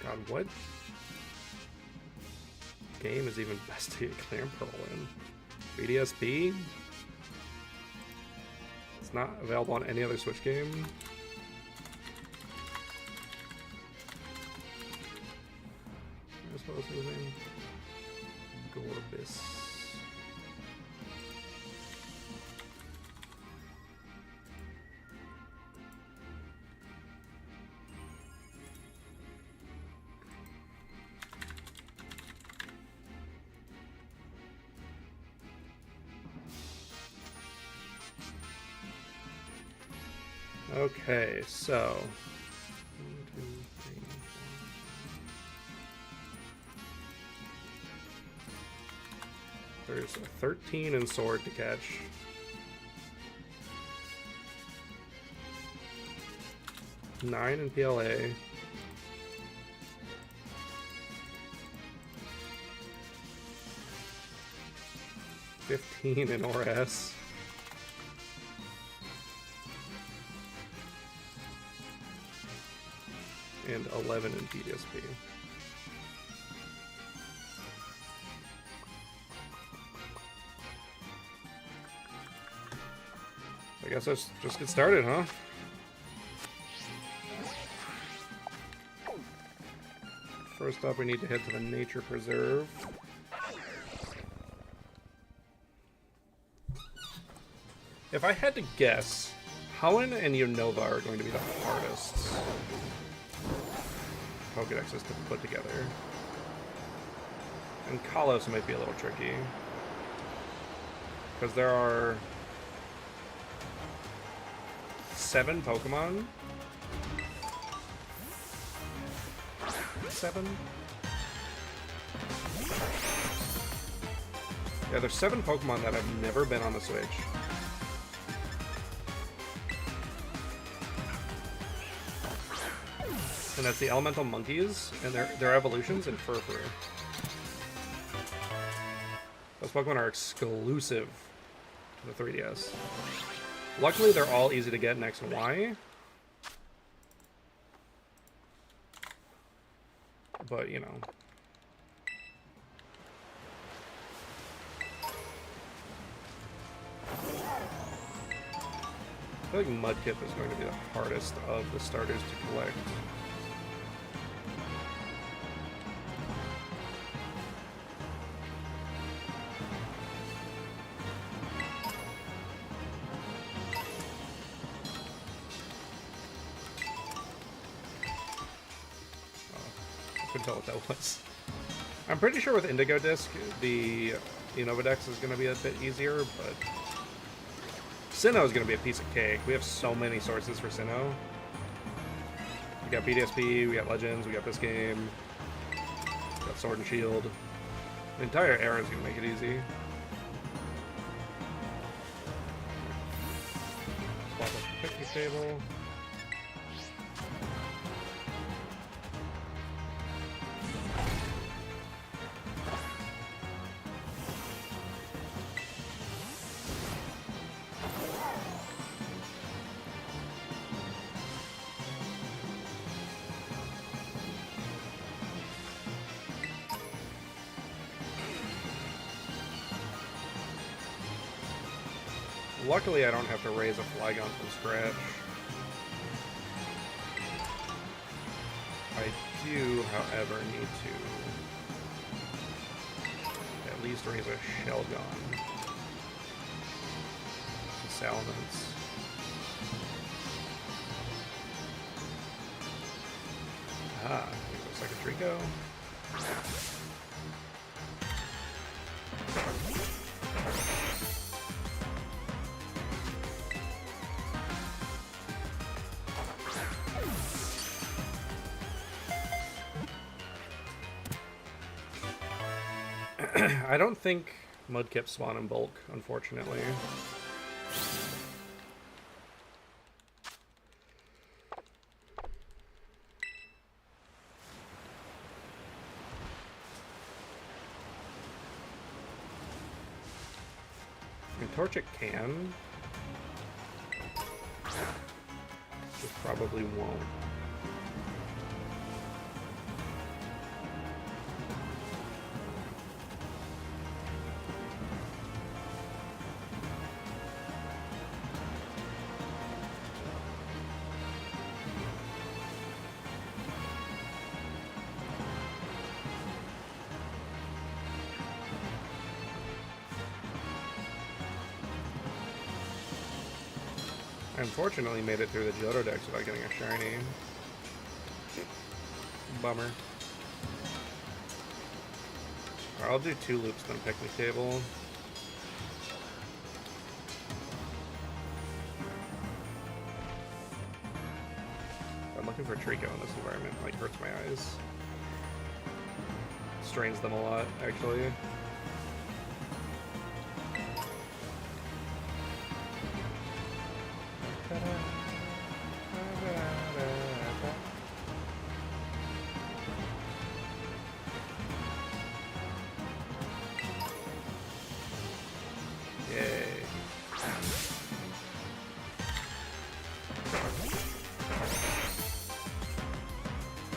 Speaker 1: God, what game is even best to get Clear Pearl in? 3DSP? It's not available on any other Switch game? I suppose his name? Gorbis. Okay, so 1, 2, 3, 4. There's a 13 in Sword to catch. Nine in PLA. 15 in ORS. And 11 in PDSP. I guess let's just get started, huh? First up, we need to head to the Nature Preserve. If I had to guess, Hoenn and Unova are going to be the hardest Pokédexes to put together. And Kalos might be a little tricky. Because there are 7 Pokemon. 7? Yeah, there's 7 Pokemon that have never been on the Switch. And that's the Elemental Monkeys and their evolutions and Furfur. Those Pokemon are exclusive to the 3DS. Luckily, they're all easy to get in X and Y. But, you know. I feel like Mudkip is going to be the hardest of the starters to collect. Tell what that was. I'm pretty sure with Indigo Disc, the Unova-Dex is going to be a bit easier, but Sinnoh is going to be a piece of cake. We have so many sources for Sinnoh. We got BDSP, we got Legends, we got this game, we got Sword and Shield. The entire era is going to make it easy. Swap up the picnic table. Luckily, I don't have to raise a Flygon from scratch. I do, however, need to at least raise a Shelgon. Salamence. Ah, here goes Trico. I don't think Mudkip spawn in bulk, unfortunately. I mean, Torchic can. Just probably won't. I unfortunately made it through the Johto Dex without getting a shiny. Bummer. Alright, I'll do 2 loops then picnic table. I'm looking for Trico in this environment. Like, hurts my eyes. Strains them a lot, actually.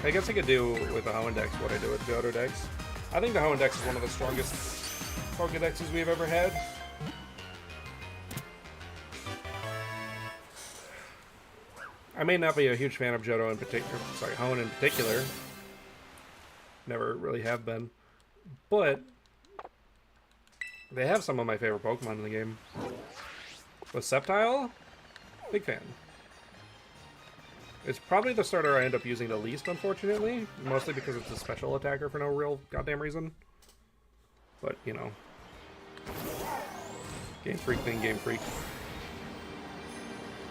Speaker 1: I guess I could do with the Hoenn Dex what I do with Johto Dex. I think the Hoenn Dex is one of the strongest PokéDexes we've ever had. I may not be a huge fan of Johto in particular, sorry, Hoenn in particular. Never really have been. But they have some of my favorite Pokemon in the game. With Sceptile, big fan. It's probably the starter I end up using the least, unfortunately. Mostly because it's a special attacker for no real goddamn reason. But, you know. Game Freak being Game Freak.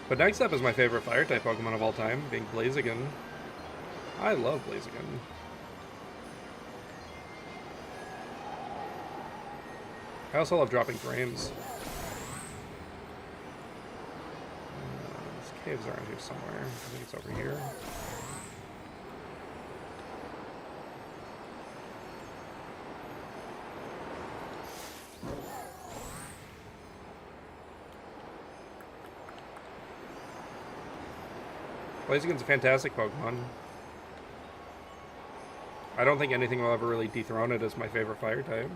Speaker 1: But next up is my favorite Fire-type Pokemon of all time, being Blaziken. I love Blaziken. I also love dropping frames. These caves around here somewhere. I think it's over here. Blaziken's a fantastic Pokemon. I don't think anything will ever really dethrone it as my favorite fire type.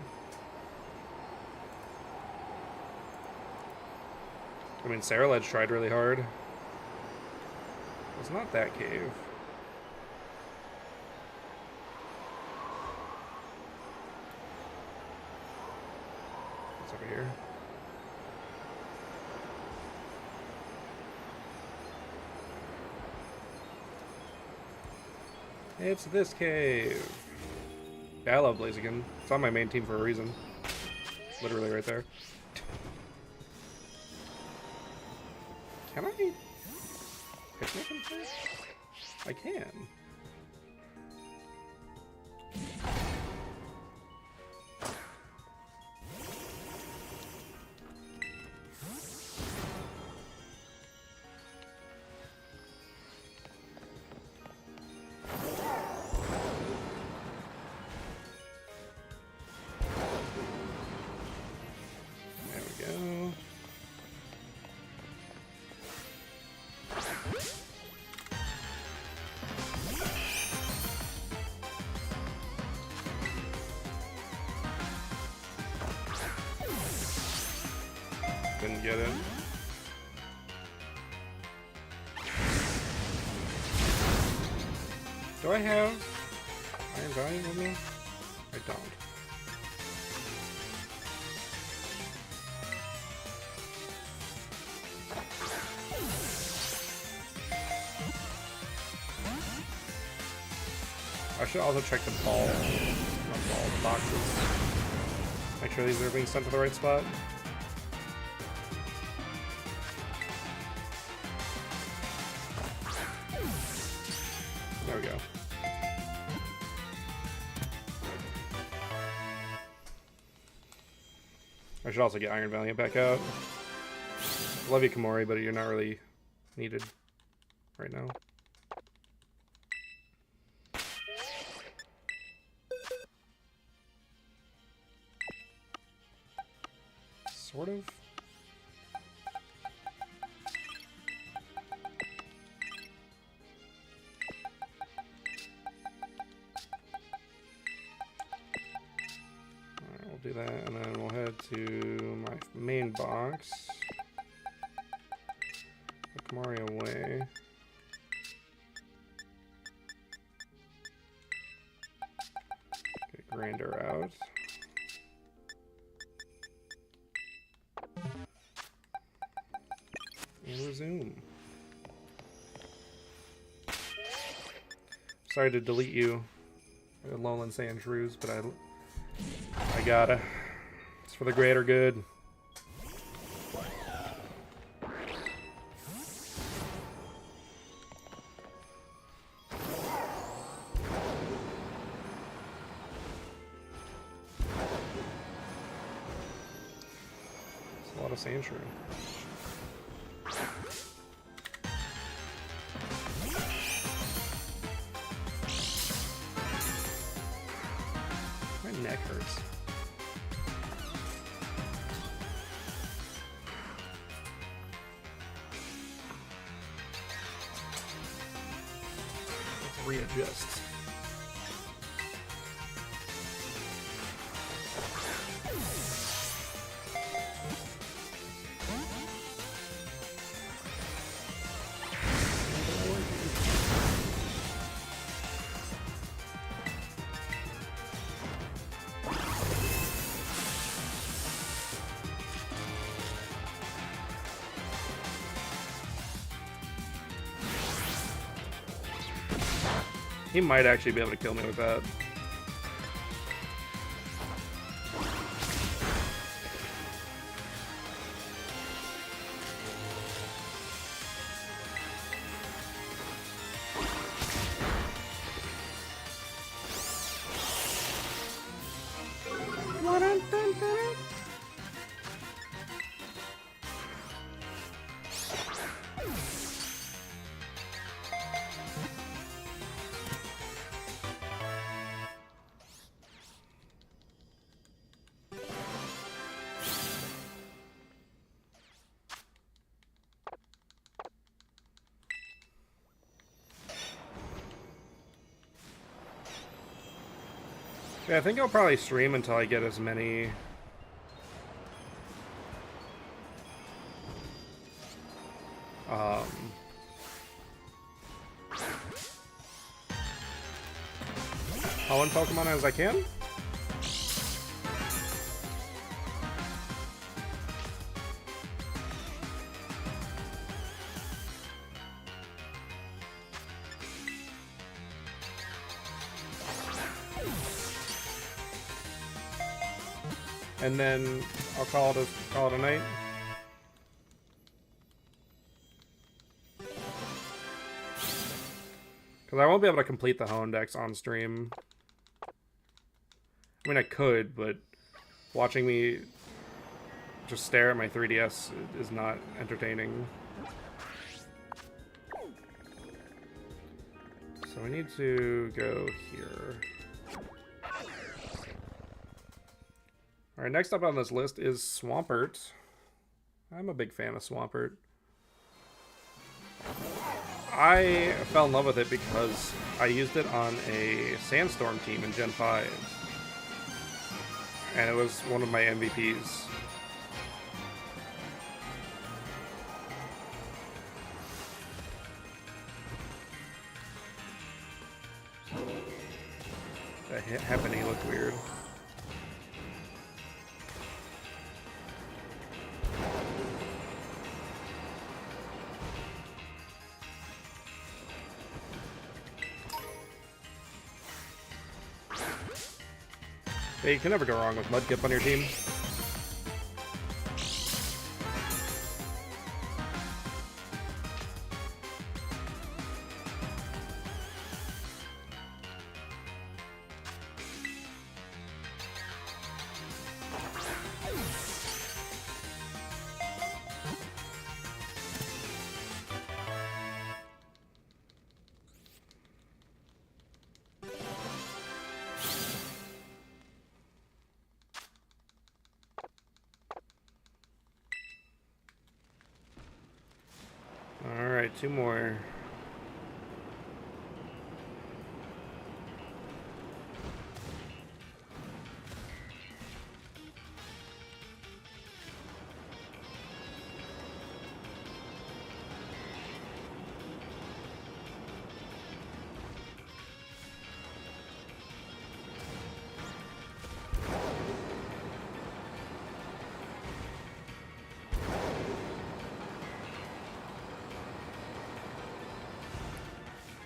Speaker 1: I mean, Saraledge tried really hard. It's not that cave. It's over here. It's this cave. Yeah, I love Blaziken. It's on my main team for a reason. Literally right there. Can I picnic him first? I can. Didn't get it. Do I have Iron Valiant with me? I don't. I should also check the ball. Not ball, the boxes. Make sure these are being sent to the right spot. There we go. I should also get Iron Valiant back out. Love you, Kamori, but you're not really needed right now. Sort of. Do that, and then we'll head to my main box. Put Kamari away. Get Grander out. And resume. Sorry to delete you, Lowland Sand Shrews, but I gotta. It's for the greater good. It's a lot of sand shrew. My neck hurts. Readjust. He might actually be able to kill me with that. Yeah, I think I'll probably stream until I get as many... Pollen Pokemon as I can. And then I'll call it a night. Because I won't be able to complete the Hoenn on stream. I mean, I could, but watching me just stare at my 3DS is not entertaining. So we need to go here. Alright, next up on this list is Swampert. I'm a big fan of Swampert. I fell in love with it because I used it on a Sandstorm team in Gen 5. And it was one of my MVPs. That happening looked weird. Yeah, you can never go wrong with Mudkip on your team. Alright, two more.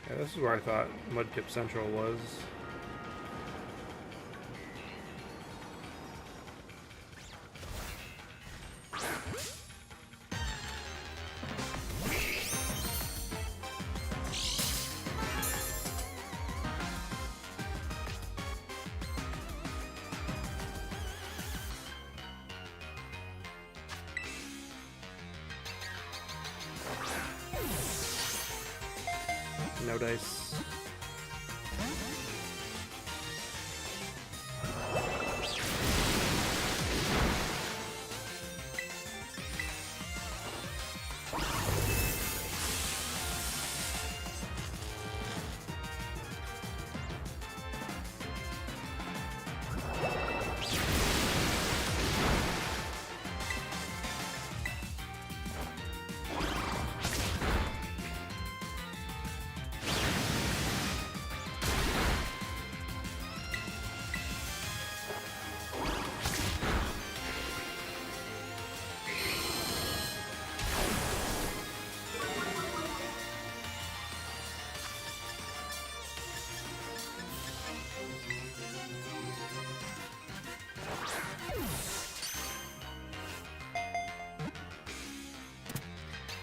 Speaker 1: Yeah, this is where I thought Mudkip Central was. No dice.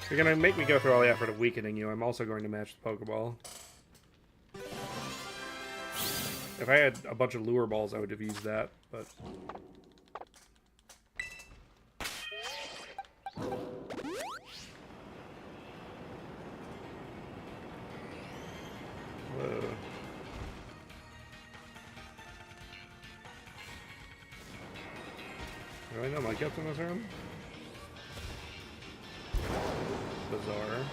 Speaker 1: If you're gonna make me go through all the effort of weakening you, I'm also going to match the Pokeball. If I had a bunch of lure balls, I would have used that, but... Whoa. Do I know my Mudkip's in this room? Bizarre.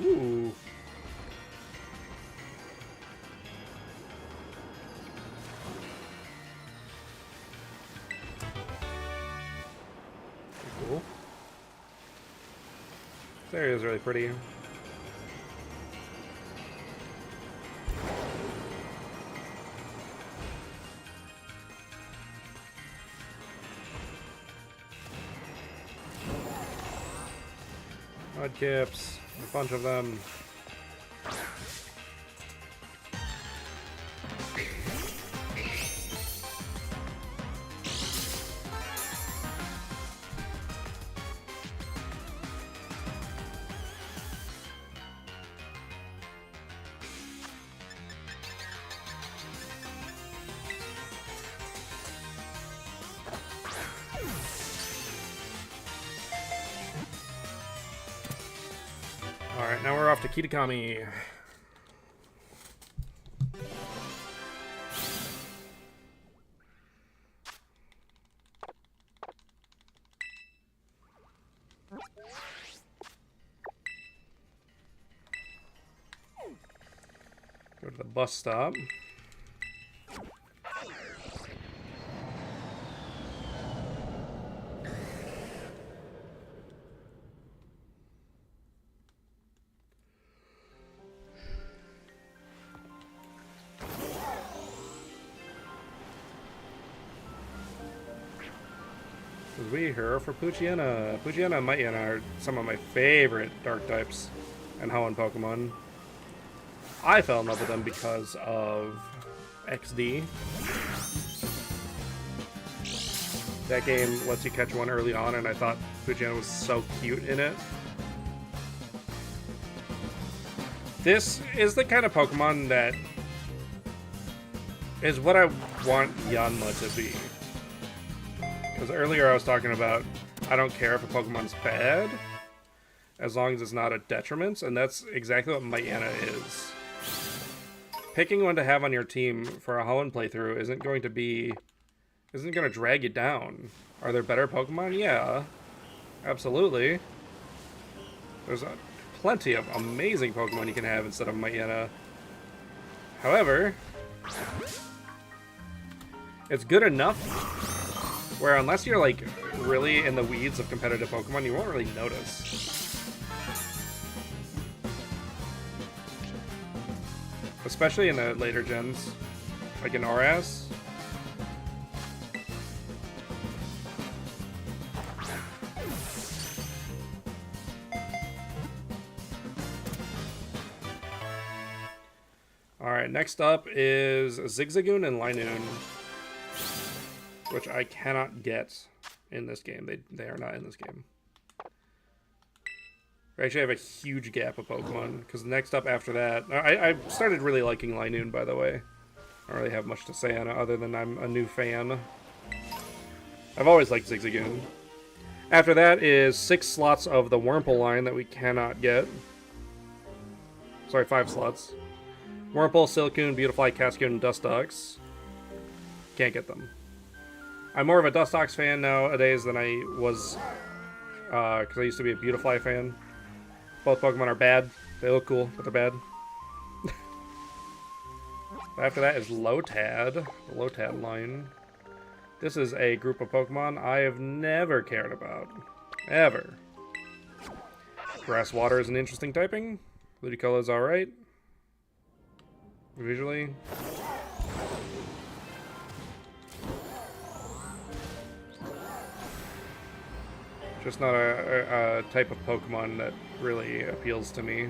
Speaker 1: Ooh. Cool. This area is really pretty. Mudkips, a bunch of them. Alright, now we're off to Kitakami. Go to the bus stop. We here for Poochyena. Poochyena and Mightyena are some of my favorite dark types and Hoenn Pokemon. I fell in love with them because of XD. That game lets you catch one early on, and I thought Poochyena was so cute in it. This is the kind of Pokemon that is what I want Yanma to be. Because earlier I was talking about, I don't care if a Pokemon's bad, as long as it's not a detriment, and that's exactly what Mightyena is. Picking one to have on your team for a Hoenn playthrough isn't going to drag you down. Are there better Pokemon? Yeah, absolutely. There's plenty of amazing Pokemon you can have instead of Mightyena. However, it's good enough where unless you're like really in the weeds of competitive Pokemon, you won't really notice. Especially in the later gens, like in Oras. Alright, next up is Zigzagoon and Linoon, which I cannot get in this game. They are not in this game. We actually have a huge gap of Pokemon, because next up after that... I started really liking Linoon, by the way. I don't really have much to say on it, other than I'm a new fan. I've always liked Zigzagoon. After that is 6 slots of the Wurmple line that we cannot get. Sorry, 5 slots. Wurmple, Silcoon, Beautifly, Cascoon, and Dustox. Can't get them. I'm more of a Dustox fan nowadays than I was, because I used to be a Beautifly fan. Both Pokemon are bad. They look cool, but they're bad. After that is Lotad, the Lotad line. This is a group of Pokemon I have never cared about. Ever. Grass Water is an interesting typing. Ludicolo is alright. Visually. Just not a type of Pokemon that really appeals to me.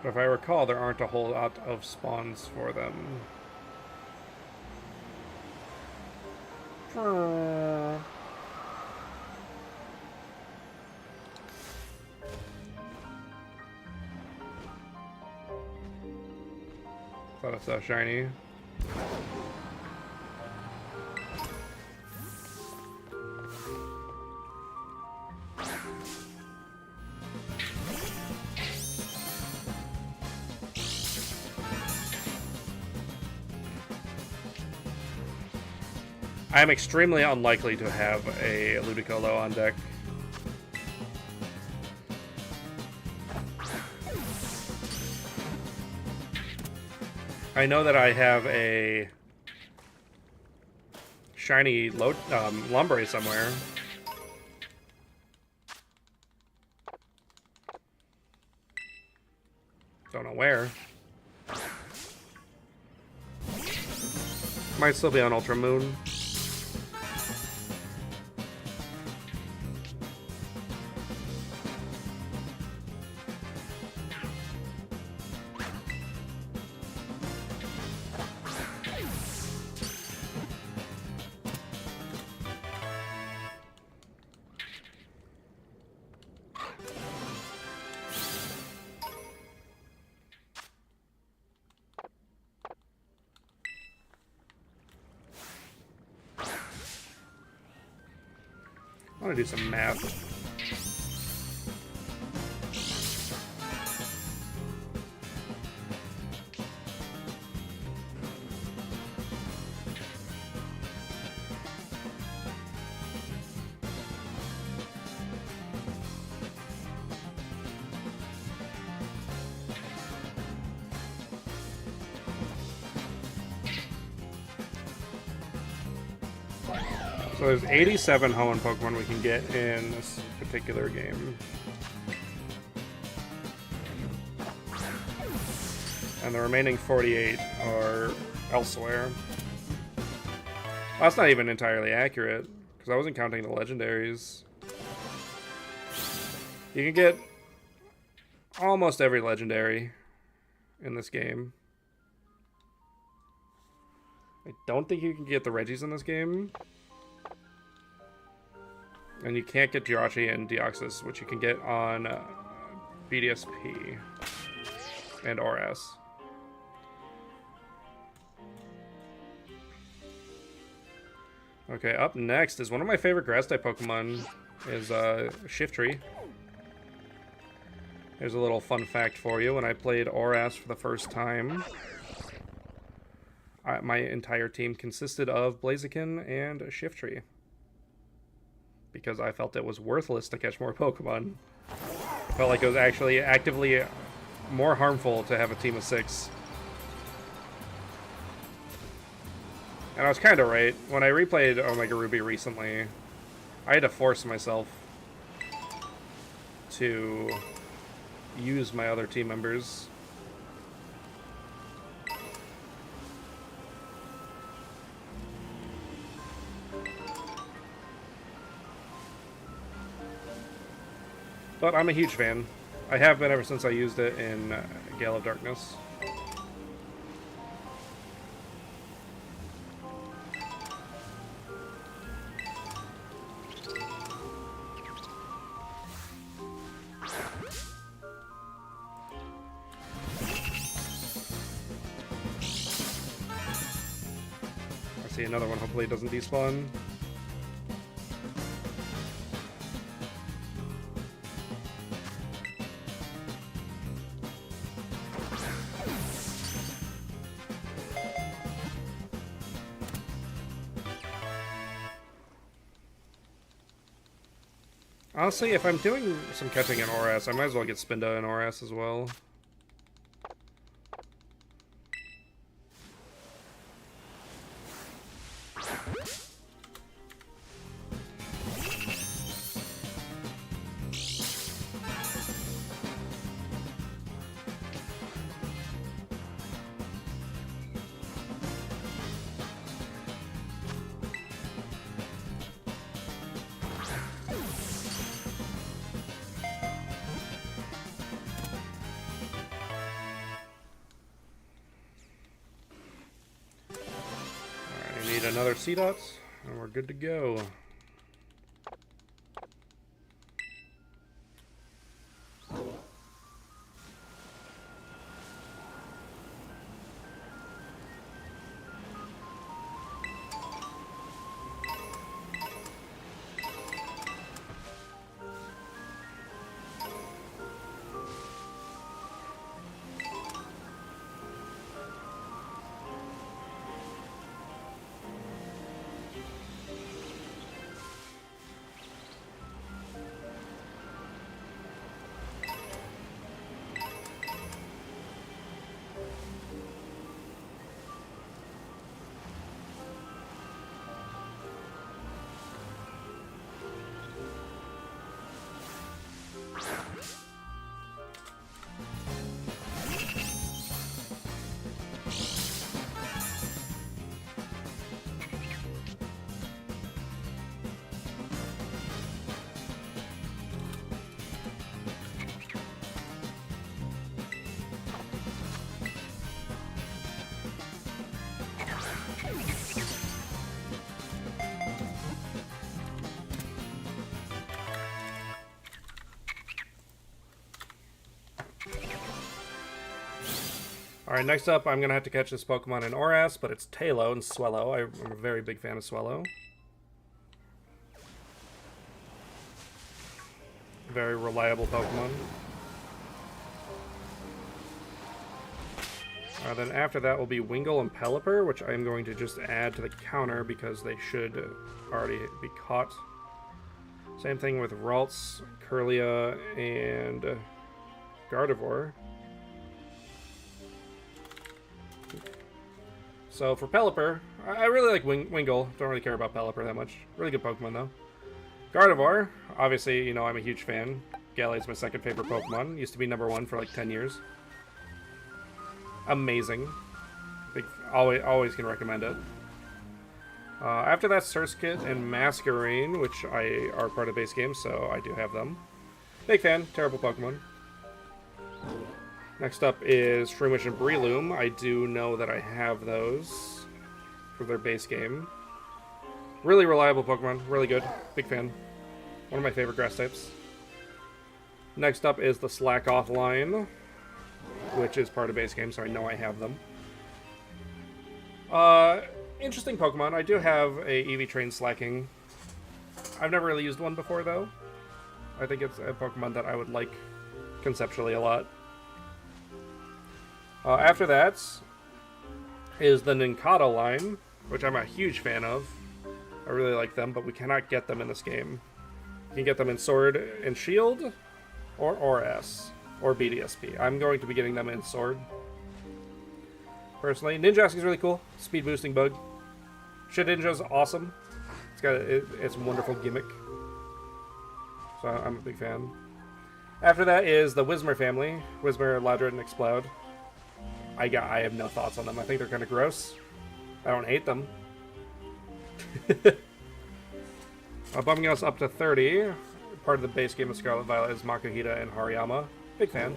Speaker 1: But if I recall, there aren't a whole lot of spawns for them. Thought I saw shiny. I am extremely unlikely to have a Ludicolo on deck. I know that I have a shiny Lumberry somewhere. Don't know where. Might still be on Ultra Moon. I want to do some math. So there's 87 Hoenn Pokemon we can get in this particular game. And the remaining 48 are elsewhere. That's not even entirely accurate, because I wasn't counting the legendaries. You can get almost every legendary in this game. I don't think you can get the Regis in this game. And you can't get Jirachi and Deoxys, which you can get on BDSP and RS. Okay, up next is one of my favorite grass-type Pokemon, is Shiftry. Here's a little fun fact for you. When I played ORAS for the first time, my entire team consisted of Blaziken and Shiftry, because I felt it was worthless to catch more Pokemon. Felt like it was actually actively more harmful to have a team of 6. And I was kind of right. When I replayed Omega Ruby recently, I had to force myself to use my other team members. But I'm a huge fan. I have been ever since I used it in Gale of Darkness. I see another one. Hopefully it doesn't despawn. Honestly, if I'm doing some catching in ORAS, I might as well get Spinda in ORAS as well. Need another C-Dots, and we're good to go. Alright, next up, I'm going to have to catch this Pokemon in Oras, but it's Talo and Swellow. I'm a very big fan of Swellow. Very reliable Pokemon. Then after that will be Wingull and Pelipper, which I'm going to just add to the counter because they should already be caught. Same thing with Ralts, Kirlia, and Gardevoir. So for Pelipper, I really like Wingull. Don't really care about Pelipper that much. Really good Pokemon though. Gardevoir, obviously, you know, I'm a huge fan. Gallade's my second favorite Pokemon. Used to be #1 for like 10 years. Amazing. Always can recommend it. After that, Surskit and Masquerain, which are part of base game, so I do have them. Big fan. Terrible Pokemon. Next up is Shroomish and Breloom. I do know that I have those for their base game. Really reliable Pokemon. Really good. Big fan. One of my favorite grass types. Next up is the Slackoth line, which is part of base game, so I know I have them. Interesting Pokemon. I do have a EV Train Slacking. I've never really used one before, though. I think it's a Pokemon that I would like conceptually a lot. After that is the Nincada line, which I'm a huge fan of. I really like them, but we cannot get them in this game. You can get them in Sword and Shield, or Oras, or BDSP. I'm going to be getting them in Sword. Personally, Ninjask is really cool. Speed boosting bug. Shedinja's awesome. It's got it's a wonderful gimmick. So I'm a big fan. After that is the Whismur family. Whismur, Ladrid, and Exploud. I have no thoughts on them. I think they're kind of gross. I don't hate them. Bumping us up to 30. Part of the base game of Scarlet Violet is Makuhita and Hariyama. Big fan.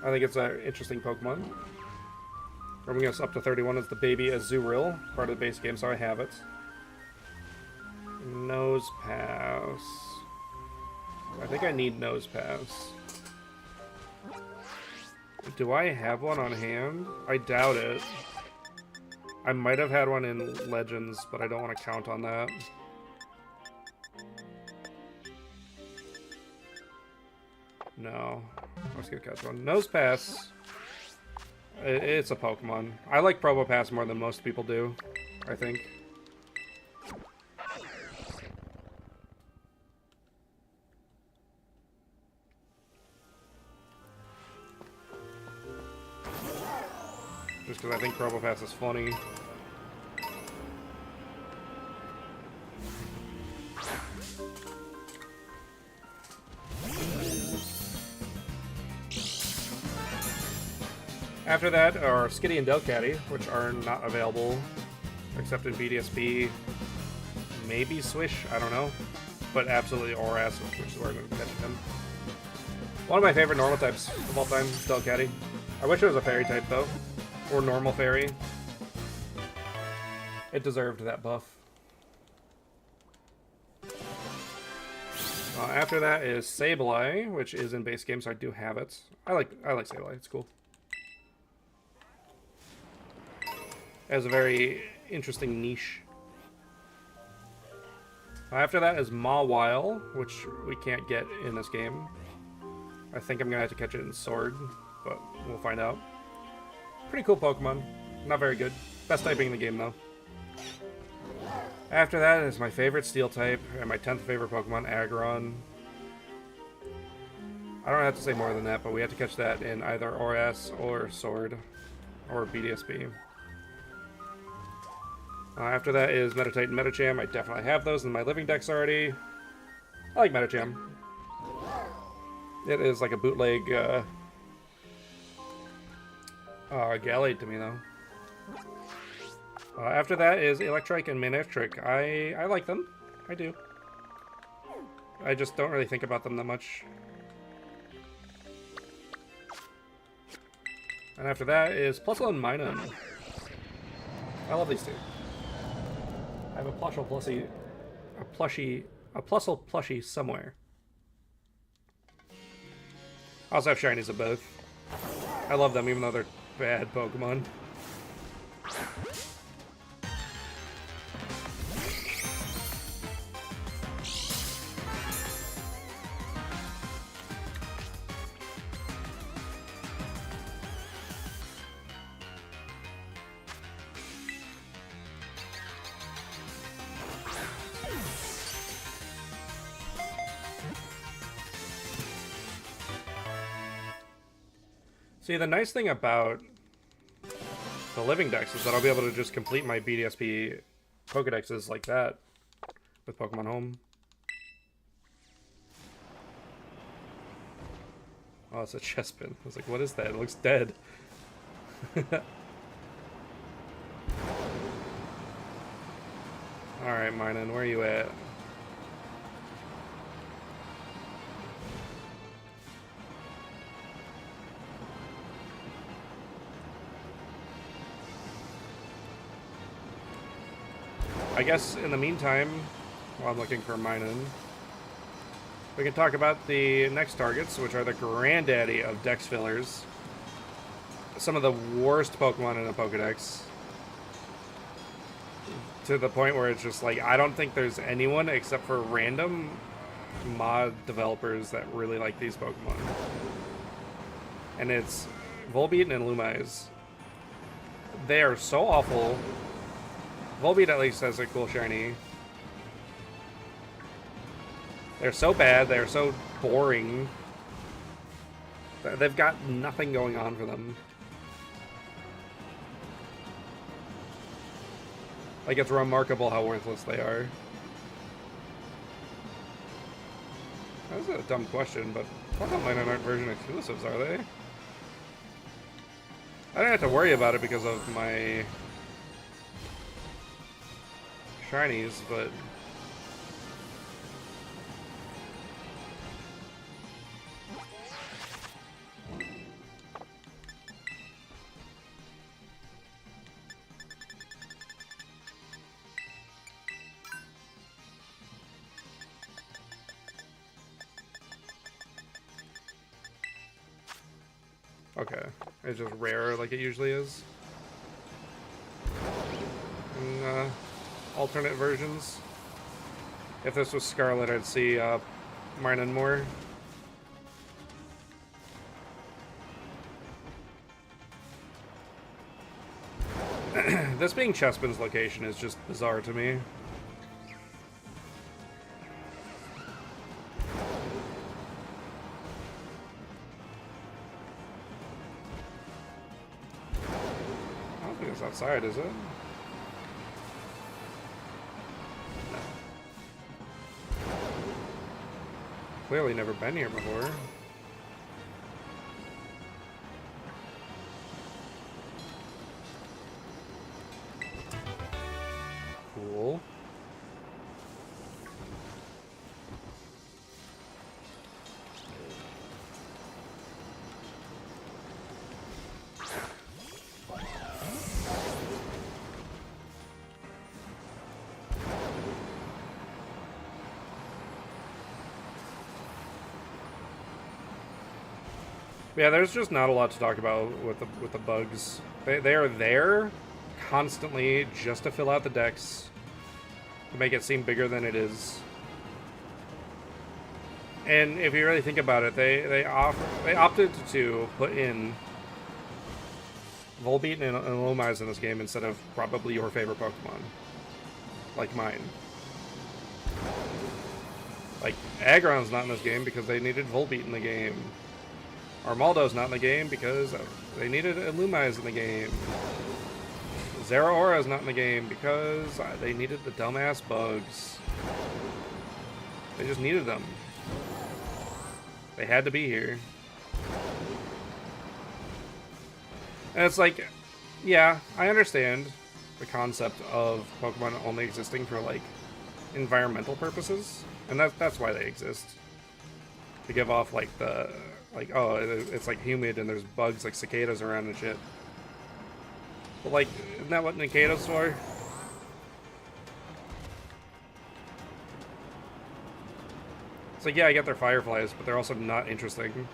Speaker 1: I think it's an interesting Pokemon. Bumping us up to 31 is the baby Azurill. Part of the base game, so I have it. Nose Pass. I think I need Nose Pass. Do I have one on hand? I doubt it. I might have had one in Legends, but I don't want to count on that. No. Let's get catch one. Nose Pass. It's a Pokemon. I like Probopass more than most people do, I think. Just because I think Probopass is funny. After that are Skitty and Delcatty, which are not available except in BDSP, maybe Swish, I don't know. But absolutely Oras, which is where I'm going to catch him. One of my favorite normal types of all time is Delcatty. I wish it was a fairy type though. Or normal fairy. It deserved that buff. After that is Sableye, which is in base game, so I do have it. I like Sableye, it's cool. It has a very interesting niche. After that is Mawile, which we can't get in this game. I think I'm going to have to catch it in Sword, but we'll find out. Pretty cool Pokemon. Not very good. Best typing in the game, though. After that is my favorite Steel type, and my 10th favorite Pokemon, Aggron. I don't have to say more than that, but we have to catch that in either Oras or Sword, or BDSP. After that is Meditite and Medicham. I definitely have those in my living decks already. I like Medicham. It is like a bootleg Gallade to me, though. After that is Electrike and Manectric. I like them. I do. I just don't really think about them that much. And after that is Plusle and Minun. I love these two. I have a Plusle plushie somewhere. I also have shinies of both. I love them even though they're bad Pokemon. See, the nice thing about the living dex is that I'll be able to just complete my BDSP Pokédexes like that with Pokemon Home. Oh, it's a Chespin. I was like, what is that? It looks dead. Alright, Minun, where are you at? I guess in the meantime, while I'm looking for Minun, we can talk about the next targets, which are the granddaddy of dex fillers. Some of the worst Pokemon in a Pokedex. To the point where it's just like, I don't think there's anyone except for random mod developers that really like these Pokemon. And it's Volbeat and Lumise. They are so awful. Volbeat at least has a cool shiny. They're so bad, they're so boring. They've got nothing going on for them. Like, it's remarkable how worthless they are. That's a dumb question, but Pokemon Minun aren't version exclusives, are they? I don't have to worry about it because of my shinies, but okay, it's just rare like it usually is. And, alternate versions. If this was Scarlet, I'd see Minun more. This being Chespin's location is just bizarre to me. I don't think it's outside, is it? Clearly never been here before. Cool. Yeah, there's just not a lot to talk about with the bugs. They are there constantly just to fill out the decks, to make it seem bigger than it is. And if you really think about it, they opted to put in Volbeat and Lumise in this game instead of probably your favorite Pokemon, like mine. Like, Aggron's not in this game because they needed Volbeat in the game. Armaldo's not in the game because they needed Lumise in the game. Zeraora's not in the game because they needed the dumbass bugs. They just needed them. They had to be here. And it's like, yeah, I understand the concept of Pokemon only existing for, like, environmental purposes. And that's why they exist. To give off, like, the... Like, oh, it's like humid and there's bugs like cicadas around and shit. But like, isn't that what Nicado's for? It's like, yeah, I get their fireflies, but they're also not interesting.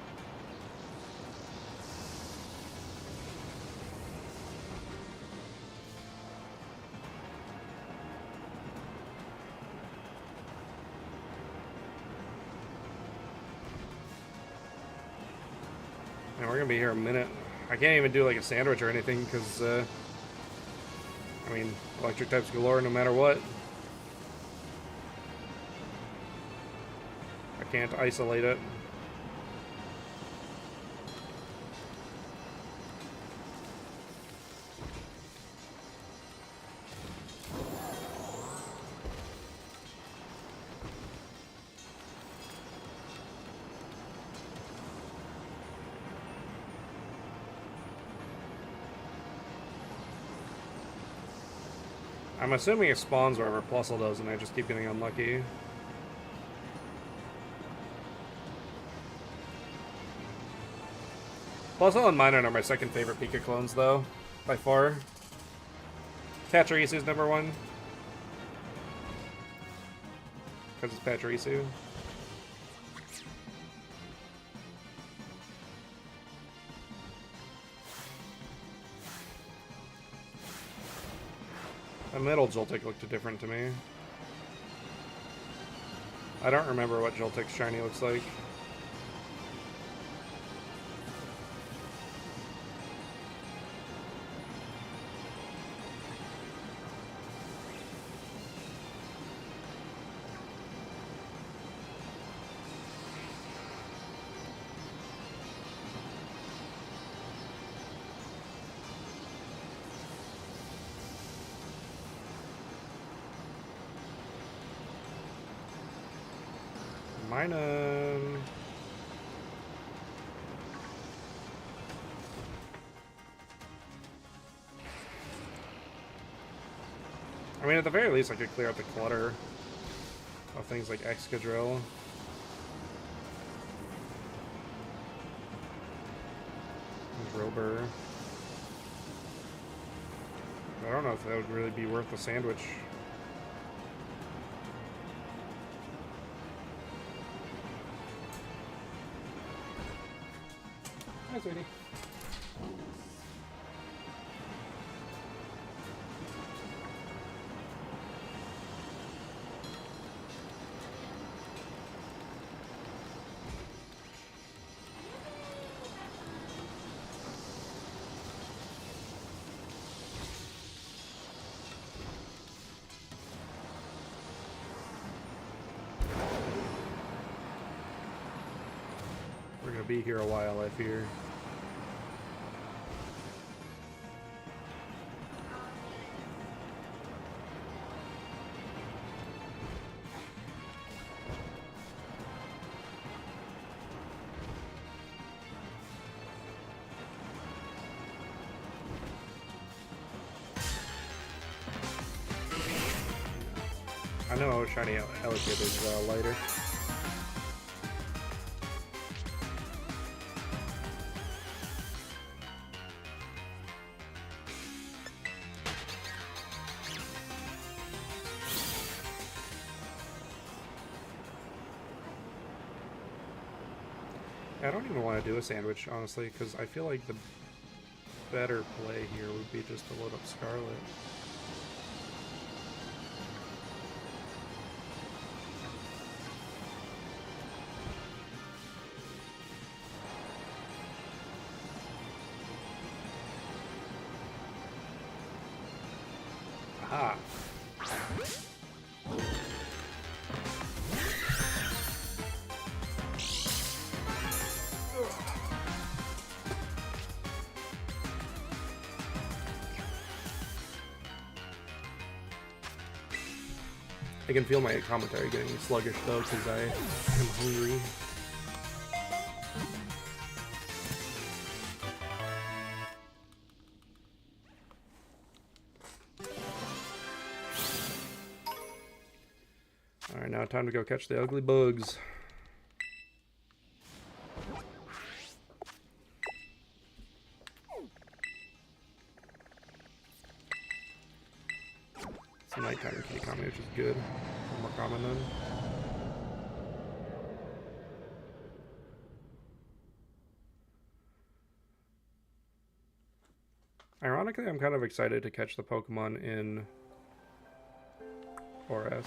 Speaker 1: And we're gonna be here a minute. I can't even do like a sandwich or anything because, I mean, electric types galore no matter what. I can't isolate it. I'm assuming it spawns wherever Plusle does, and I just keep getting unlucky. Plusle and Minun are my second favorite Pika clones, though, by far. Pachyrisu's number one. Because it's Pachirisu. The middle Joltik looked different to me. I don't remember what Joltik's shiny looks like. Minun. I mean, at the very least, I could clear out the clutter of things like Excadrill. Rober. I don't know if that would really be worth the sandwich. Hi, sweetie. We're gonna be here a while, I fear. I know shiny Elekid is lighter. I don't even want to do a sandwich, honestly, because I feel like the better play here would be just to load up Scarlet. Aha! I can feel my commentary getting sluggish though, because I am hungry. Alright, now time to go catch the ugly bugs. It's a nighttime Kitakami, which is good. More common than. Ironically, I'm kind of excited to catch the Pokemon in ORS.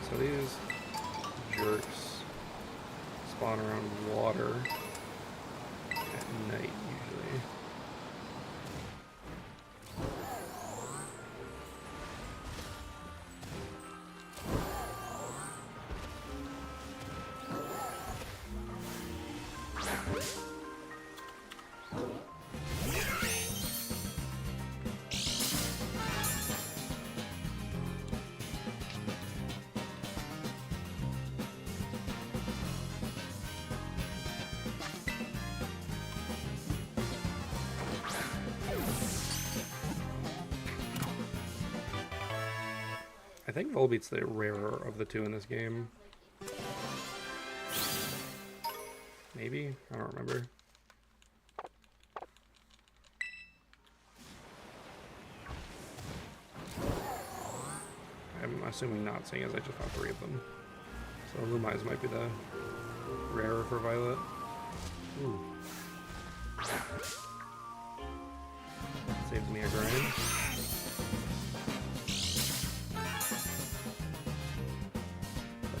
Speaker 1: so these jerks spawn around water at night usually. I think Volbeat's the rarer of the two in this game. Maybe? I don't remember. I'm assuming not, seeing as I just found 3 of them. So Lumeyes might be the rarer for Violet. Ooh. Saves me a grind.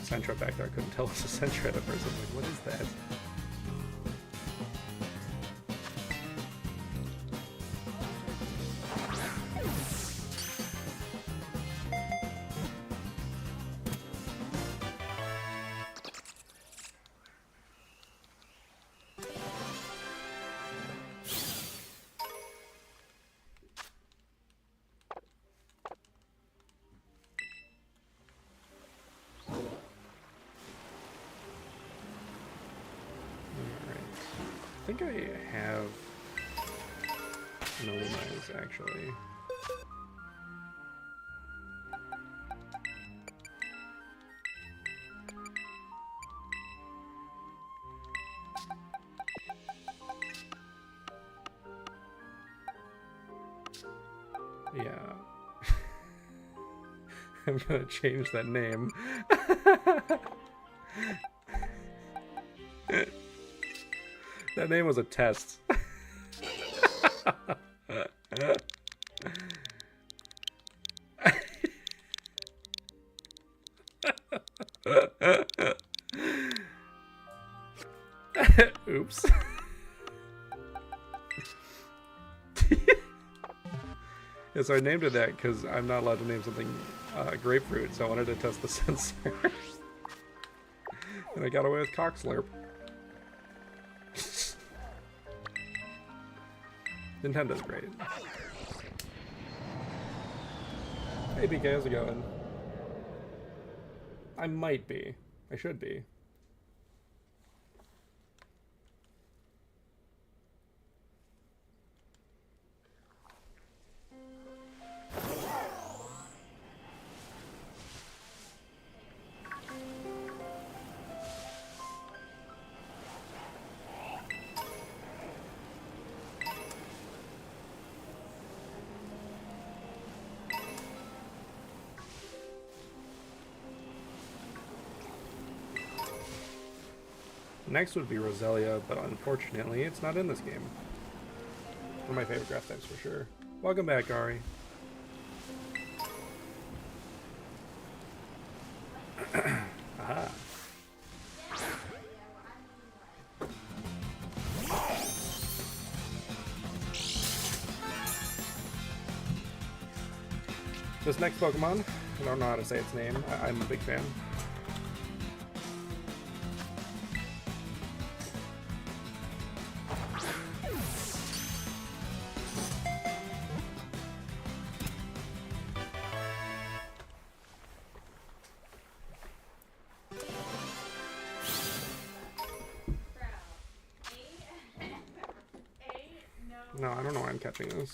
Speaker 1: Sentra back there, I couldn't tell it was a Sentra at first. I'm like, what is that? I think I have no Lumeyes actually. Yeah. I'm gonna change that name. That name was a test. Oops. Yeah, so I named it that because I'm not allowed to name something grapefruit, so I wanted to test the sensor. And I got away with cock slurp. Nintendo's great. Hey BK, how's it going? I might be. I should be. Next would be Roselia, but unfortunately it's not in this game. One of my favorite grass types for sure. Welcome back, Ari. Aha. This next Pokemon, I don't know how to say its name. I'm a big fan. No, I don't know why I'm catching this.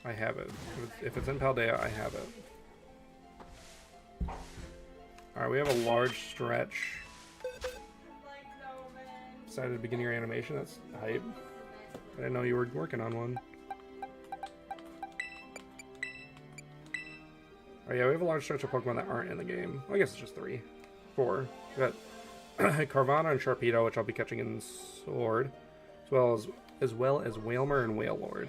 Speaker 1: I have it. If it's in Paldea, I have it. Alright, we have a large stretch. Decided to begin your animation, that's hype. I didn't know you were working on one. Oh yeah, we have a large stretch of Pokemon that aren't in the game. Well, I guess it's just 3. 4. We got Carvanha and Sharpedo, which I'll be catching in Sword, as well as Wailmer and Wailord.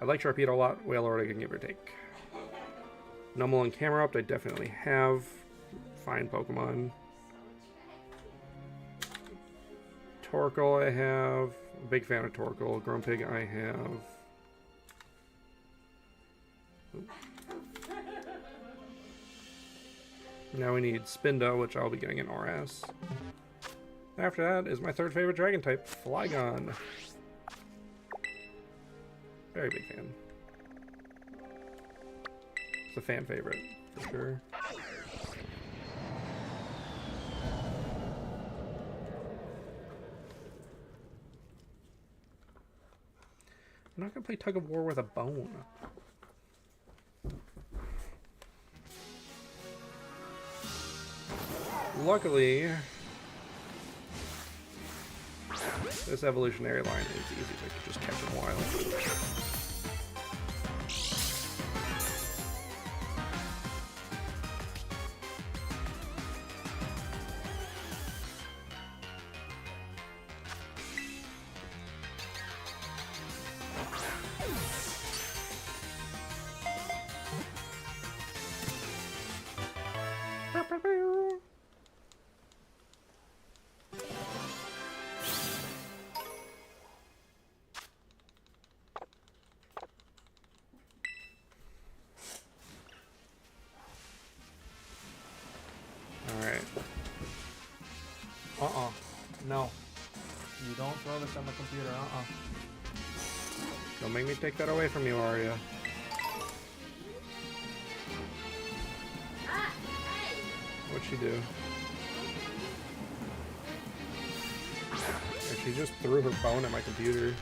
Speaker 1: I like Sharpedo a lot. Wailord I can give or take. Numel and Camerupt I definitely have. Fine Pokemon. Torkoal I have. Big fan of Torkoal. Grumpig I have. Oops. Now we need Spinda, which I'll be getting in RS. After that is my third favorite dragon type, Flygon. Very big fan. It's a fan favorite, for sure. I'm not gonna play Tug of War with a bone. Luckily, this evolutionary line is easy to just catch in a while. No. You don't throw this on the computer, Don't make me take that away from you, Arya. What'd she do? She just threw her bone at my computer.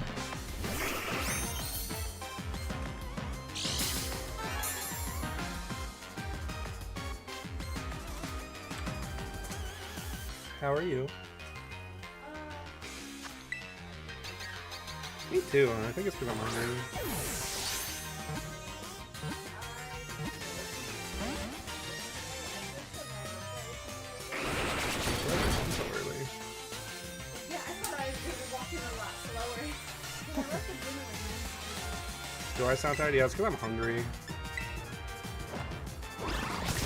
Speaker 1: How are you? Me too, I think it's because I'm hungry. So early.
Speaker 2: Yeah, I thought I was walking a lot slower.
Speaker 1: Do I sound tired? Yeah, it's because I'm hungry.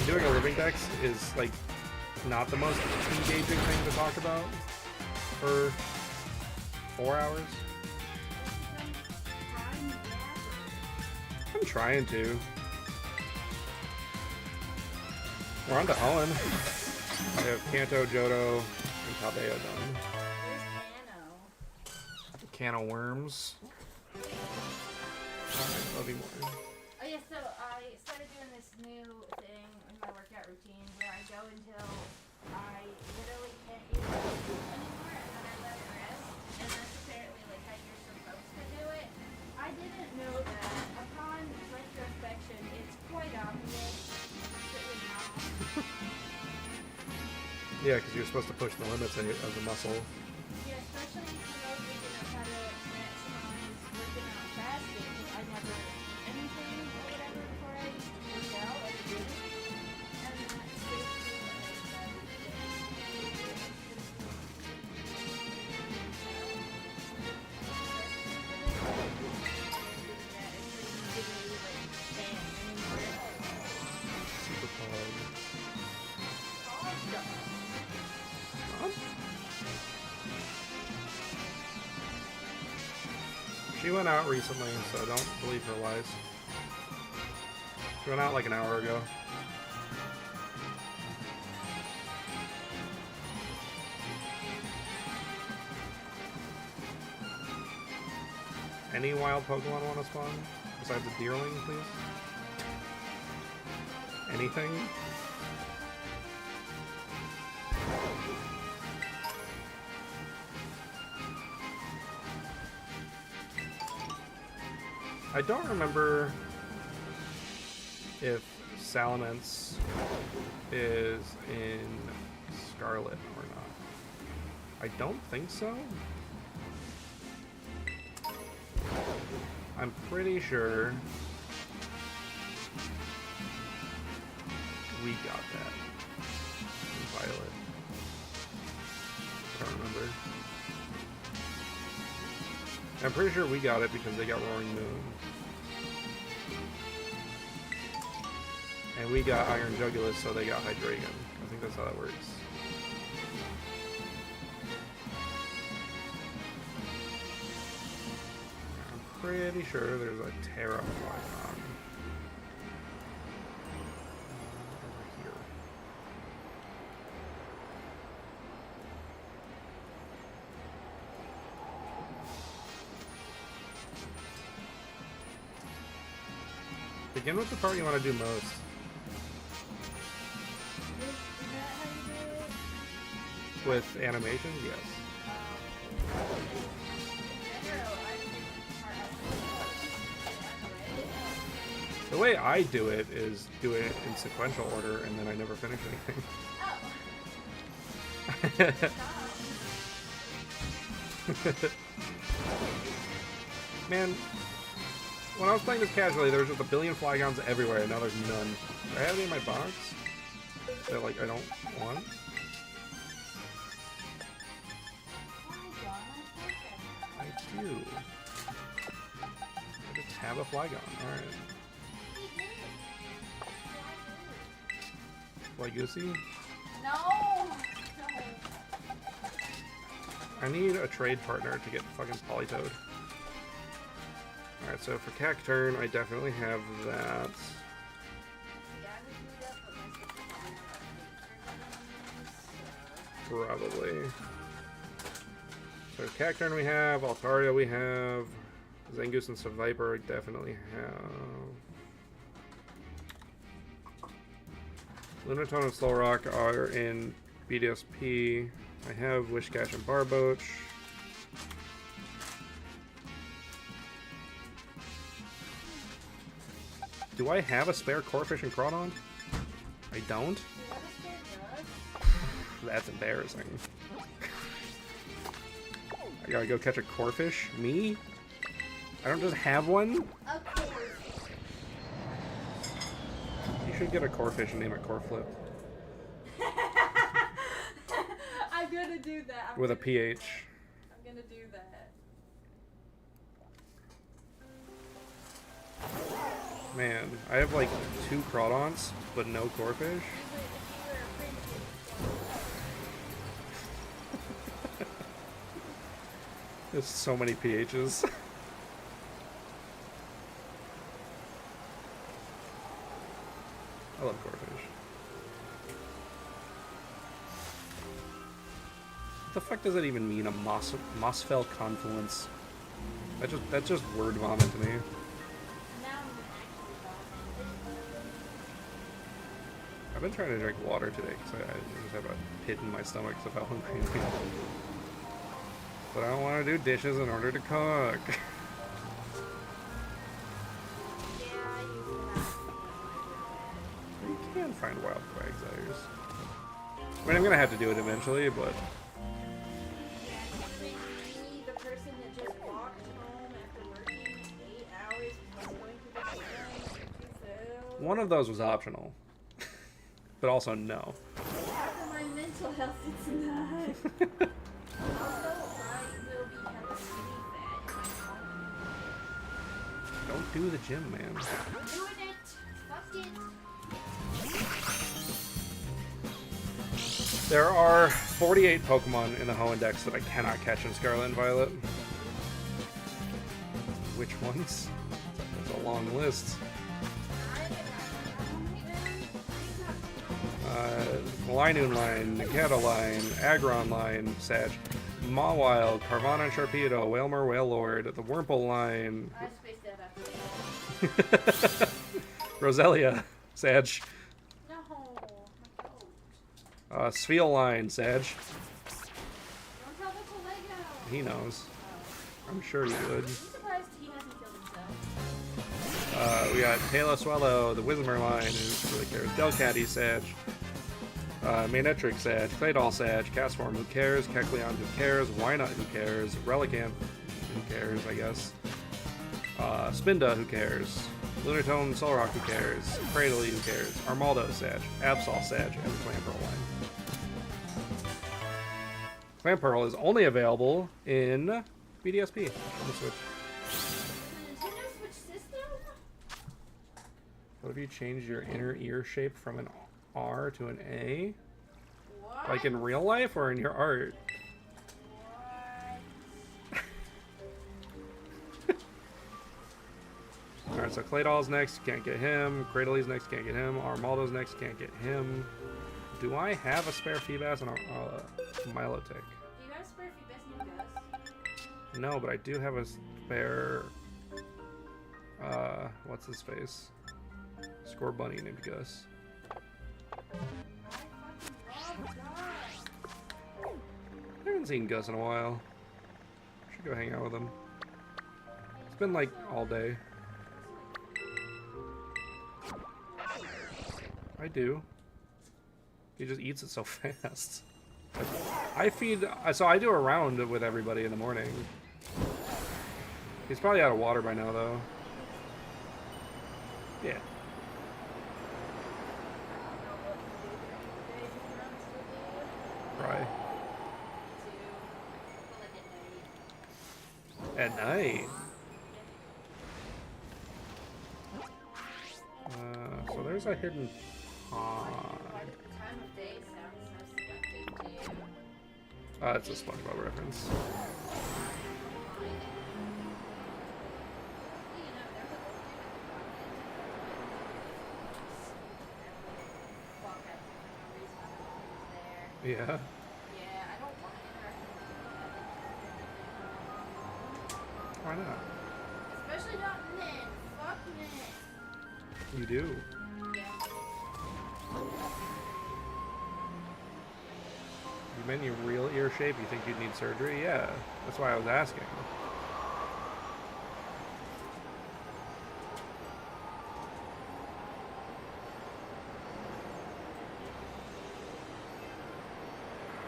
Speaker 1: Doing a living dex is like not the most engaging thing to talk about for 4 hours. I'm trying to. We're on to Holland. I have Kanto, Johto, and Paldea done.
Speaker 2: Where's
Speaker 1: Can of worms. Alright, love you more.
Speaker 2: Oh yeah, so I started doing this new thing in my workout routine where I go until I literally can't use my food anymore and then I let it rest. And that's apparently like how you're supposed to do it. I didn't know that upon retrospection it's quite obvious that you're not.
Speaker 1: Yeah, because you're supposed to push the limits of the muscle.
Speaker 2: Yeah, especially if you know how to maximize working out fasting. I never eat anything or whatever before I work out. I didn't. And that's basically what I started
Speaker 1: Super Pog. She went out recently, so don't believe her lies. She went out like an hour ago. Any wild Pokemon want to spawn? Besides the Deerling, please? Anything? I don't remember if Salamence is in Scarlet or not. I don't think so. I'm pretty sure we got that in Violet. I don't remember. I'm pretty sure we got it because they got Roaring Moon. And we got Iron Jugulus, so they got Hydreigon. I think that's how that works. I'm pretty sure there's a Terra Flygon. Over here. Begin with the part you want to do most. With animations, yes. The way I do it is do it in sequential order, and then I never finish anything. Man, when I was playing this casually, there was just a billion Flygons everywhere, and now there's none. Do I have any in my box that, like, I don't want? I do. I just have a Flygon. Alright. Flygoosey?
Speaker 2: No!
Speaker 1: I need a trade partner to get fucking Politoed. Alright, so for Cacturn, I definitely have that. Probably. So Cacturn we have, Altaria we have, Zangoose and Seviper I definitely have. Lunatone and Slowrock are in BDSP. I have Wishcash and Barboach. Do I have a spare Corphish and Crawdon? I don't? That's embarrassing. I gotta go catch a Corphish? Me? I don't just have one? You should get a Corphish and name it Corflip.
Speaker 2: I'm gonna do that.
Speaker 1: With a PH.
Speaker 2: I'm gonna do that.
Speaker 1: Man, I have like 2 Crawdons, but no Corphish. There's so many PHs. I love Corphish. What the fuck does that even mean? A Mossfell confluence? That's just word vomit to me. I've been trying to drink water today because I just have a pit in my stomach of how hungry I am. But I don't want to do dishes in order to cook. You can find wild Quagsires. I mean, I'm gonna have to do it eventually, but
Speaker 2: The person that just walked home after working 8 hours plus going to the gym.
Speaker 1: one of those was optional. But also no.
Speaker 2: For my mental health, it's not. Also, I will be hella skinny fat in my home.
Speaker 1: Don't do the gym, man.
Speaker 2: I'm doing it. Fuck it.
Speaker 1: There are 48 Pokemon in the Hoenn-Dex that I cannot catch in Scarlet and Violet. Which ones? It's a long list. Linoon line, Niketa line, Aggron line, Sag, Mawile, Carvana and Sharpedo, Wailmer, Wailord, the Wurmple line,
Speaker 2: I spaced that out.
Speaker 1: Roselia, Sag,
Speaker 2: No, my coat.
Speaker 1: Spheal line, Sag.
Speaker 2: Don't tell Uncle Lego.
Speaker 1: He knows. I'm sure he would.
Speaker 2: I'm surprised he hasn't killed himself.
Speaker 1: We got Tailoswallow, the Whismur line, who really cares, Delcatty, Sag. Manectric Sag, Claydol Sag, Castform, who cares, Kecleon, who cares, Wynut, who cares, Relicanth, who cares, I guess, Spinda, who cares, Lunatone, Solrock, who cares, Cradily, who cares, Armaldo Sag, Absol Sag, and the Clamperl line. Clamperl is only available in BDSP on the Switch.
Speaker 2: Nintendo Switch system?
Speaker 1: Go to if you change your inner ear shape from an R to an A?
Speaker 2: What?
Speaker 1: Like in real life or in your art? Alright, so Claydol's next, can't get him. Cradley's next, can't get him. Armaldo's next, can't get him. Do I have a spare Feebas and a Milotic?
Speaker 2: Do you have a spare Feebas named Gus?
Speaker 1: No, but I do have a spare... what's his face? Score Bunny named Gus.
Speaker 2: I fucking love Gus.
Speaker 1: I haven't seen Gus in a while. Should go hang out with him. It's been like all day. I do. He just eats it so fast. I feed... So I do a round with everybody in the morning. He's probably out of water by now, though. Yeah. Right. At night? So there's a hidden pond.
Speaker 2: Time of day sounds so seductive to you.
Speaker 1: It's a SpongeBob reference. Yeah.
Speaker 2: Yeah, I don't want to interact with
Speaker 1: Why not?
Speaker 2: especially not men. Fuck men.
Speaker 1: You do.
Speaker 2: Yeah.
Speaker 1: You meant your real ear shape? You think you'd need surgery? Yeah. That's why I was asking.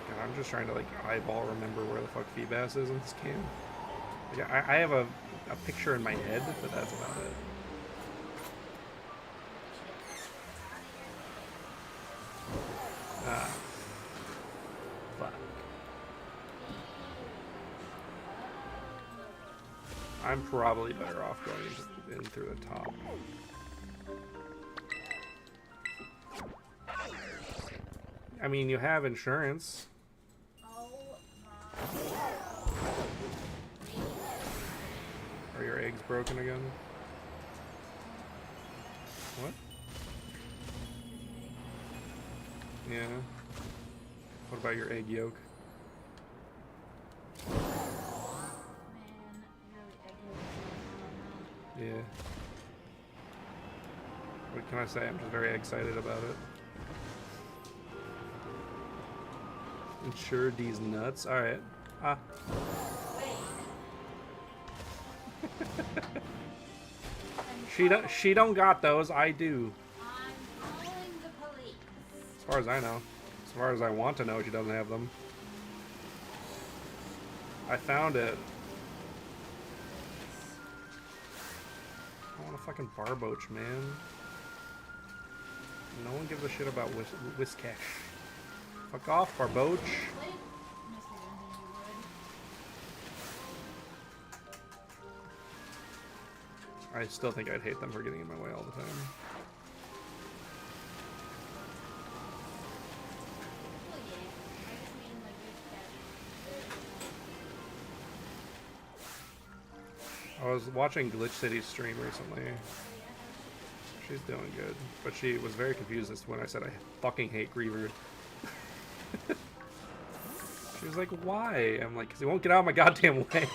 Speaker 1: God, I'm just trying to like eyeball remember where the fuck Feebas is in this game. Like, I have a picture in my head, but that's about it. Ah. Fuck. I'm probably better off going in through the top. I mean, you have insurance.
Speaker 2: Oh
Speaker 1: Are your eggs broken again? What? Yeah. What about your egg yolk?
Speaker 2: man, really egg
Speaker 1: Yeah. What can I say? I'm just very excited about it. Insure these nuts. Alright. Ah. She don't got those. I do.
Speaker 2: I'm calling the police.
Speaker 1: As far as I know. As far as I want to know, she doesn't have them. I found it. I want a fucking Barboach, man. No one gives a shit about Whiscash. Fuck off, Barboach. I still think I'd hate them for getting in my way all the time. I was watching Glitch City's stream recently. She's doing good, but she was very confused as to when I said I fucking hate Griever. She was like, why? I'm like, because he won't get out of my goddamn way.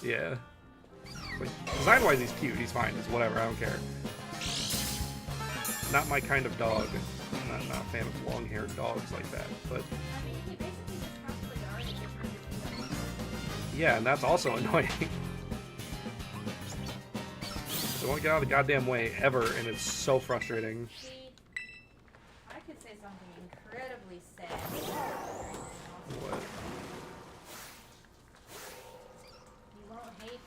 Speaker 1: Yeah. Like, design-wise, he's cute. He's fine. It's whatever. I don't care. Not my kind of dog. I'm not a fan of long-haired dogs like that. But
Speaker 2: I mean, he basically just cosplays art and different.
Speaker 1: yeah, and that's also annoying. They won't get out of the goddamn way ever, and it's so frustrating.
Speaker 2: See, I could say something incredibly sad right now.
Speaker 1: What?
Speaker 2: You won't hate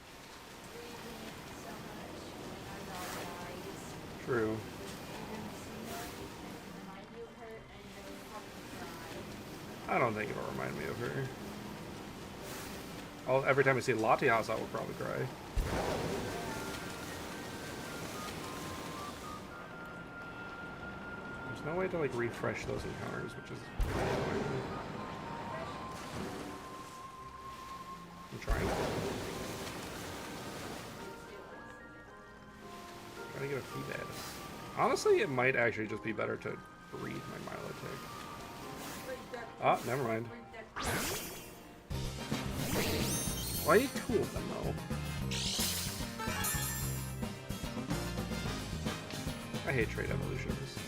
Speaker 2: breathing so much when our dog dies.
Speaker 1: True.
Speaker 2: You're gonna see it and remind you of her, and you're gonna fucking cry.
Speaker 1: I don't think it'll remind me of her. Every time I see Latias, I will probably cry. There's no way to like refresh those encounters, which is really annoying. I'm trying. Trying to get a Feebas. Honestly, it might actually just be better to breed my Milotic. Ah, never mind. Why are you two of them though? I hate trait evolutions.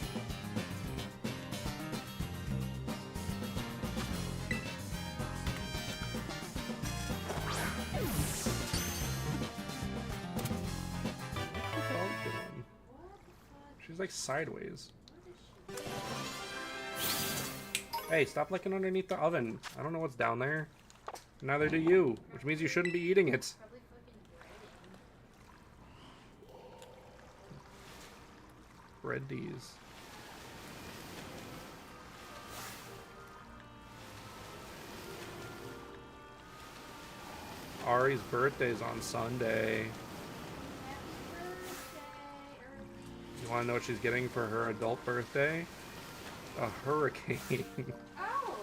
Speaker 1: What's the dog doing? She's like sideways. Hey, stop looking underneath the oven. I don't know what's down there. Neither do you, which means you shouldn't be eating it.
Speaker 2: Probably fucking
Speaker 1: Bread D's. Ari's birthday's on Sunday. You want to know what she's getting for her adult birthday? A hurricane.
Speaker 2: Oh!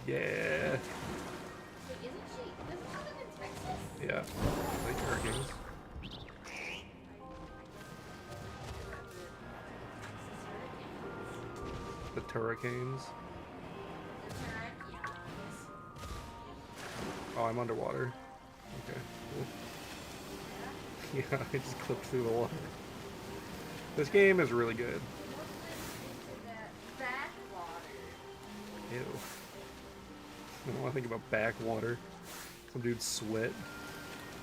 Speaker 1: Yeah.
Speaker 2: Wait, isn't she? Doesn't that live in Texas?
Speaker 1: Yeah. Like hurricanes. The Turricanes. Oh, I'm underwater. Okay, cool. Yeah, I just clipped through the water. This game is really good. Ew. I don't want to think about backwater. Some dude's sweat.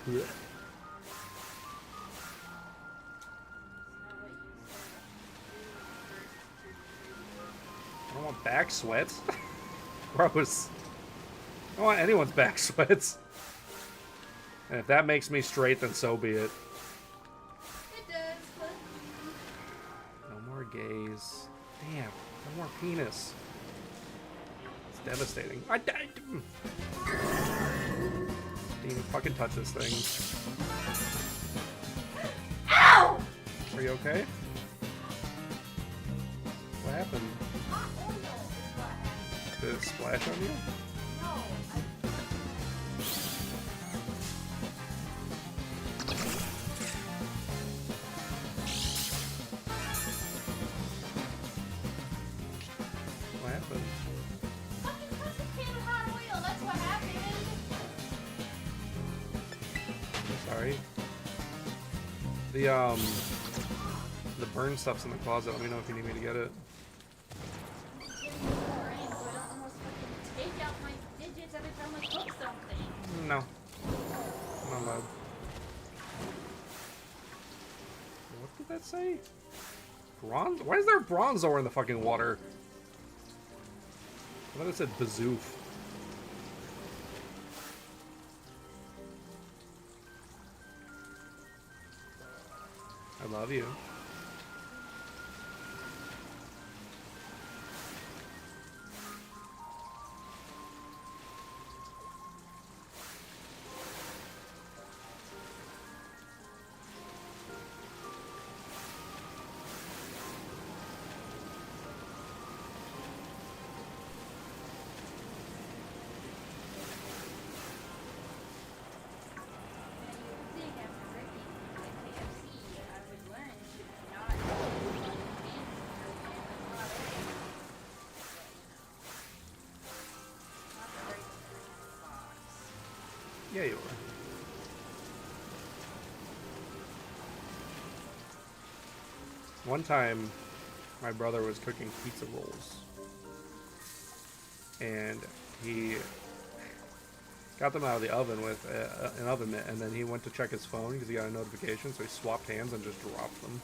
Speaker 1: Blech. I don't want back sweats. Gross. I don't want anyone's back sweats. And if that makes me straight, then so be it.
Speaker 2: It does, but...
Speaker 1: No more gays. Damn, no more penis. It's devastating. I died. Didn't even fucking touch this thing.
Speaker 2: Ow!
Speaker 1: Are you okay? What happened?
Speaker 2: Hot oil is what happened.
Speaker 1: Did it splash on you?
Speaker 2: No,
Speaker 1: What happened?
Speaker 2: fucking concentrated hot oil, that's what happened.
Speaker 1: Sorry. The burn stuff's in the closet. Let me know if you need me to get it.
Speaker 2: I'm getting the brain, so I don't almost fucking take out my digits every time I cook something.
Speaker 1: No. I'm not allowed. What did that say? Bronze? Why is there a Bronzor in the fucking water? I thought it said Bazoof. I love you. Yeah, you are. One time, my brother was cooking pizza rolls. And he got them out of the oven with an oven mitt, and then he went to check his phone because he got a notification, so he swapped hands and just dropped them.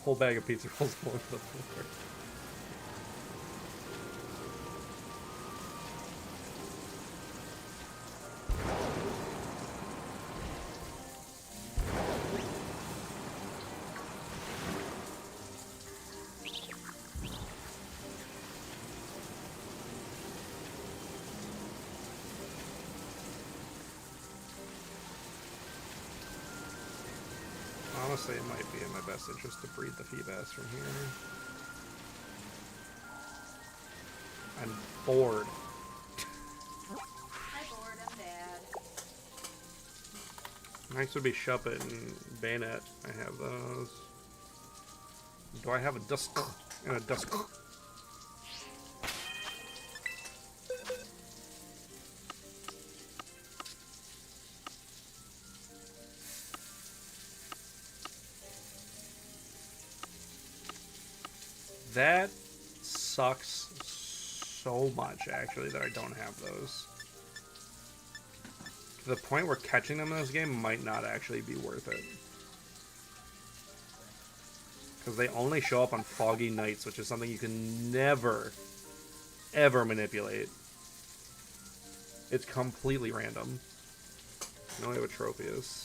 Speaker 1: Whole bag of pizza rolls all over the floor. Honestly, it might be in my best interest to breed the Feebas from here. I'm bored.
Speaker 2: I'm bored, I'm bad.
Speaker 1: Next would be Shuppet and Bayonet. I have those. Do I have a Dusk and a Dusk? That sucks so much, actually, that I don't have those. To the point where catching them in this game might not actually be worth it. Because they only show up on foggy nights, which is something you can never, ever manipulate. It's completely random. Now we have a Tropius.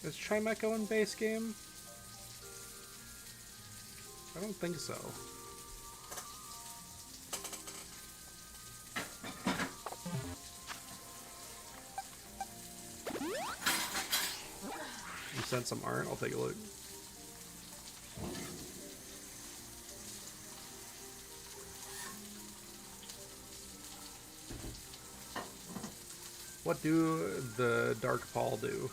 Speaker 1: Is Chimecho in base game? I don't think so. You sent some art? I'll take a look. What do the Dark Paul do?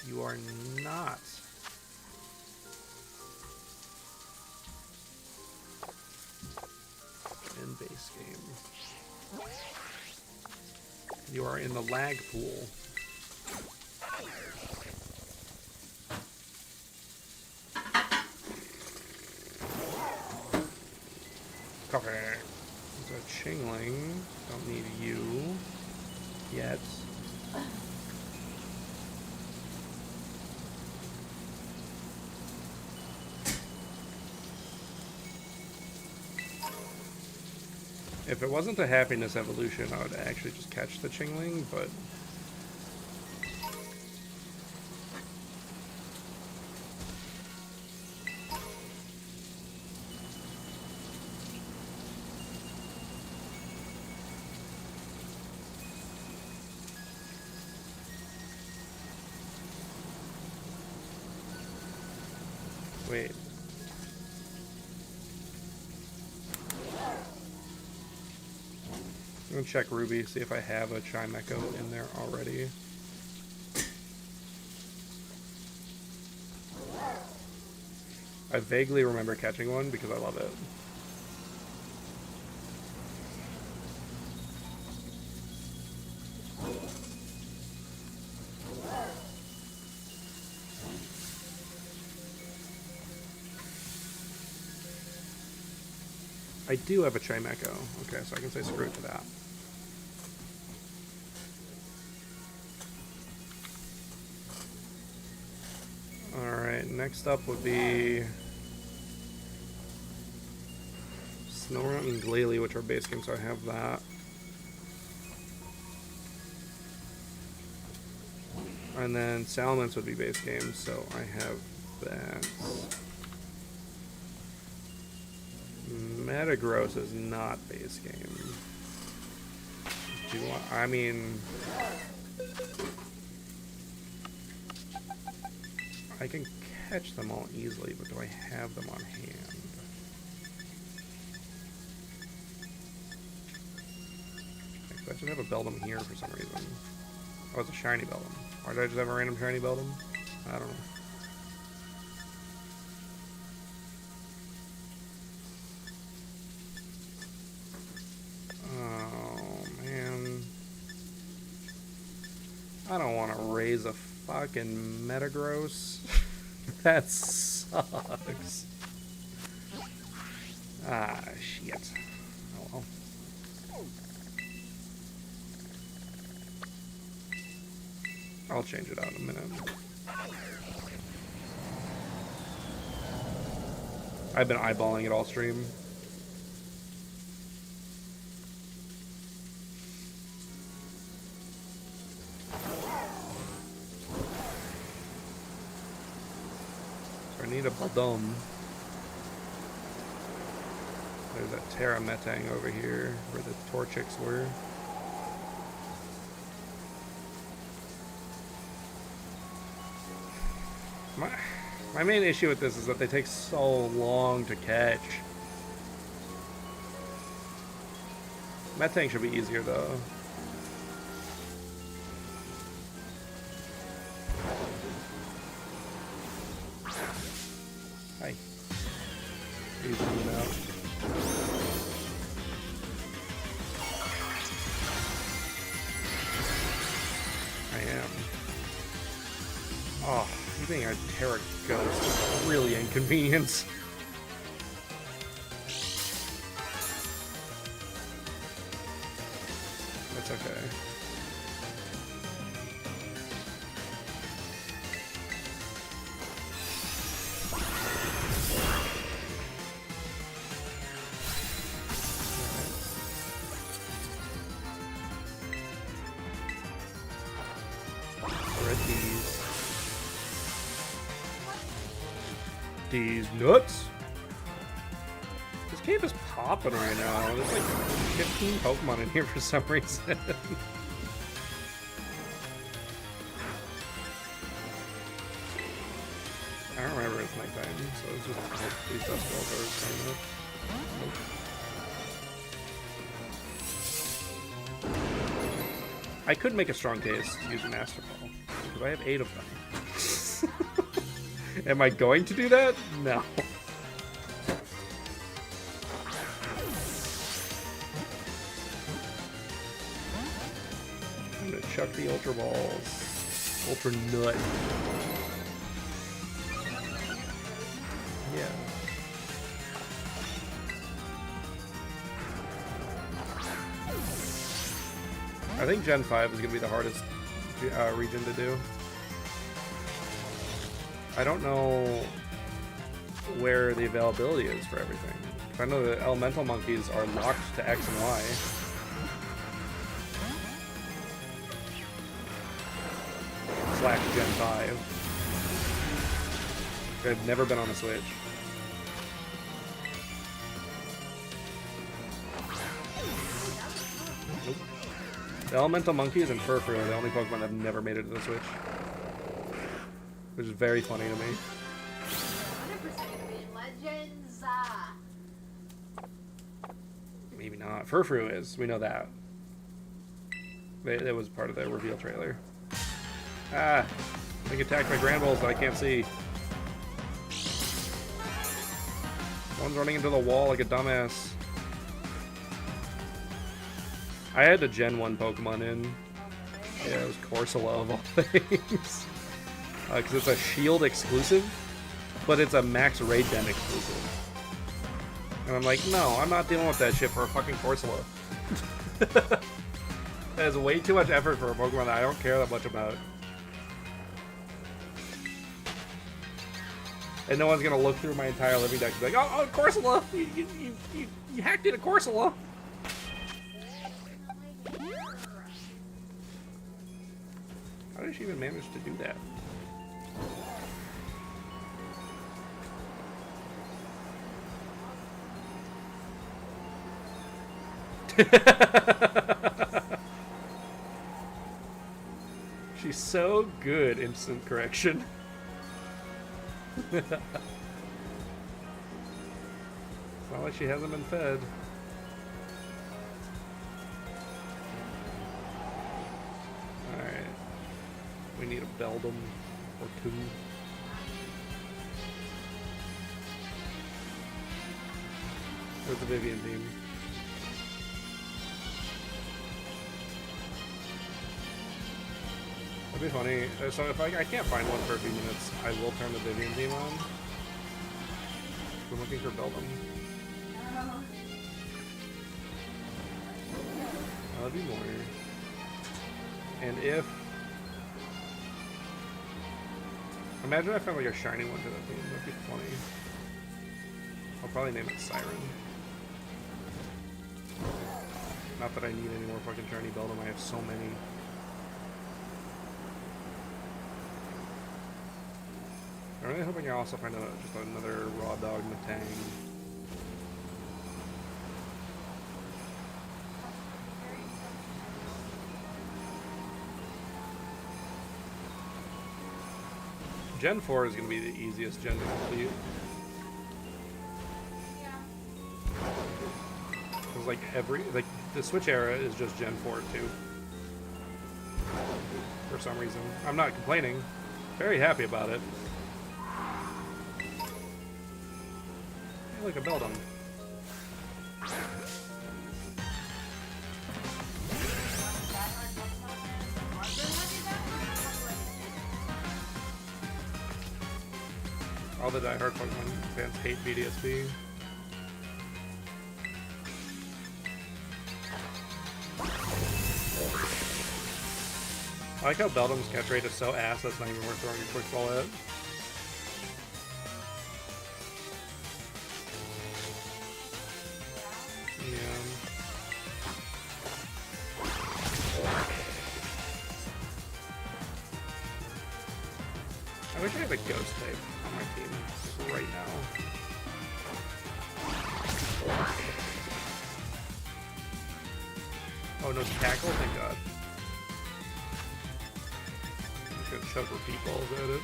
Speaker 1: You are not. In base game. You are in the lag pool. Cover. There's a Chingling. Don't need you yet. If it wasn't a happiness evolution, I would actually just catch the Chingling, but wait. I'm gonna check Ruby, see if I have a Chimecho in there already. I vaguely remember catching one because I love it. I do have a Chimecho. Okay, so I can say screw it to that. Alright, next up would be Snorunt and Glalie, which are base games, so I have that. And then Salamence would be base games, so I have that. Metagross is not base game. Do you want, I mean, I can catch them all easily, but do I have them on hand? I should have a Beldum here for some reason. Oh, it's a shiny Beldum. Why did I just have a random shiny Beldum? I don't know. I don't want to raise a fucking Metagross. That sucks. Ah, shit. Oh well. I'll change it out in a minute. I've been eyeballing it all stream. I need a Beldum. There's a Terra Metang over here where the Torchics were. My main issue with this is that they take so long to catch. Metang should be easier though. Hi. He's moving out. I am. Oh, you being a Terra Ghost is really inconvenient. That's okay. These nuts. This cave is popping right now. There's like 15 Pokemon in here for some reason. I don't remember it's nighttime, so it's just these dust balls are coming up. I could make a strong case using Master Ball, because I have 8 of them. Am I going to do that? No. I'm gonna chuck the Ultra Balls. Ultra Nut. Yeah. I think Gen 5 is gonna be the hardest region to do. I don't know where the availability is for everything. I know the elemental monkeys are locked to X and Y. / Gen 5. I've never been on a Switch. Nope. The elemental monkeys and Furfrou are the only Pokemon that have never made it to the Switch. Which is very funny to me.
Speaker 2: 100% gonna be in Legends.
Speaker 1: Maybe not. Furfrou is. We know that. That was part of the reveal trailer. Ah! They attacked my Grand Balls that I can't see. One's running into the wall like a dumbass. I had a Gen 1 Pokemon in. Yeah, it was Corsola of all things. Because it's a Shield exclusive, but it's a Max Raid Den exclusive. And I'm like, no, I'm not dealing with that shit for a fucking Corsola. That is way too much effort for a Pokemon that I don't care that much about. And no one's gonna look through my entire living deck and be like, oh, Corsola! You hacked into Corsola! How did she even manage to do that? She's so good, instant correction. It's not like she hasn't been fed. Alright. We need a Beldum or 2. Where's the Vivian team? That'd be funny. So if I can't find one for a few minutes, I will turn the Vivian team on. I'm looking for Beldum. That'll be more. And if... Imagine I found like a shiny one to that team. That'd be funny. I'll probably name it Siren. Not that I need any more fucking shiny Beldum. I have so many. I'm really hoping I also find just another raw dog Matang. Gen 4 is going to be the easiest gen to complete. Because like the Switch era is just Gen 4 too. For some reason. I'm not complaining. Very happy about it. Hey, look, a Beldum. All the diehard Pokemon fans hate BDSP. I like how Beldum's catch rate is so ass that's not even worth throwing a quick ball at. Yeah. I wish I had a ghost type on my team right now. Oh no, tackle, thank god. Gonna chuck repeat balls at it.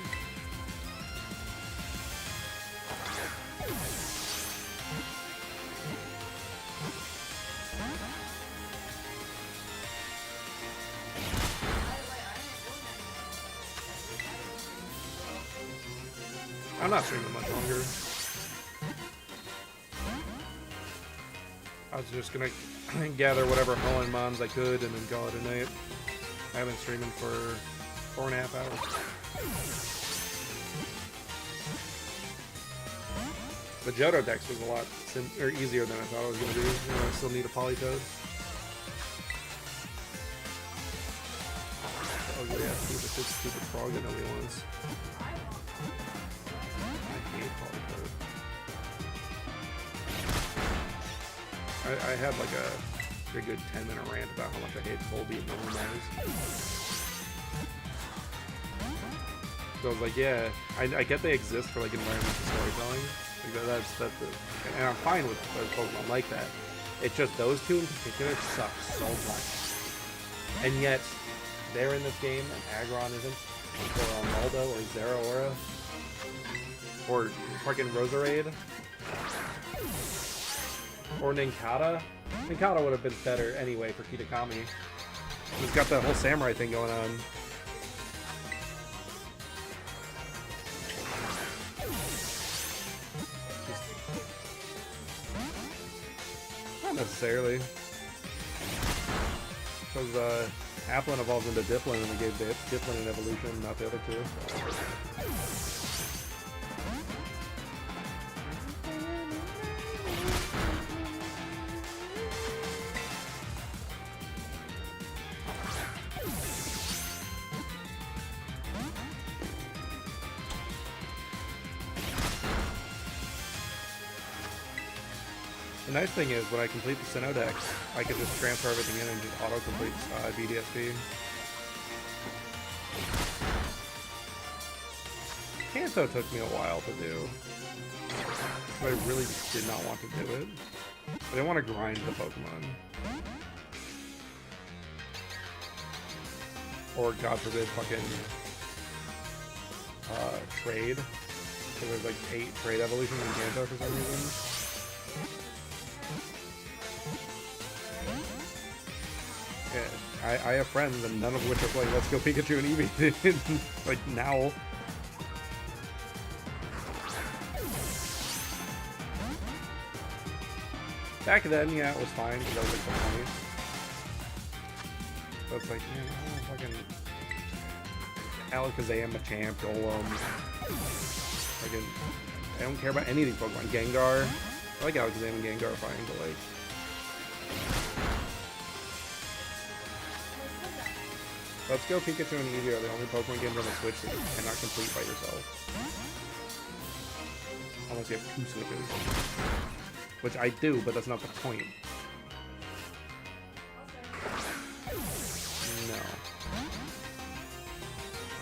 Speaker 1: I'm not streaming much longer. I was just gonna gather whatever Holland Mons I could and then call it a night. I haven't been streaming for 4.5 hours. The Johto Dex was a lot easier than I thought it was going to be. You know, I still need a Politoed. Oh yeah, stupid frog that nobody wants. I hate Politoed. I had like a pretty good 10-minute rant about how much I hate Volbeat and Normals. So I was like, yeah, I get they exist for like environmental storytelling. Like that's and I'm fine with Pokemon like that. It's just those two in particular suck so much. And yet, they're in this game and Aggron isn't. Or Maldo or Zeraora. Or fucking Roserade. Or Ninkata. Ninkata would have been better anyway for Kitakami. He's got that whole samurai thing going on. Not necessarily. Because Applin evolves into Dipplin and we gave Dipplin an evolution, not the other two. The nice thing is, when I complete the Sinnoh Dex, I can just transfer everything in and just auto-complete BDSP. Kanto took me a while to do. But I really just did not want to do it. I didn't want to grind the Pokemon. Or, God forbid, fucking trade. So there's like 8 trade evolutions in Kanto for some reason. Yeah, I have friends, and none of which are playing Let's Go Pikachu and Eevee, like, now. Back then, yeah, it was fine, because that was, like, so funny. So it's like, man, fucking Alakazam, Machamp, Golem. Fucking, I don't care about any of these Pokemon. Gengar. I like Alakazam and Gengar fine, but, like... Let's Go Pikachu and Eevee are the only Pokemon games on the Switch that you cannot complete by yourself. Unless you have 2 Switches. Which I do, but that's not the point. No.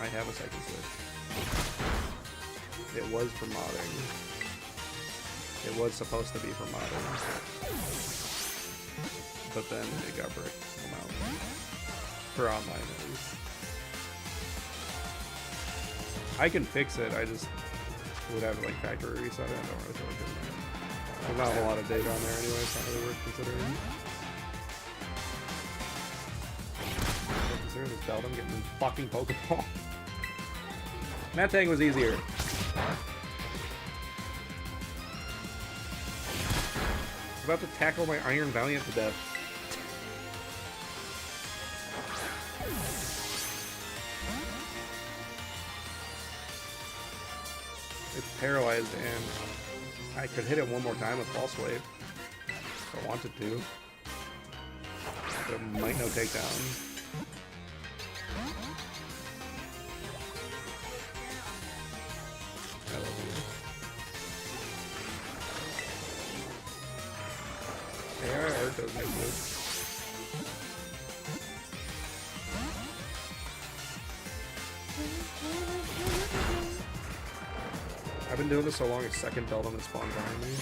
Speaker 1: I have a second Switch. It was for modding. It was supposed to be for modding. But then it got bricked somehow. For online at least. I can fix it, I just would have to like factory reset it. I don't really feel like doing that. There's not a lot of data on there anyway, it's not really worth considering. Consider this belt, I'm getting in fucking Pokeball. Mat Tang was easier. I was about to tackle my Iron Valiant to death. It's paralyzed, and I could hit it one more time with False Wave if I wanted to. But it might no takedown. I love you. AR does make this. I've been doing this so long, a second Beldum has spawned behind me.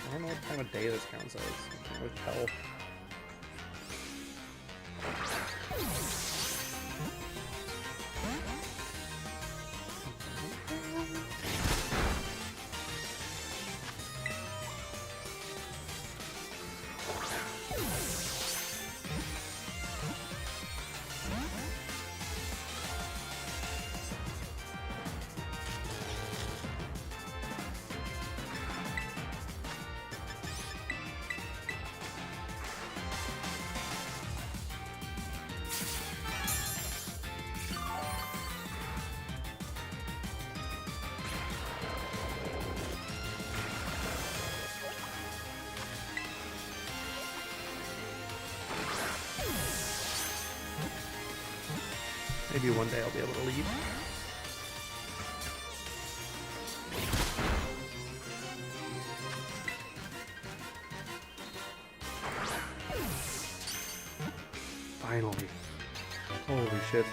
Speaker 1: I don't know what time of day this counts as. I can't really tell. Maybe one day I'll be able to leave. Finally. Holy shit.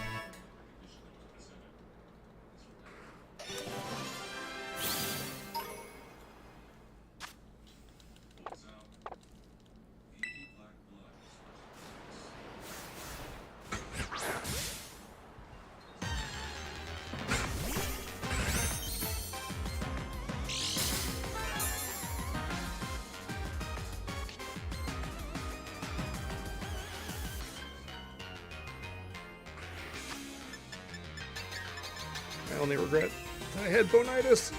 Speaker 1: My only regret, I had bonitis.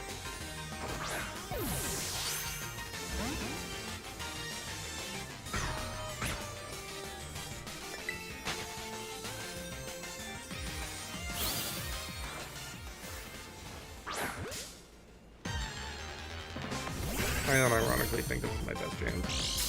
Speaker 1: I unironically think this is my best chance.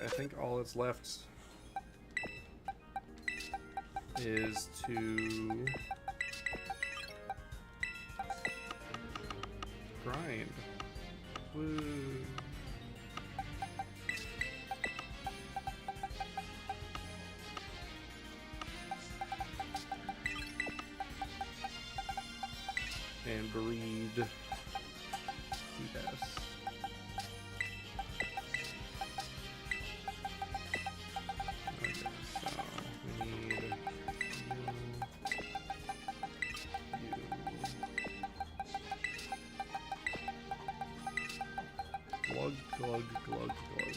Speaker 1: I think all that's left is to grind. Woo. And breed. Yes. Okay, so we need you. Glug, glug, glug, glug.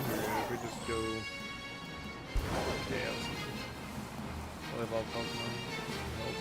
Speaker 1: If we just go chaos, volleyball Pokemon. Nope.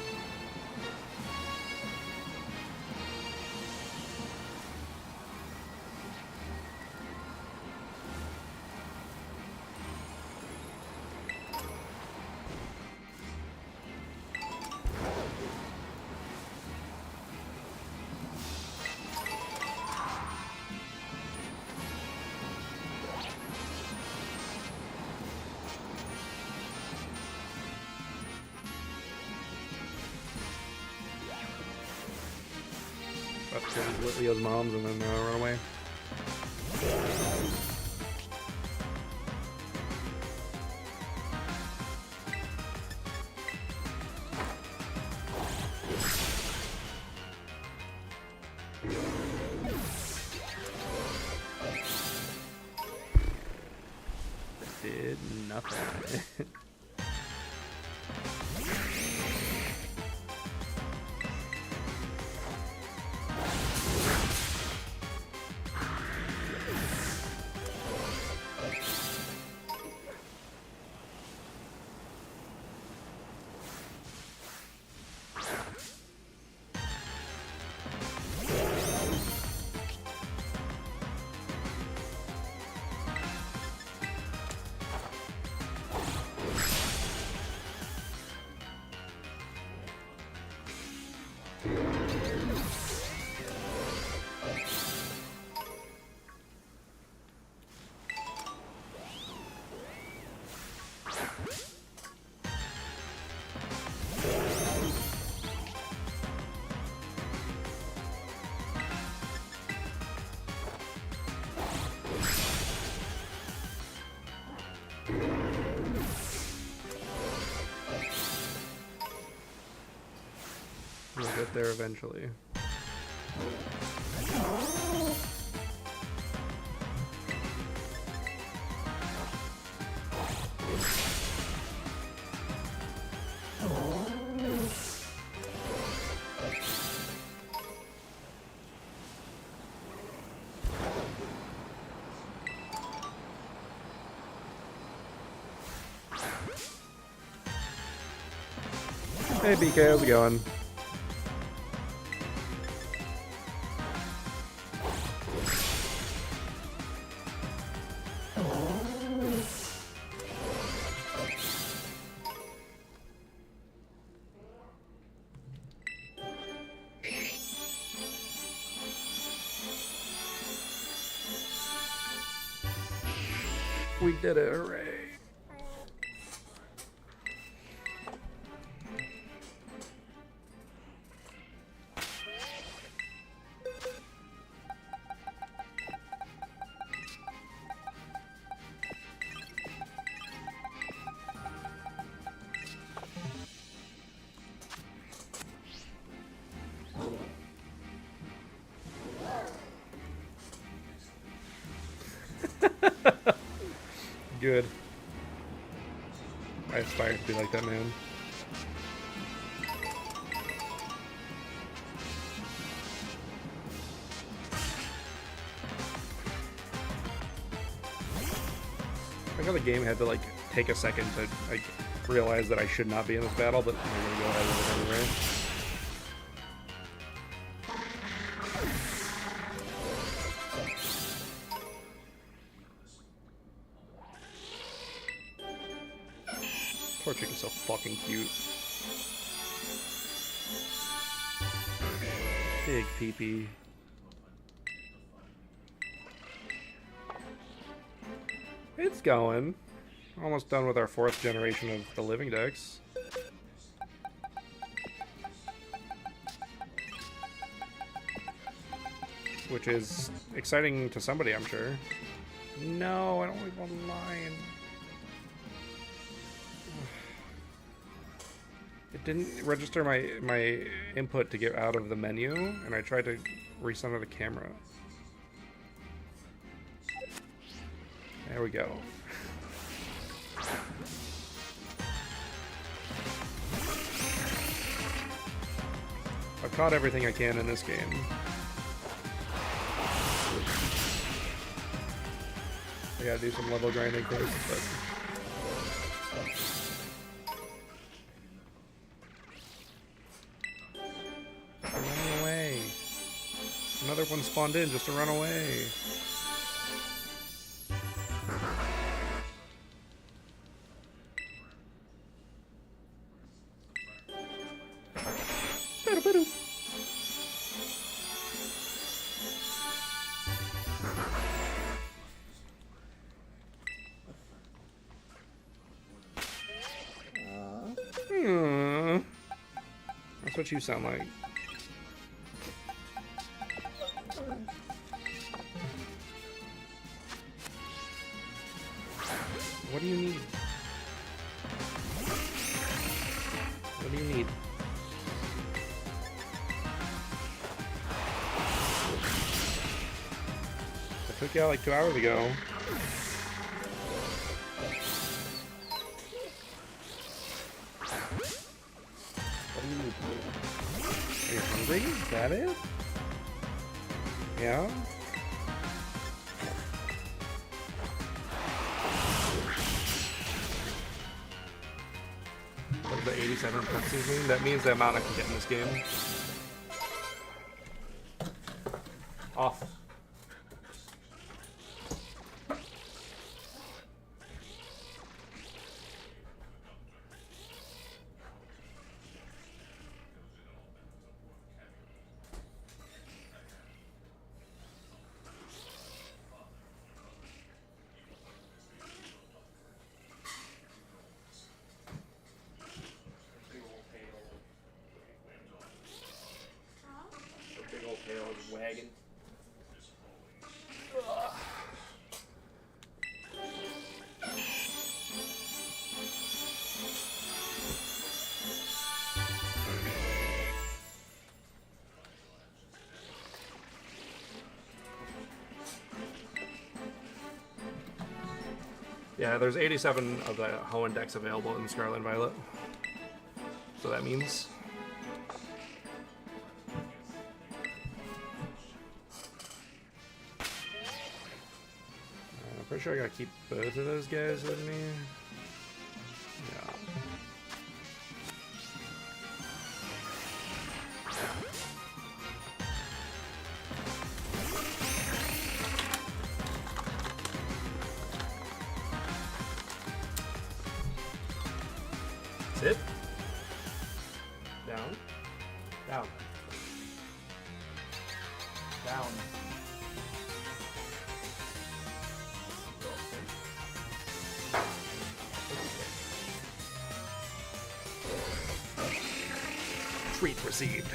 Speaker 1: About to kill Leo's moms and then run away. Did nothing. We'll get there eventually. Hey BK, how's it going? We did it, hooray! Good. I aspire to be like that man. I think the game had to like take a second to like realize that I should not be in this battle, but I'm gonna go ahead with it anyway. Torchic is so fucking cute. Big peepee. It's going. Almost done with our 4th generation of the living dex. Which is exciting to somebody, I'm sure. No, I don't leave one line. It didn't register my input to get out of the menu, and I tried to recenter the camera. There we go. I've caught everything I can in this game. I gotta do some level grinding first, but... Run away. Another one spawned in just to run away. That's what you sound like. What do you need? What do you need? I took you out like 2 hours ago. What do you need? Are you hungry? Is that it? Yeah? What does the 87 parentheses mean? That means the amount I can get in this game. Off. Wagon. Yeah, there's 87 of the Hoenn decks available in Scarlet and Violet. So that means... I'm pretty sure I gotta keep both of those guys with me. Yeah. Sit. Down. Down. Down. Treat received.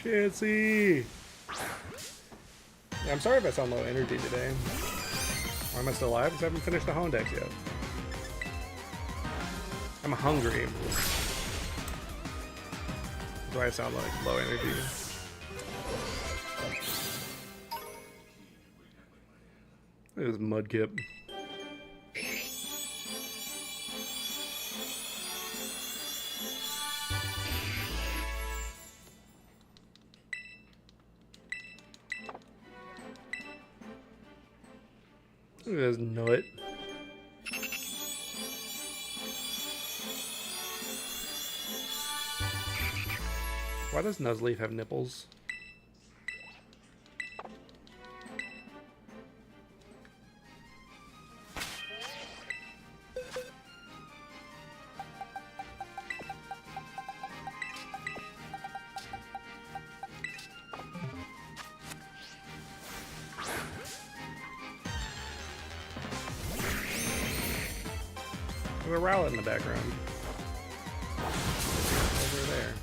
Speaker 1: Chancy! Yeah, I'm sorry if I sound low energy today. Why am I still alive? Because I haven't finished the Pokédex yet. I'm hungry. That's why I sound like low energy. Look at this Mudkip. Look at this nut. Why does Nuzleaf have nipples? There's a Rowlet in the background. Over there.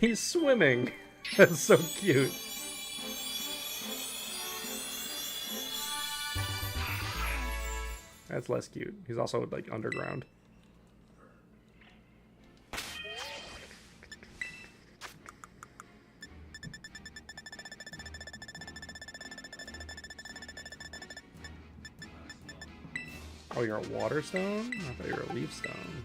Speaker 1: He's swimming. That's so cute. That's less cute. He's also like underground. Oh, you're a water stone? I thought you were a leaf stone.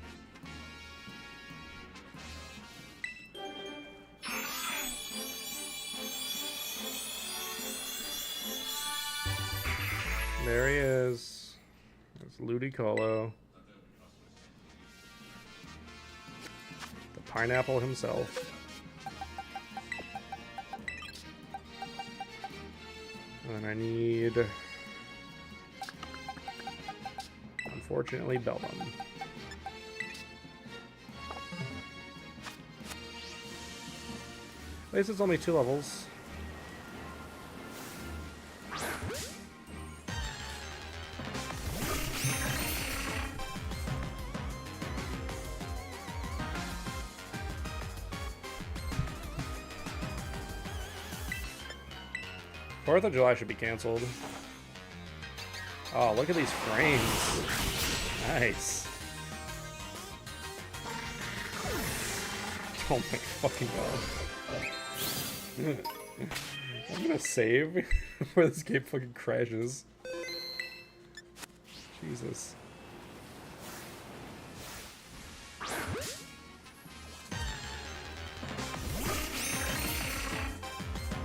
Speaker 1: There he is. There's Ludicolo. The pineapple himself. And I need... unfortunately, Bellum. At least it's only 2 levels. Fourth of July should be canceled. Oh, look at these frames. Nice. Oh my fucking god. I'm gonna save before this game fucking crashes. Jesus.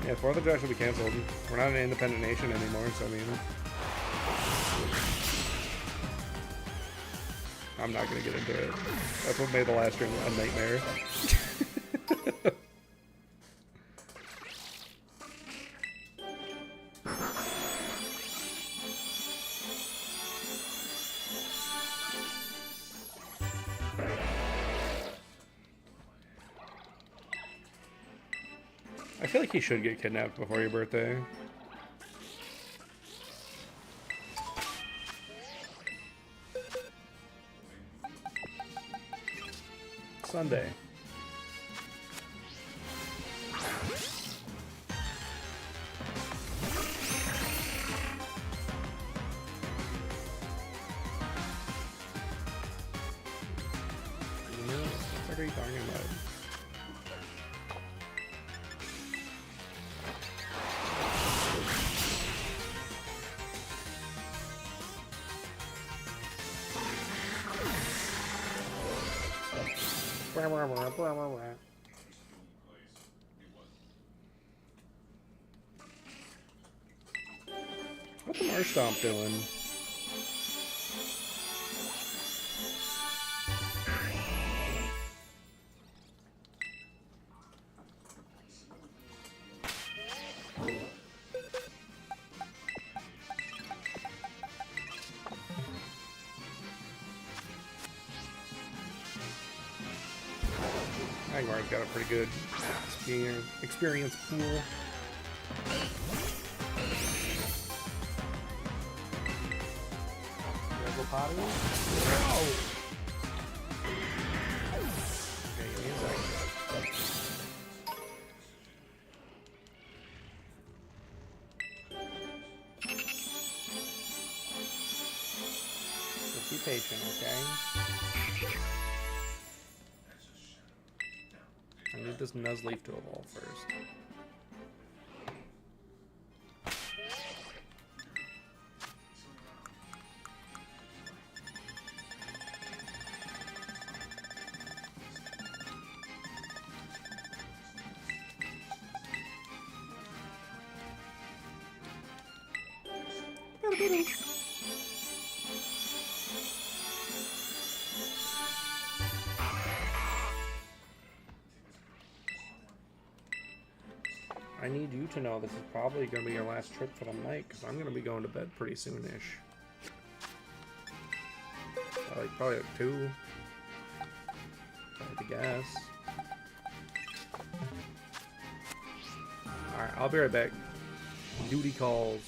Speaker 1: Yeah, 4th of July should be canceled. We're not an independent nation anymore, so I mean... I'm not gonna get into it. That's what made the last stream a nightmare. I feel like he should get kidnapped before your birthday. Sunday. What are you talking about? What's the Marstomp doing? Angmar's got a pretty good experience pool. Potty? Oh. Okay, give me a second. be patient, okay? I need this Nuzleaf to evolve first. I need you to know this is probably going to be your last trip for the night, because I'm going to be going to bed pretty soon-ish. Probably like 2. I guess. Alright, I'll be right back. Duty calls.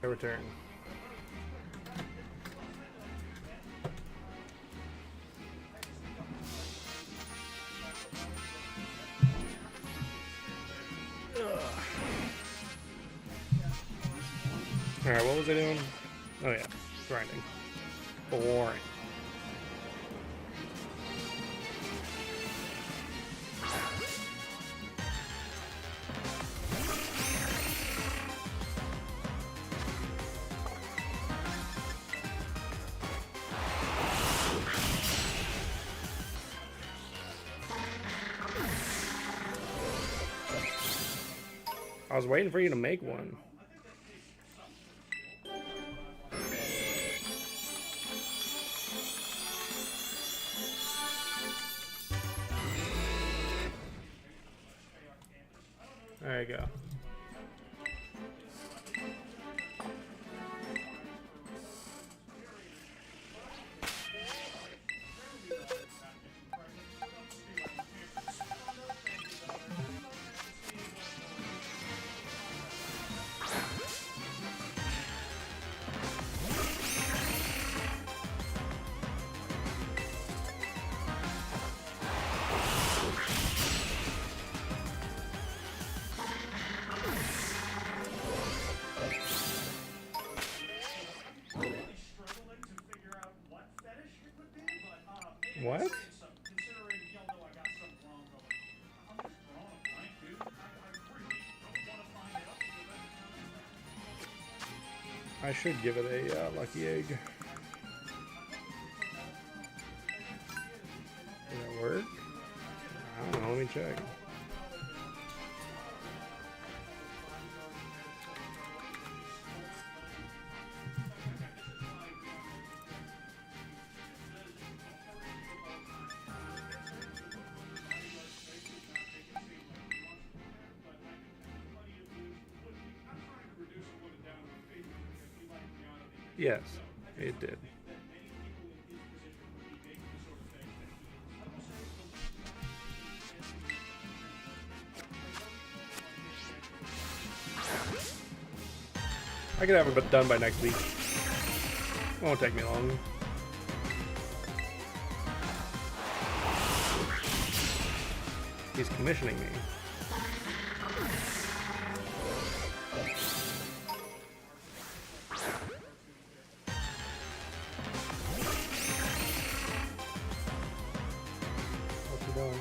Speaker 1: I return. Alright, what was I doing? Oh yeah, grinding. Boring. I was waiting for you to make one. There you go. What? I should give it a lucky egg. Did that work? I don't know, let me check. Yes, it did. I could have it done by next week. Won't take me long. He's commissioning me. What's he doing?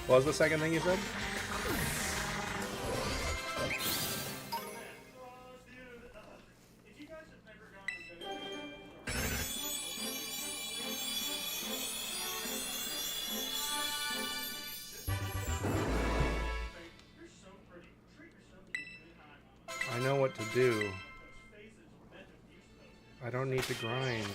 Speaker 1: What was the second thing you said? I know what to do. I don't need to grind.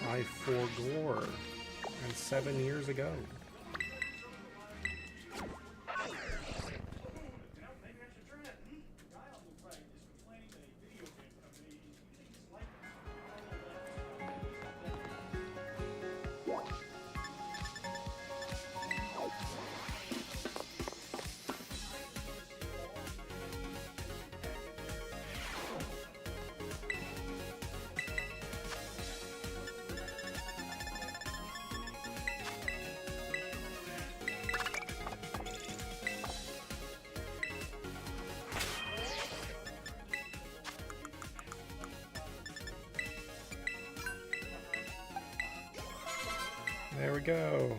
Speaker 1: I forgore. And 7 years ago. There we go.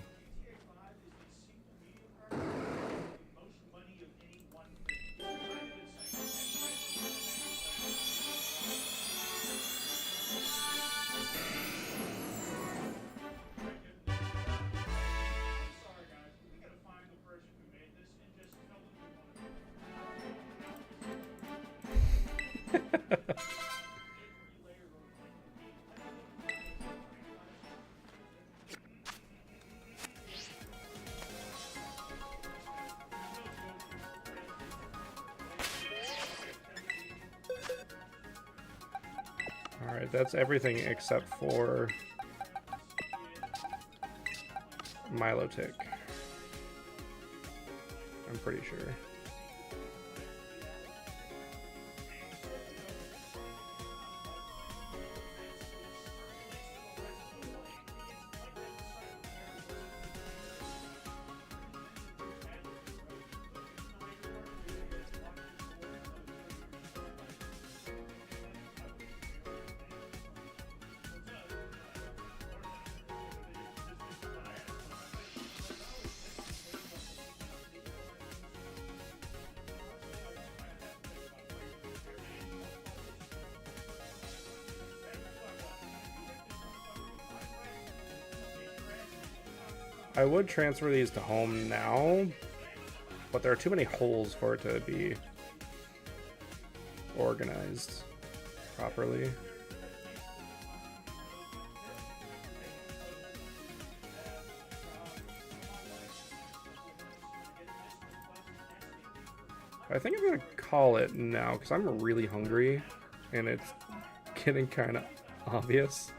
Speaker 1: Alright, that's everything except for Milotic. I'm pretty sure. I would transfer these to home now, but there are too many holes for it to be organized properly. I think I'm gonna call it now because I'm really hungry and it's getting kind of obvious.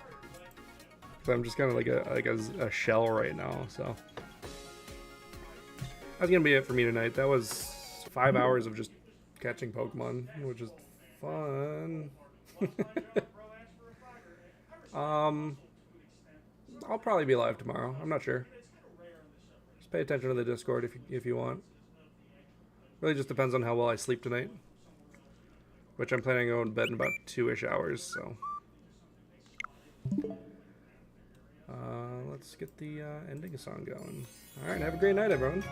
Speaker 1: I'm just kind of like a shell right now, so that's gonna be it for me tonight. That was 5 hours of just catching Pokemon, which is fun. I'll probably be live tomorrow. I'm not sure. Just pay attention to the Discord if you want. Really just depends on how well I sleep tonight, which I'm planning on going to bed in about 2-ish hours. So. Let's get the ending song going. Alright, have a great night, everyone.